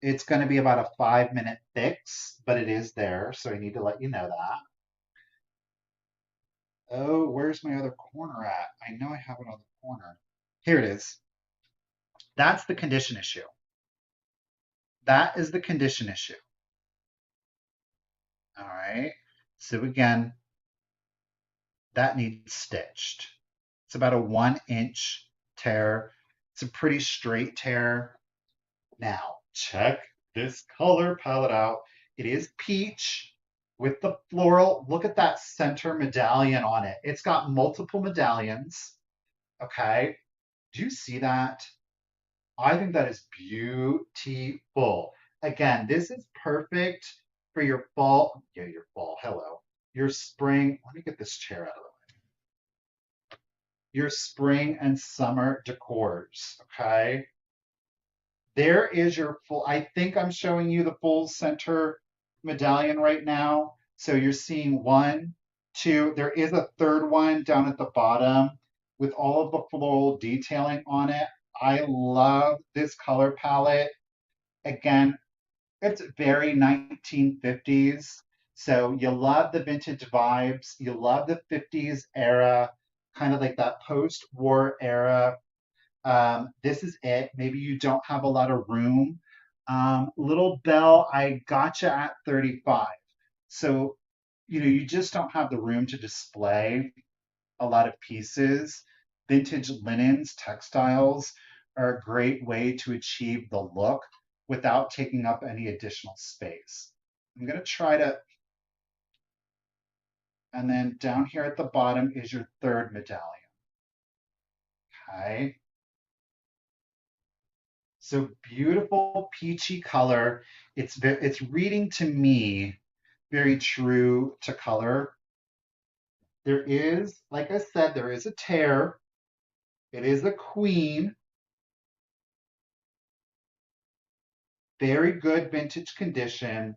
it's going to be about a 5-minute fix, but it is there, so I need to let you know that. Oh, where's my other corner at? I know I have it on the corner. Here it is. That's the condition issue. That is the condition issue. All right. So again, that needs stitched. It's about a 1-inch tear. It's a pretty straight tear. Now, check this color palette out. It is peach with the floral. Look at that center medallion on it. It's got multiple medallions. Okay. Do you see that? I think that is beautiful. Again, this is perfect for your fall. Yeah, your fall. Hello. Your spring. Let me get this chair out of the way. Your spring and summer decors. Okay. There is your full, I think I'm showing you the full center medallion right now. So you're seeing 1, 2, there is a third one down at the bottom with all of the floral detailing on it. I love this color palette. Again, it's very 1950s. So you love the vintage vibes. You love the 50s era, kind of like that post-war era. This is it. Maybe you don't have a lot of room. Little Bell, I gotcha at 35. So, you just don't have the room to display a lot of pieces. Vintage linens, textiles are a great way to achieve the look without taking up any additional space. I'm going to try to, and then down here at the bottom is your third medallion. Okay. So beautiful peachy color. It's reading to me very true to color. There is, like I said, there is a tear. It is a queen. Very good vintage condition.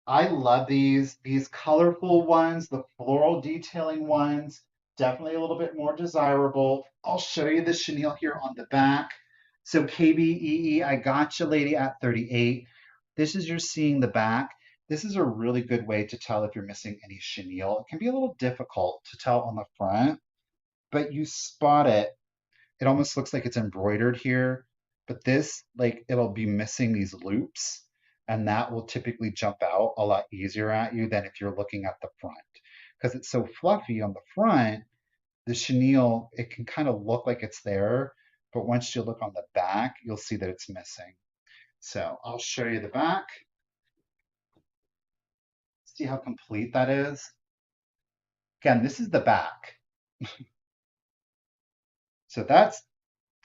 I love these colorful ones, the floral detailing ones, definitely a little bit more desirable. I'll show you the chenille here on the back. So KBEE, I got you, lady, at 38. This is you're seeing the back. This is a really good way to tell if you're missing any chenille. It can be a little difficult to tell on the front, but you spot it. It almost looks like it's embroidered here, but this, like, it'll be missing these loops, and that will typically jump out a lot easier at you than if you're looking at the front. Because it's so fluffy on the front, the chenille, it can kind of look like it's there, but once you look on the back, you'll see that it's missing. So I'll show you the back. See how complete that is? Again, this is the back. So that's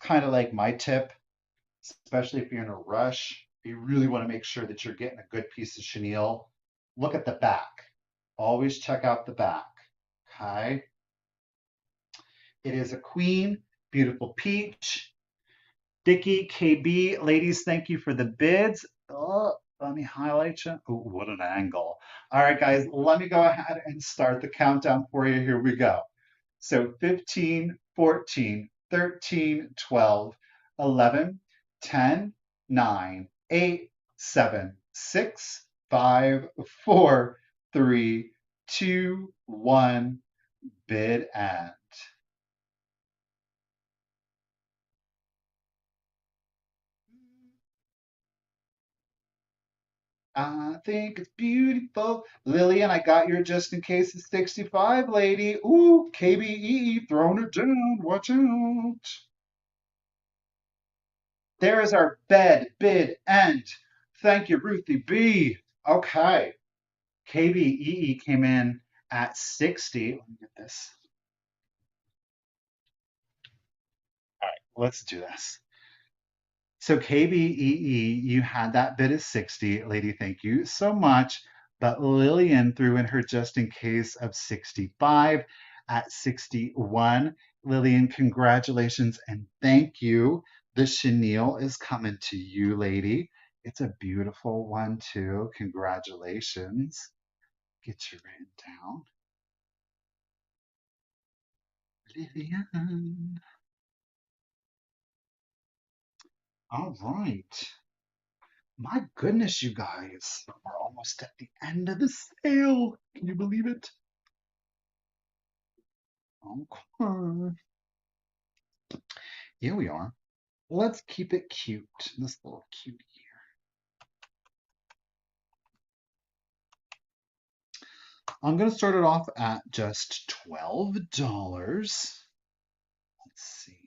kind of like my tip, especially if you're in a rush. You really want to make sure that you're getting a good piece of chenille. Look at the back. Always check out the back. Okay. It is a queen, beautiful peach. Dickie KB, ladies, thank you for the bids. Oh, let me highlight you. Oh, what an angle. All right, guys, let me go ahead and start the countdown for you. Here we go. So 15, 14, 13, 12, 11, 10, 9, 8, 7, 6, 5, 4, 3, 2, 1, bid end. I think it's beautiful. Lillian, I got your just in case it's 65, lady. Ooh, KBE throwing it down. Watch out. There is our bid end. Thank you, Ruthie B. Okay. KBEE came in at 60. Let me get this. All right, let's do this. So KBEE, you had that bid of 60. Lady, thank you so much. But Lillian threw in her just in case of 65 at 61. Lillian, congratulations and thank you. The chenille is coming to you, lady. It's a beautiful one, too. Congratulations. Get you written down. Lillian. All right. My goodness, you guys. We're almost at the end of the sale. Can you believe it? Okay. Here we are. Let's keep it cute. This little cutie here. I'm going to start it off at just $12. Let's see.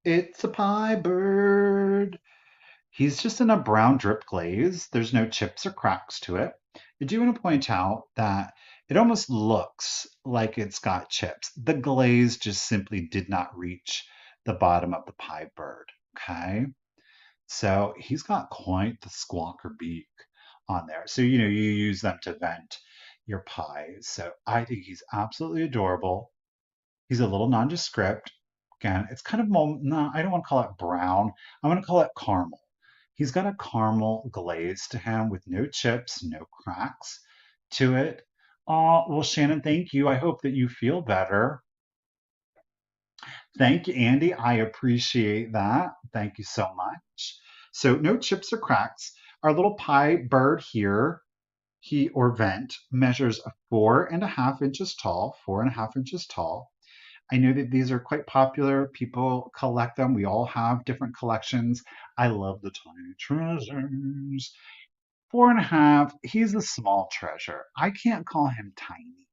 It's a pie bird. He's just in a brown drip glaze. There's no chips or cracks to it. I do want to point out that it almost looks like it's got chips. The glaze just simply did not reach the bottom of the pie bird. Okay. So he's got quite the squawker beak on there. So, you use them to vent your pies. So I think he's absolutely adorable. He's a little nondescript. Again, it's kind of, no, I don't want to call it brown. I want to call it caramel. He's got a caramel glaze to him with no chips, no cracks to it. Well, Shannon, thank you. I hope that you feel better. Thank you, Andy. I appreciate that. Thank you so much. So, no chips or cracks. Our little pie bird here, he or vent, measures 4.5 inches tall, 4.5 inches tall. I know that these are quite popular. People collect them. We all have different collections. I love the tiny treasures. 4.5, he's a small treasure. I can't call him tiny.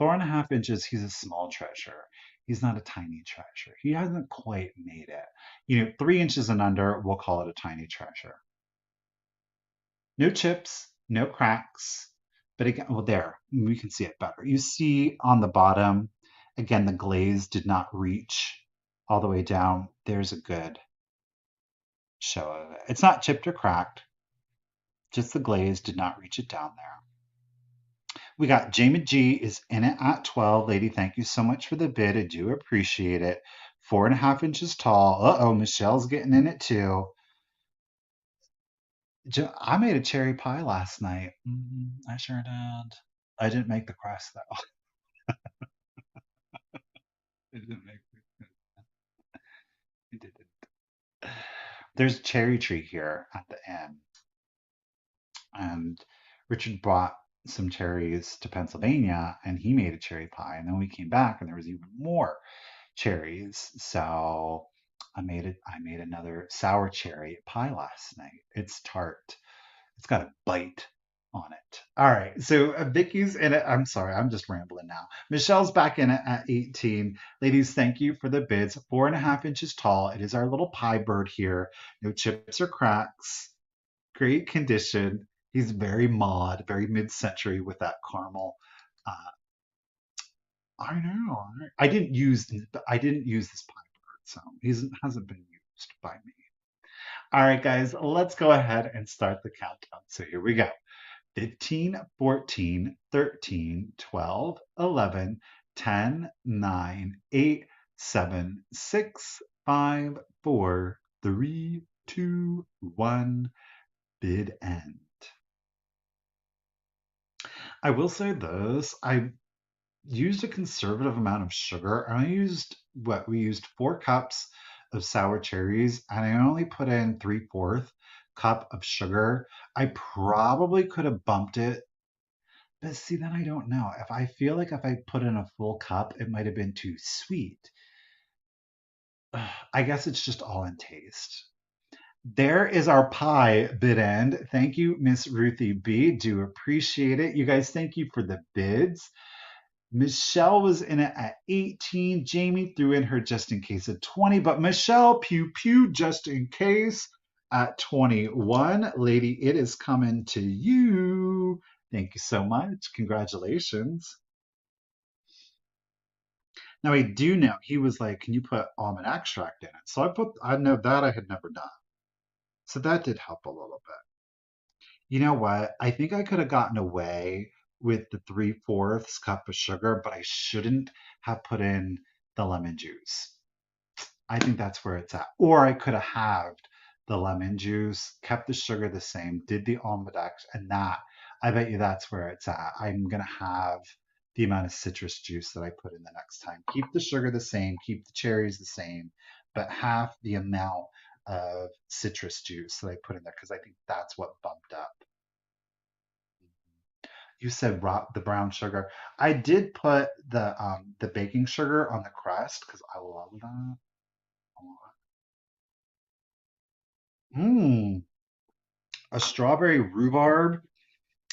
4.5 inches, he's a small treasure. He's not a tiny treasure. He hasn't quite made it. 3 inches and under, we'll call it a tiny treasure. No chips, no cracks. But again, well, there, we can see it better. You see on the bottom, again, the glaze did not reach all the way down. There's a good show of it. It's not chipped or cracked, just the glaze did not reach it down there. We got Jamie G is in it at 12. Lady, thank you so much for the bid. I do appreciate it. 4.5 inches tall. Uh-oh, Michelle's getting in it too. I made a cherry pie last night. I sure did. I didn't make the crust though. I didn't make the I didn't. There's a cherry tree here at the end. And Richard brought some cherries to Pennsylvania and he made a cherry pie. And then we came back and there was even more cherries. So I made another sour cherry pie last night. It's tart. It's got a bite on it. All right. So Vicky's in it. I'm sorry. I'm just rambling now. Michelle's back in it at 18. Ladies, thank you for the bids. 4.5 inches tall. It is our little pie bird here. No chips or cracks. Great condition. He's very mod, very mid-century with that caramel. Uh, I know. I didn't use this pie bird, so he hasn't been used by me. All right, guys, let's go ahead and start the countdown. So here we go. 15, 14, 13, 12, 11, 10, 9, 8, 7, 6, 5, 4, 3, 2, 1, bid end. I will say this, I used a conservative amount of sugar. We used 4 cups of sour cherries, and I only put in 3/4 cup of sugar. I probably could have bumped it, but see, then I don't know. I feel like if I put in a full cup, it might have been too sweet. I guess it's just all in taste. There is our pie bid end. Thank you, Miss Ruthie B. Do appreciate it. You guys, thank you for the bids. Michelle was in it at 18. Jamie threw in her just in case at 20, but Michelle, pew pew, just in case at 21. Lady, it is coming to you. Thank you so much. Congratulations. Now I do know he was like, can you put almond extract in it? So I know that I had never done. So that did help a little bit. You know what? I think I could have gotten away with the 3/4 cup of sugar, but I shouldn't have put in the lemon juice. I think that's where it's at. Or I could have halved the lemon juice, kept the sugar the same, did the almond X, and that, I bet you that's where it's at. I'm gonna have the amount of citrus juice that I put in the next time. Keep the sugar the same, keep the cherries the same, but half the amount of citrus juice that I put in there because I think that's what bumped up. You said the brown sugar. I did put the baking sugar on the crust because I love that. Mmm, a strawberry rhubarb.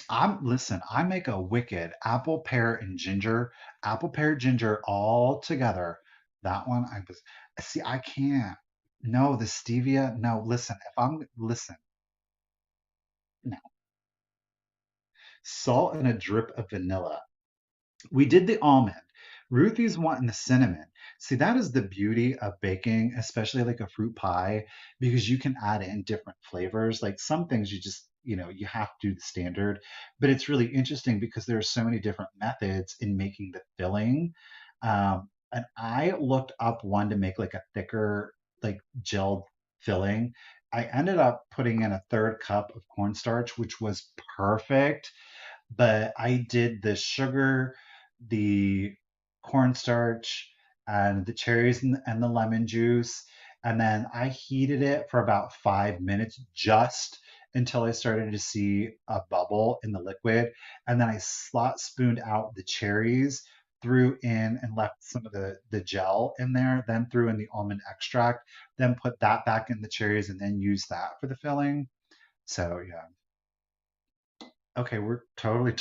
I make a wicked apple, pear, and ginger, apple, pear, ginger all together. That one I was see, I can't. No, the stevia. No, listen, if I'm listen, no. Salt and a drip of vanilla. We did the almond. Ruthie's wanting the cinnamon. See, that is the beauty of baking, especially like a fruit pie, because you can add in different flavors. Like some things you just, you have to do the standard, but it's really interesting because there are so many different methods in making the filling. And I looked up one to make like a thicker, like gelled filling. I ended up putting in a third cup of cornstarch, which was perfect, but I did the sugar, the cornstarch, and the cherries and the lemon juice. And then I heated it for about 5 minutes just until I started to see a bubble in the liquid. And then I slot spooned out the cherries, threw in and left some of the gel in there, then threw in the almond extract, then put that back in the cherries and then used that for the filling. So yeah. Okay, we're totally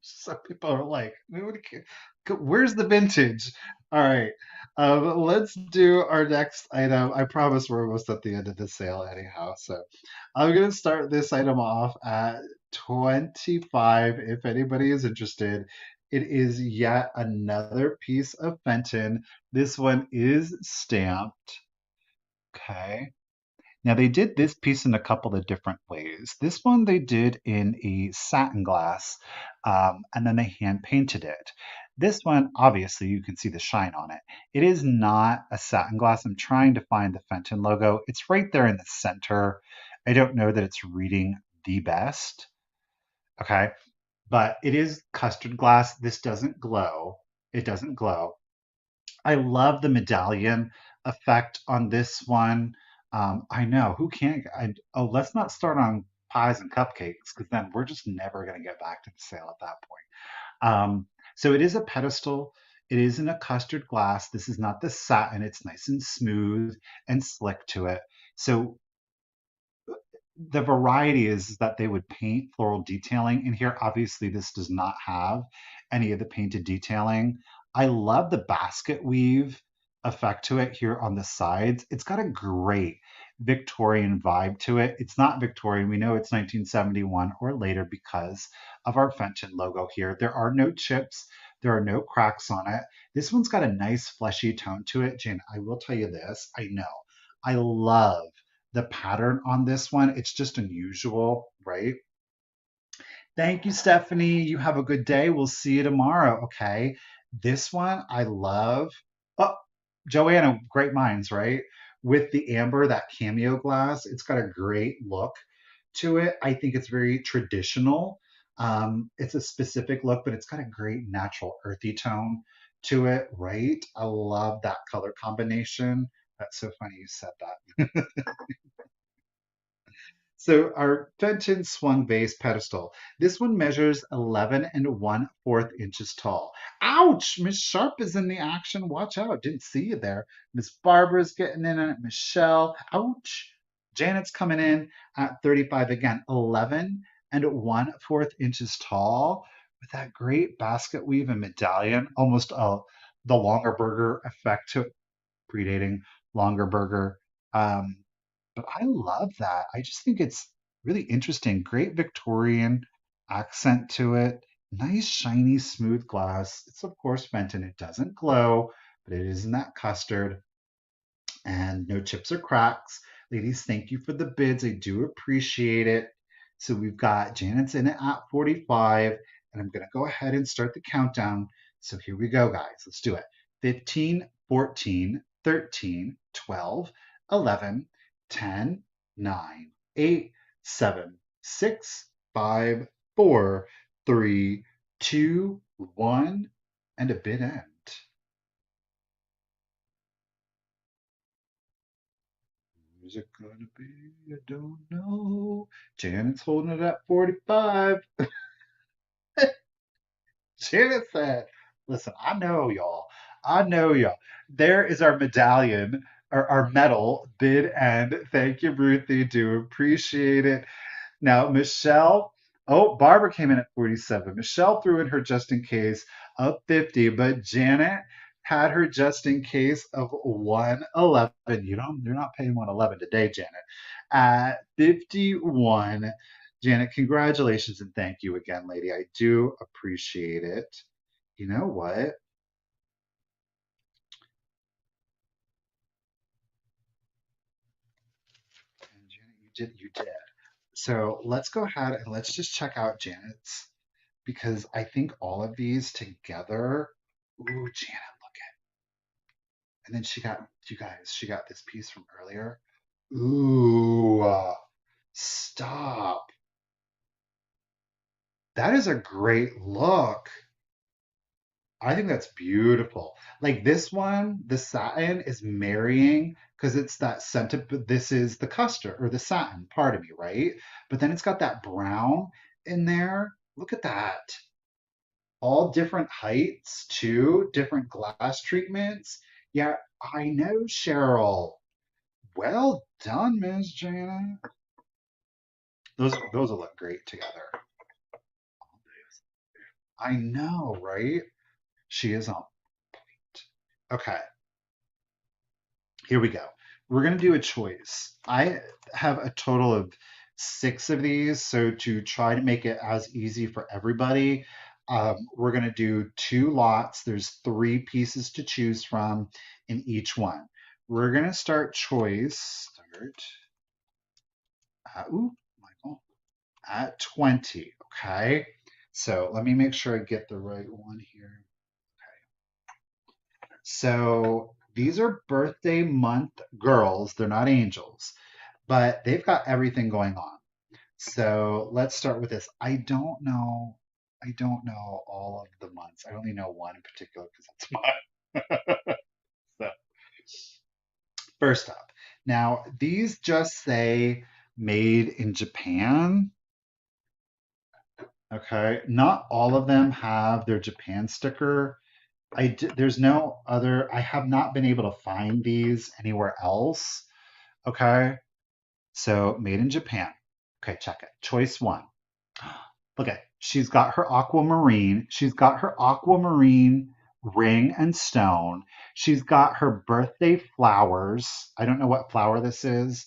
some people are like, where's the vintage? All right, let's do our next item. I promise we're almost at the end of the sale anyhow. So I'm going to start this item off at 25 if anybody is interested. It is yet another piece of Fenton. This one is stamped. Okay. Now they did this piece in a couple of different ways. This one they did in a satin glass, and then they hand painted it. This one, obviously, you can see the shine on it. It is not a satin glass. I'm trying to find the Fenton logo. It's right there in the center. I don't know that it's reading the best. Okay, but it is custard glass. This doesn't glow. It doesn't glow. I love the medallion effect on this one. I know who can't. Oh, let's not start on pies and cupcakes because then we're just never going to get back to the sale at that point. So it is a pedestal. It is in a custard glass. This is not the satin. It's nice and smooth and slick to it. So the variety is that they would paint floral detailing in here. Obviously, this does not have any of the painted detailing. I love the basket weave effect to it here on the sides. It's got a great Victorian vibe to it. It's not Victorian. We know it's 1971 or later because of our Fenton logo here. There are no chips. There are no cracks on it. This one's got a nice fleshy tone to it. Jen, I will tell you this. I know. I love the pattern on this one. It's just unusual, right? Thank you, Stephanie. You have a good day. We'll see you tomorrow. Okay. This one I love. Oh, Joanna, great minds, right? With the amber, that cameo glass, it's got a great look to it. I think it's very traditional. It's a specific look, but it's got a great natural earthy tone to it, right? I love that color combination. That's so funny you said that. So our Fenton swung vase pedestal. This one measures 11 and 1/4 inches tall. Ouch! Miss Sharp is in the action. Watch out. Didn't see you there. Miss Barbara's getting in on it. Michelle. Ouch. Janet's coming in at 35 again. 11 and 1/4 inches tall with that great basket weave and medallion. Almost the longer burger effect to it, predating longer burger. Um, but I love that. I just think it's really interesting. Great Victorian accent to it. Nice, shiny, smooth glass. It's, of course, Fenton. It doesn't glow, but it is in that custard. And no chips or cracks. Ladies, thank you for the bids. I do appreciate it. So we've got Janet's in it at 45, and I'm going to go ahead and start the countdown. So here we go, guys. Let's do it. 15, 14, 13, 12, 11, 10, 9, 8, 7, 6, 5, 4, 3, 2, 1, and a bid end. Who's it gonna be? I don't know. Janet's holding it at 45. Janet said, listen, I know y'all. I know y'all. There is our medallion, our medal, bid end. Thank you, Ruthie. Do appreciate it. Now, Michelle, oh, Barbara came in at 47. Michelle threw in her just in case of 50, but Janet had her just in case of 111. You're not paying 111 today, Janet. At 51. Janet, congratulations and thank you again, lady. I do appreciate it. You know what? And Janet, you did. So let's go ahead and let's just check out Janet's because I think all of these together. Ooh, Janet, look at. And then she got you guys. She got this piece from earlier. Ooh, stop. That is a great look. I think that's beautiful. Like this one, the satin is marrying because it's that scented. This is the custard or the satin, pardon me, right? But then it's got that brown in there. Look at that. All different heights too, different glass treatments. Yeah, I know, Cheryl. Well done, Ms. Jana. Those will look great together. I know, right? She is on point. Okay, here we go. We're gonna do a choice. I have a total of 6 of these, so to try to make it as easy for everybody, we're gonna do 2 lots. There's 3 pieces to choose from in each one. We're gonna start choice. Ooh, Michael, at 20. Okay, so let me make sure I get the right one here. So these are birthday month girls. They're not angels, but they've got everything going on. So let's start with this. I don't know. I don't know all of the months. I only know one in particular because that's mine. So first up, now these just say made in Japan. Okay, not all of them have their Japan sticker. There's no other. I have not been able to find these anywhere else. Okay, so made in Japan. Okay, check it. Choice one. Look at, she's got her aquamarine. She's got her aquamarine ring and stone. She's got her birthday flowers. I don't know what flower this is.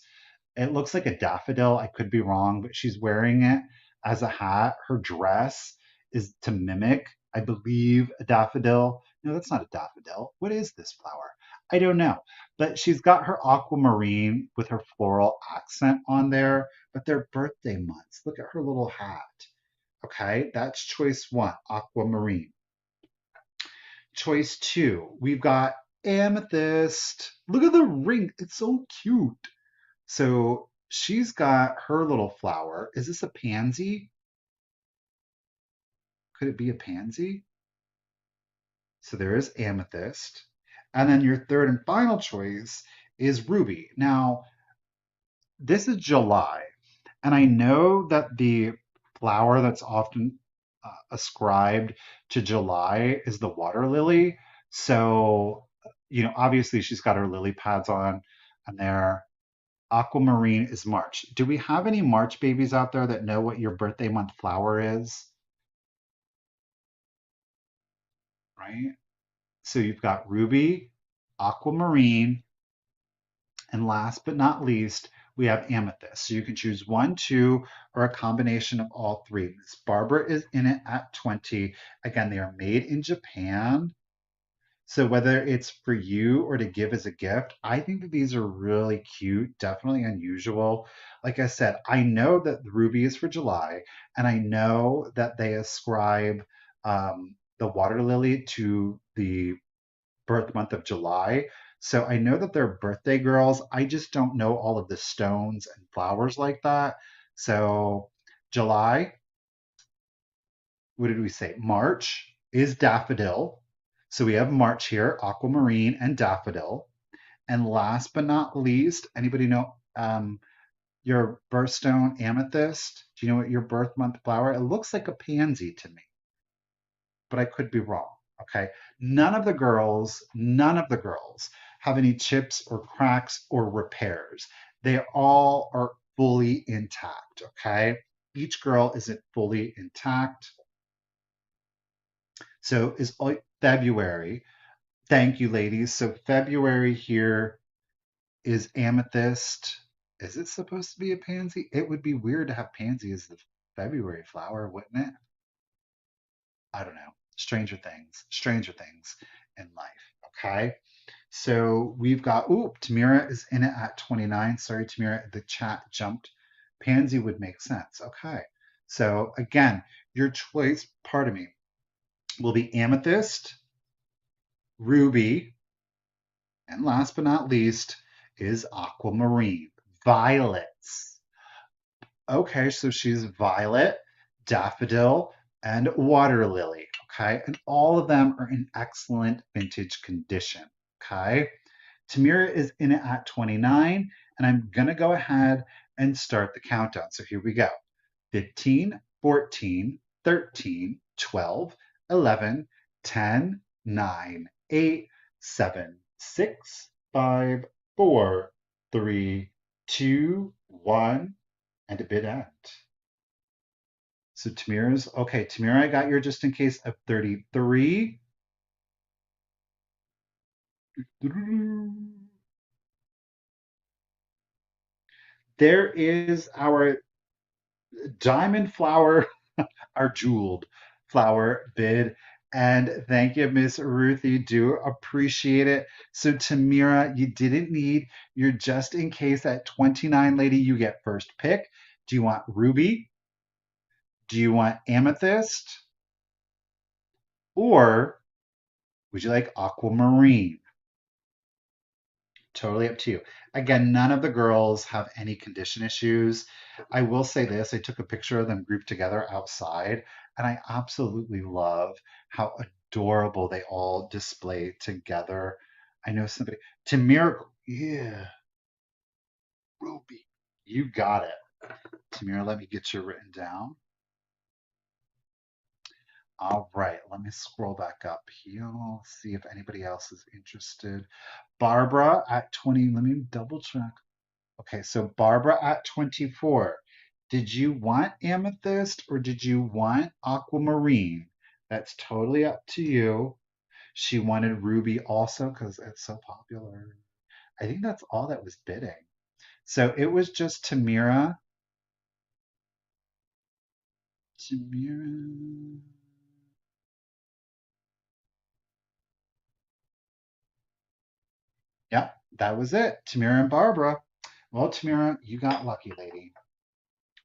It looks like a daffodil. I could be wrong, but she's wearing it as a hat. Her dress is to mimic, I believe, a daffodil. No, that's not a daffodil. What is this flower? I don't know. But she's got her aquamarine with her floral accent on there, but they're birthday months. Look at her little hat. Okay, that's choice one, aquamarine. Choice two, we've got amethyst. Look at the ring. It's so cute. So she's got her little flower. Is this a pansy? Could it be a pansy? So there is amethyst. And then your third and final choice is ruby. Now, this is July, and I know that the flower that's often ascribed to July is the water lily. So, obviously she's got her lily pads on, and there. Aquamarine is March. Do we have any March babies out there that know what your birthday month flower is? Right? So you've got ruby, aquamarine, and last but not least, we have amethyst. So you can choose one, two, or a combination of all three. Miss Barbara is in it at 20. Again, they are made in Japan. So whether it's for you or to give as a gift, I think that these are really cute, definitely unusual. Like I said, I know that the ruby is for July, and I know that they ascribe the water lily to the birth month of July. So I know that they're birthday girls. I just don't know all of the stones and flowers like that. So July, what did we say? March is daffodil. So we have March here, aquamarine and daffodil. And last but not least, anybody know your birthstone amethyst? Do you know what your birth month flower? It looks like a pansy to me, but I could be wrong. Okay. None of the girls have any chips or cracks or repairs. They all are fully intact. Okay. Each girl isn't fully intact. So is February. Thank you, ladies. So February here is amethyst. Is it supposed to be a pansy? It would be weird to have pansy as the February flower, wouldn't it? I don't know. Stranger things in life. Okay. So we've got, ooh, Tamira is in it at 29. Sorry, Tamira, the chat jumped. Pansy would make sense. Okay. So again, your choice, pardon me, will be amethyst, ruby, and last but not least is aquamarine, violets. Okay, so she's violet, daffodil, and water lily. Okay, and all of them are in excellent vintage condition. Okay, Tamira is in it at 29, and I'm gonna go ahead and start the countdown. So here we go. 15, 14, 13, 12, 11, 10, 9, 8, 7, 6, 5, 4, 3, 2, 1, and a bid end. So Tamira's, okay, Tamira, I got your just in case of 33. There is our diamond flower, our jeweled flower bid. And thank you, Miss Ruthie. Do appreciate it. So, Tamira, you didn't need your just in case at 29, lady. You get first pick. Do you want ruby? Do you want amethyst? Or would you like aquamarine? Totally up to you. Again, none of the girls have any condition issues. I will say this, I took a picture of them grouped together outside, and I absolutely love how adorable they all display together. I know somebody, to Miracle, yeah, Ruby, you got it. Tamira, let me get you written down. All right, let me scroll back up here, see if anybody else is interested. Barbara at 20, let me double check. Okay, so Barbara at 24. Did you want amethyst or did you want aquamarine? That's totally up to you. She wanted ruby also because it's so popular. I think that's all that was bidding. So it was just Tamira. Tamira. Yep, that was it. Tamira and Barbara. Well, Tamira, you got lucky, lady.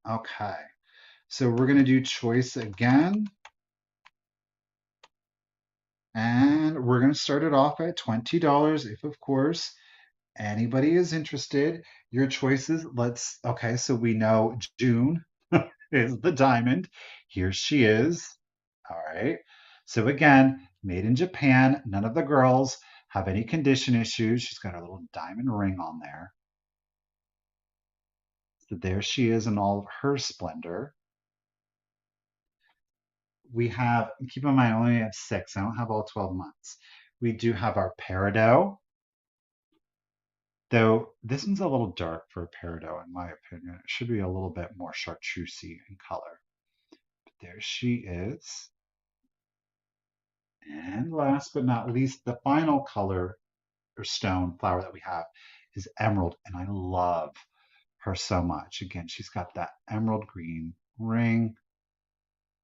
Okay, so we're going to do choice again. And we're going to start it off at $20 if, of course, anybody is interested. Your choices, okay, so we know June is the diamond. Here she is. All right. So again, made in Japan. None of the girls have any condition issues. She's got a little diamond ring on there. So there she is in all of her splendor. We have, keep in mind, I only have 6. I don't have all 12 months. We do have our peridot. Though this one's a little dark for a peridot, in my opinion. It should be a little bit more chartreusey in color. But there she is. And last but not least, the final color or stone flower that we have is emerald. And I love her so much. Again, she's got that emerald green ring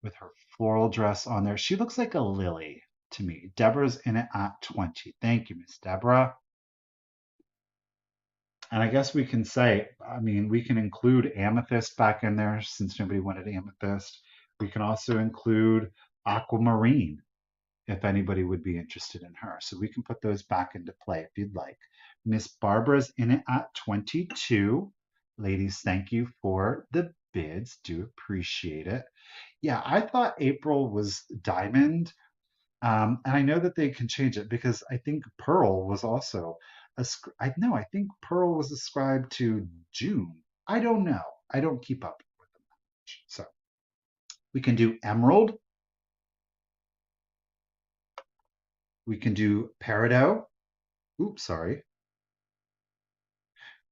with her floral dress on there. She looks like a lily to me. Deborah's in it at 20. Thank you, Miss Deborah. And I guess we can say, I mean, we can include amethyst back in there since nobody wanted amethyst. We can also include aquamarine. if anybody would be interested in her. So we can put those back into play if you'd like. Miss Barbara's in it at 22. Ladies, thank you for the bids. Do appreciate it. Yeah, I thought April was diamond. And I know that they can change it because I think Pearl was also I no, I think Pearl was ascribed to June. I don't know. I don't keep up with them much. So we can do Emerald. We can do Peridot. Oops, sorry.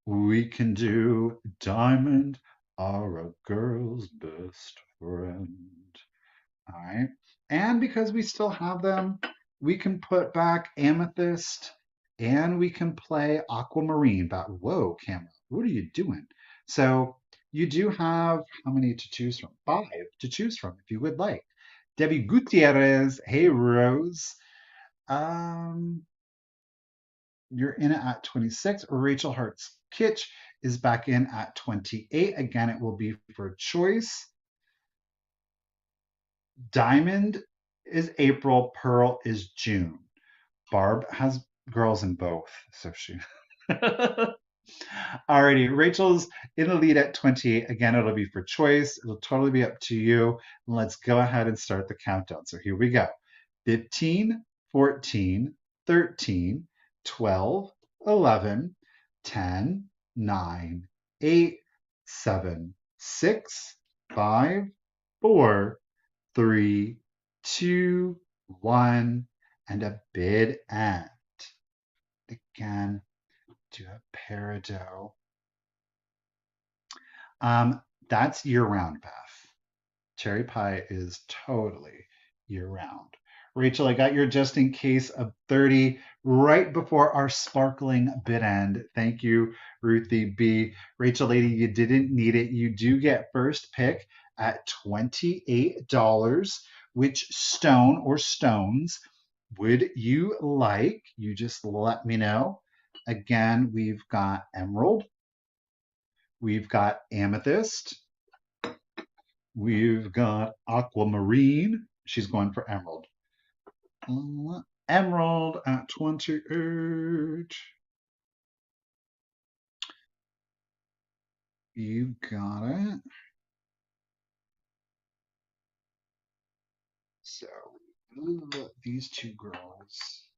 We can do Diamond are a girl's best friend. All right. And because we still have them, we can put back Amethyst and we can play Aquamarine. But whoa, camera, what are you doing? So you do have how many to choose from? 5 to choose from if you would like. Debbie Gutierrez, hey Rose. Um, you're in it at 26. Rachel Hart's Kitsch is back in at 28. Again, it will be for choice. Diamond is April, Pearl is June. Barb has girls in both, so she. Alrighty, Rachel's in the lead at 28. Again, it'll be for choice. It'll totally be up to you. Let's go ahead and start the countdown. So here we go. 15, 14, 13, 12, 11, 10, 9, 8, 7, 6, 5, 4, 3, 2, 1, and a bid end. Again, do a peridot. That's year round, Beth. Cherry pie is totally year round. Rachel, I got your just in case of 30 right before our sparkling bid end. Thank you, Ruthie B. Rachel, lady, you didn't need it. You do get first pick at $28. Which stone or stones would you like? You just let me know. Again, we've got emerald, we've got amethyst, we've got aquamarine. She's going for emerald. Emerald at 28. You got it. So, these two girls.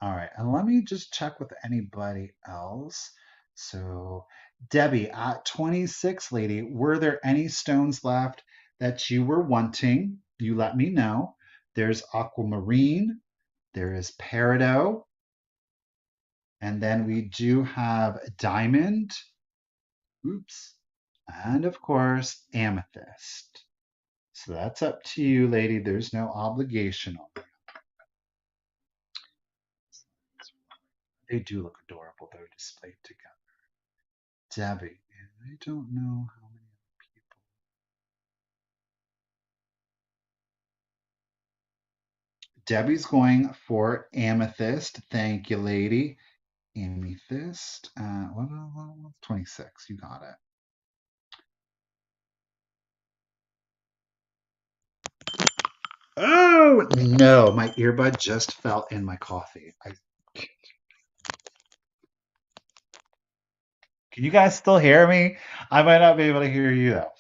All right, and let me just check with anybody else. So, Debbie, at 26, lady, were there any stones left that you were wanting? You let me know. There's aquamarine, there is peridot, and then we do have diamond, oops, and of course, amethyst. So that's up to you, lady. There's no obligation on it. They do look adorable, though, displayed together. Debbie, I don't know how many people. Debbie's going for amethyst. Thank you, lady. Amethyst. 26. You got it. Oh, no. My earbud just fell in my coffee. Can you guys still hear me? I might not be able to hear you, though.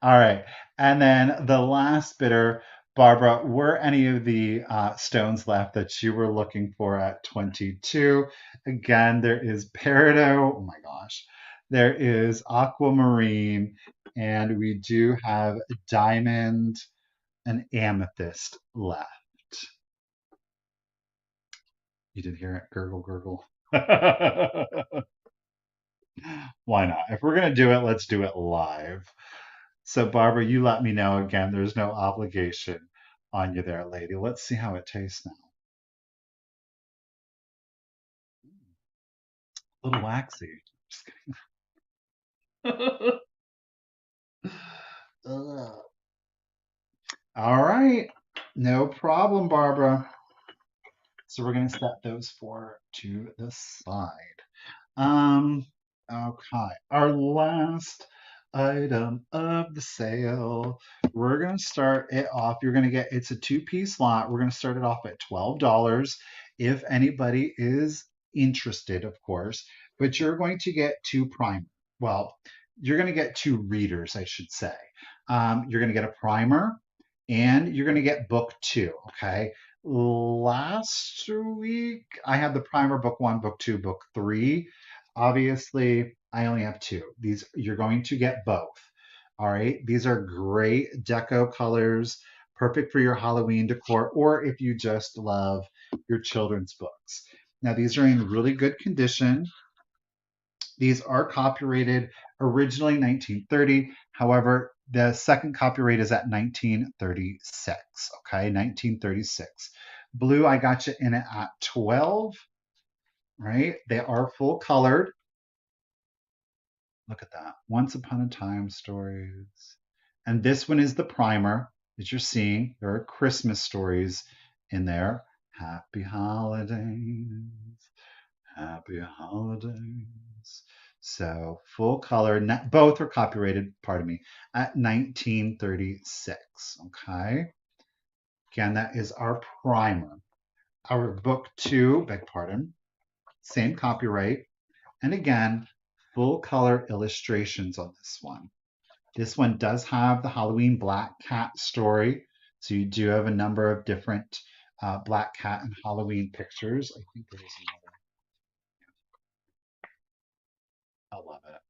All right. And then the last bidder, Barbara, were any of the stones left that you were looking for at 22? Again, there is peridot. Oh my gosh. There is aquamarine. And we do have diamond and amethyst left. You did hear it? Gurgle, gurgle. Why not? If we're going to do it, let's do it live. So, Barbara, you let me know again. There's no obligation on you there, lady. Let's see how it tastes now. A little waxy. Just kidding. All right. No problem, Barbara. So we're going to set those four to the side. Okay. Our last item of the sale. We're going to start it off. You're going to get, it's a two-piece lot. We're going to start it off at $12 if anybody is interested, of course. But you're going to get two prime. Well, you're going to get two readers, I should say. You're going to get a primer and you're going to get book two. Okay. Last week, I had the primer book one, book two, book three. Obviously, I only have two. These you're going to get both. All right. These are great deco colors, perfect for your Halloween decor, or if you just love your children's books. Now, these are in really good condition. These are copyrighted originally 1930. However, the second copyright is at 1936. Okay, 1936. Blue, I got you in it at 12. Right? They are full colored. Look at that. Once Upon a Time stories. And this one is the primer that you're seeing. There are Christmas stories in there. Happy holidays. Happy holidays. So full color. Both are copyrighted, pardon me, at 1936. Okay. Again, that is our primer. Our book two, beg pardon, same copyright. And again, full color illustrations on this one. This one does have the Halloween black cat story. So you do have a number of different black cat and Halloween pictures. I think there is another. I love it.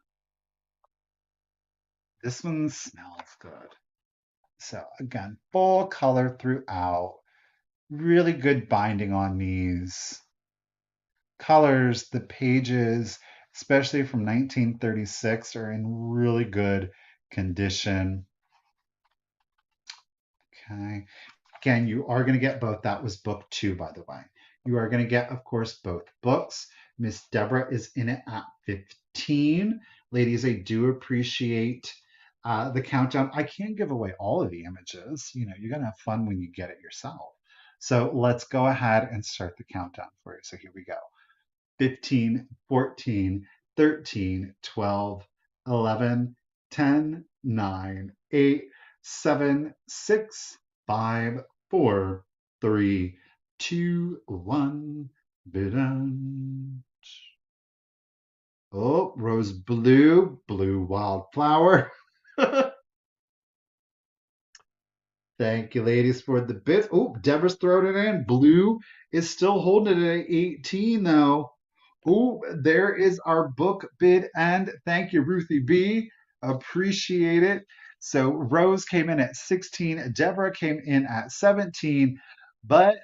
This one smells good. So again, full color throughout. Really good binding on these. Colors, the pages, especially from 1936, are in really good condition. Okay. Again, you are going to get both. That was book two, by the way. You are going to get, of course, both books. Miss Deborah is in it at 15. Ladies, I do appreciate the countdown. I can't give away all of the images. You know, you're going to have fun when you get it yourself. So let's go ahead and start the countdown for you. So here we go. 15, 14, 13, 12, 11, 10, 9, 8, 7, 6, 5, 4, 3, 2, 1. Ba-dun. Oh, rose blue, blue wildflower. Thank you, ladies, for the bits. Oh, Deborah's throwing it in. Blue is still holding it at 18, though. Oh, there is our book bid, and thank you, Ruthie B. Appreciate it. So Rose came in at 16, Deborah came in at 17, but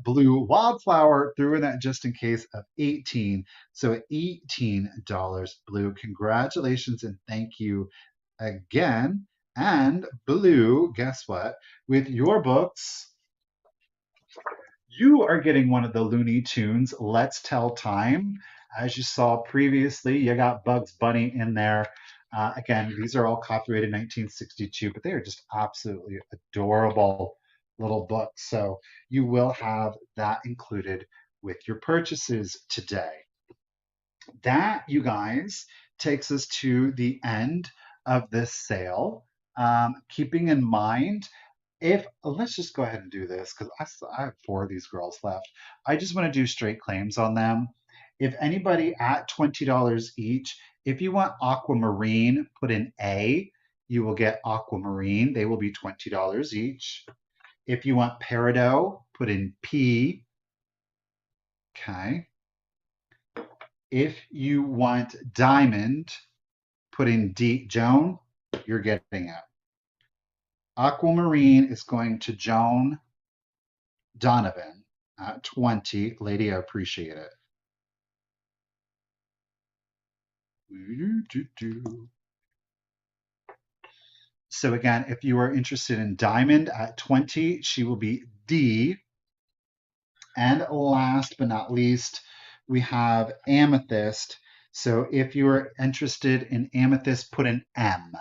Blue Wildflower threw in that just in case of 18. So at $18, Blue, congratulations and thank you again. And Blue, guess what? With your books, you are getting one of the Looney Tunes Let's Tell Time. As you saw previously, you got Bugs Bunny in there. Again, these are all copyrighted 1962, but they are just absolutely adorable little books. So you will have that included with your purchases today. That, you guys, takes us to the end of this sale. Keeping in mind, if let's just go ahead and do this because I have four of these girls left. I just want to do straight claims on them. If anybody at $20 each, if you want aquamarine, put in A, you will get aquamarine. They will be $20 each. If you want peridot, put in P. Okay. If you want diamond, put in D. Joan, you're getting it. Aquamarine is going to Joan Donovan at 20. Lady, I appreciate it. So again, if you are interested in diamond at 20, she will be D. And last but not least, we have amethyst. So if you are interested in amethyst, put in M.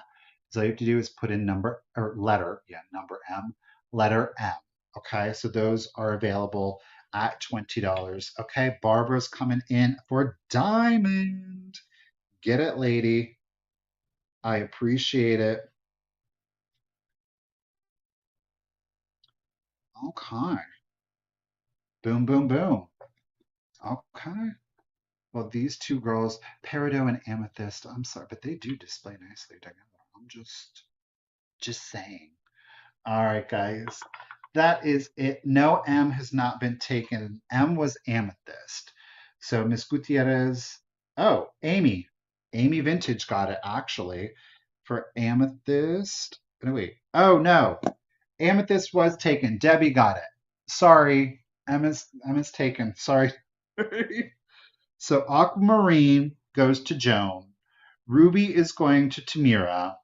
So all you have to do is put in number or letter, number M, letter M. Okay, so those are available at $20. Okay, Barbara's coming in for diamond. Get it, lady. I appreciate it. Okay. Boom, boom, boom. Okay. Well, these two girls, Peridot and Amethyst, I'm sorry, but they do display nicely together. I'm just saying. All right, guys. That is it. No M has not been taken. M was Amethyst. So Miss Gutierrez. Oh, Amy. Amy Vintage got it actually for Amethyst. No, wait. Oh no. Amethyst was taken. Debbie got it. Sorry. Emma's taken. Sorry. So Aquamarine goes to Joan. Ruby is going to Tamira.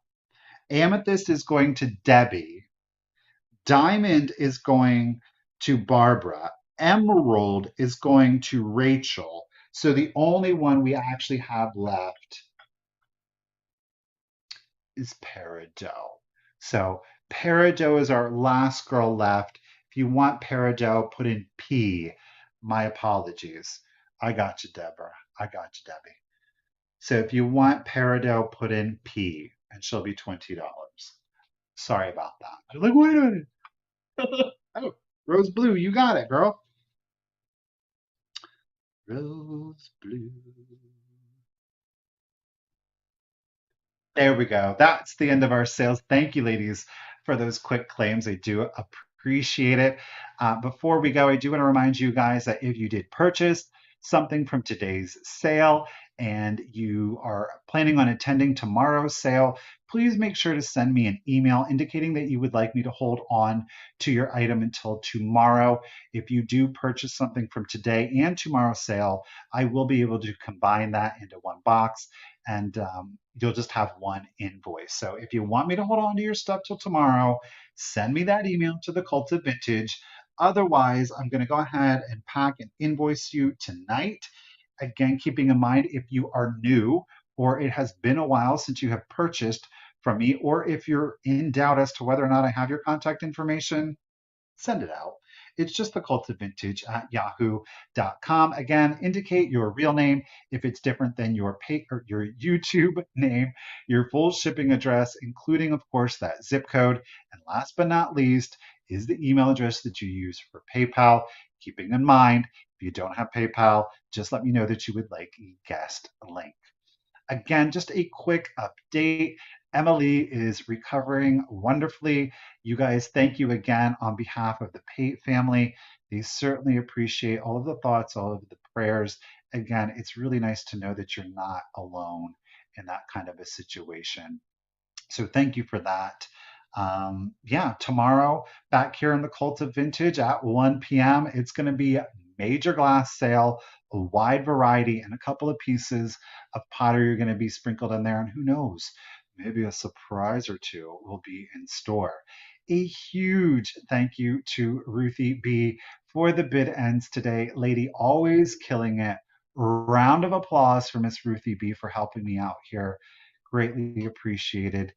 Amethyst is going to Debbie. Diamond is going to Barbara. Emerald is going to Rachel. So the only one we actually have left is Peridot. So Peridot is our last girl left. If you want Peridot, put in P. My apologies. I got you, Deborah. I got you, Debbie. So if you want Peridot, put in P, and she'll be $20. Sorry about that. You're like, wait a minute. Oh, Rose Blue, you got it, girl. Rose Blue. There we go. That's the end of our sales. Thank you, ladies, for those quick claims. I do appreciate it. Before we go, I do want to remind you guys that if you did purchase something from today's sale and you are planning on attending tomorrow's sale, please make sure to send me an email indicating that you would like me to hold on to your item until tomorrow. If you do purchase something from today and tomorrow's sale, I will be able to combine that into one box and you'll just have one invoice. So if you want me to hold on to your stuff till tomorrow, send me that email to the Cult of Vintage. Otherwise, I'm going to go ahead and pack and invoice you tonight. Again, keeping in mind if you are new or it has been a while since you have purchased from me, or if you're in doubt as to whether or not I have your contact information, send it out. It's just thecultofvintage at yahoo.com. Again, indicate your real name if it's different than your or your YouTube name, your full shipping address, including, of course, that zip code. And last but not least is the email address that you use for PayPal. Keeping in mind, if you don't have PayPal, just let me know that you would like a guest link. Again, just a quick update. Emily is recovering wonderfully. You guys, thank you again on behalf of the Pate family. They certainly appreciate all of the thoughts, all of the prayers. Again, it's really nice to know that you're not alone in that kind of a situation. So thank you for that. Yeah, tomorrow back here in the Cult of Vintage at 1 p.m. It's going to be a major glass sale, a wide variety, and a couple of pieces of pottery are going to be sprinkled in there. And who knows, maybe a surprise or two will be in store. A huge thank you to Ruthie B for the bid ends today. Lady, always killing it. Round of applause for Miss Ruthie B for helping me out here. Greatly appreciated.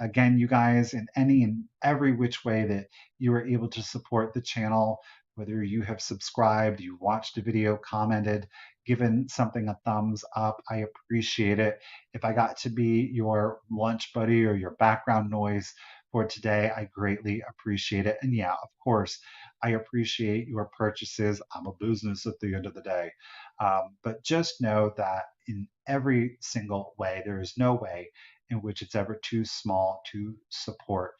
Again, you guys, in any and every which way that you are able to support the channel, whether you have subscribed, you watched a video, commented, given something a thumbs up, I appreciate it. If I got to be your lunch buddy or your background noise for today, I greatly appreciate it. And yeah, of course, I appreciate your purchases. I'm a business at the end of the day. But just know that in every single way, there is no way in which it's ever too small to support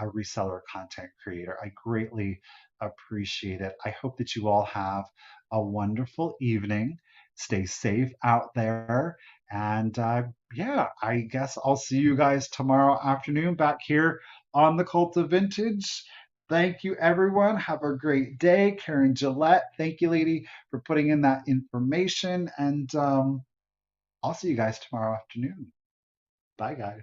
a reseller content creator. I greatly appreciate it. I hope that you all have a wonderful evening. Stay safe out there. And yeah, I guess I'll see you guys tomorrow afternoon back here on the Cult of Vintage. Thank you, everyone. Have a great day. Karen Gillette, thank you, lady, for putting in that information. And I'll see you guys tomorrow afternoon. Bye, guys.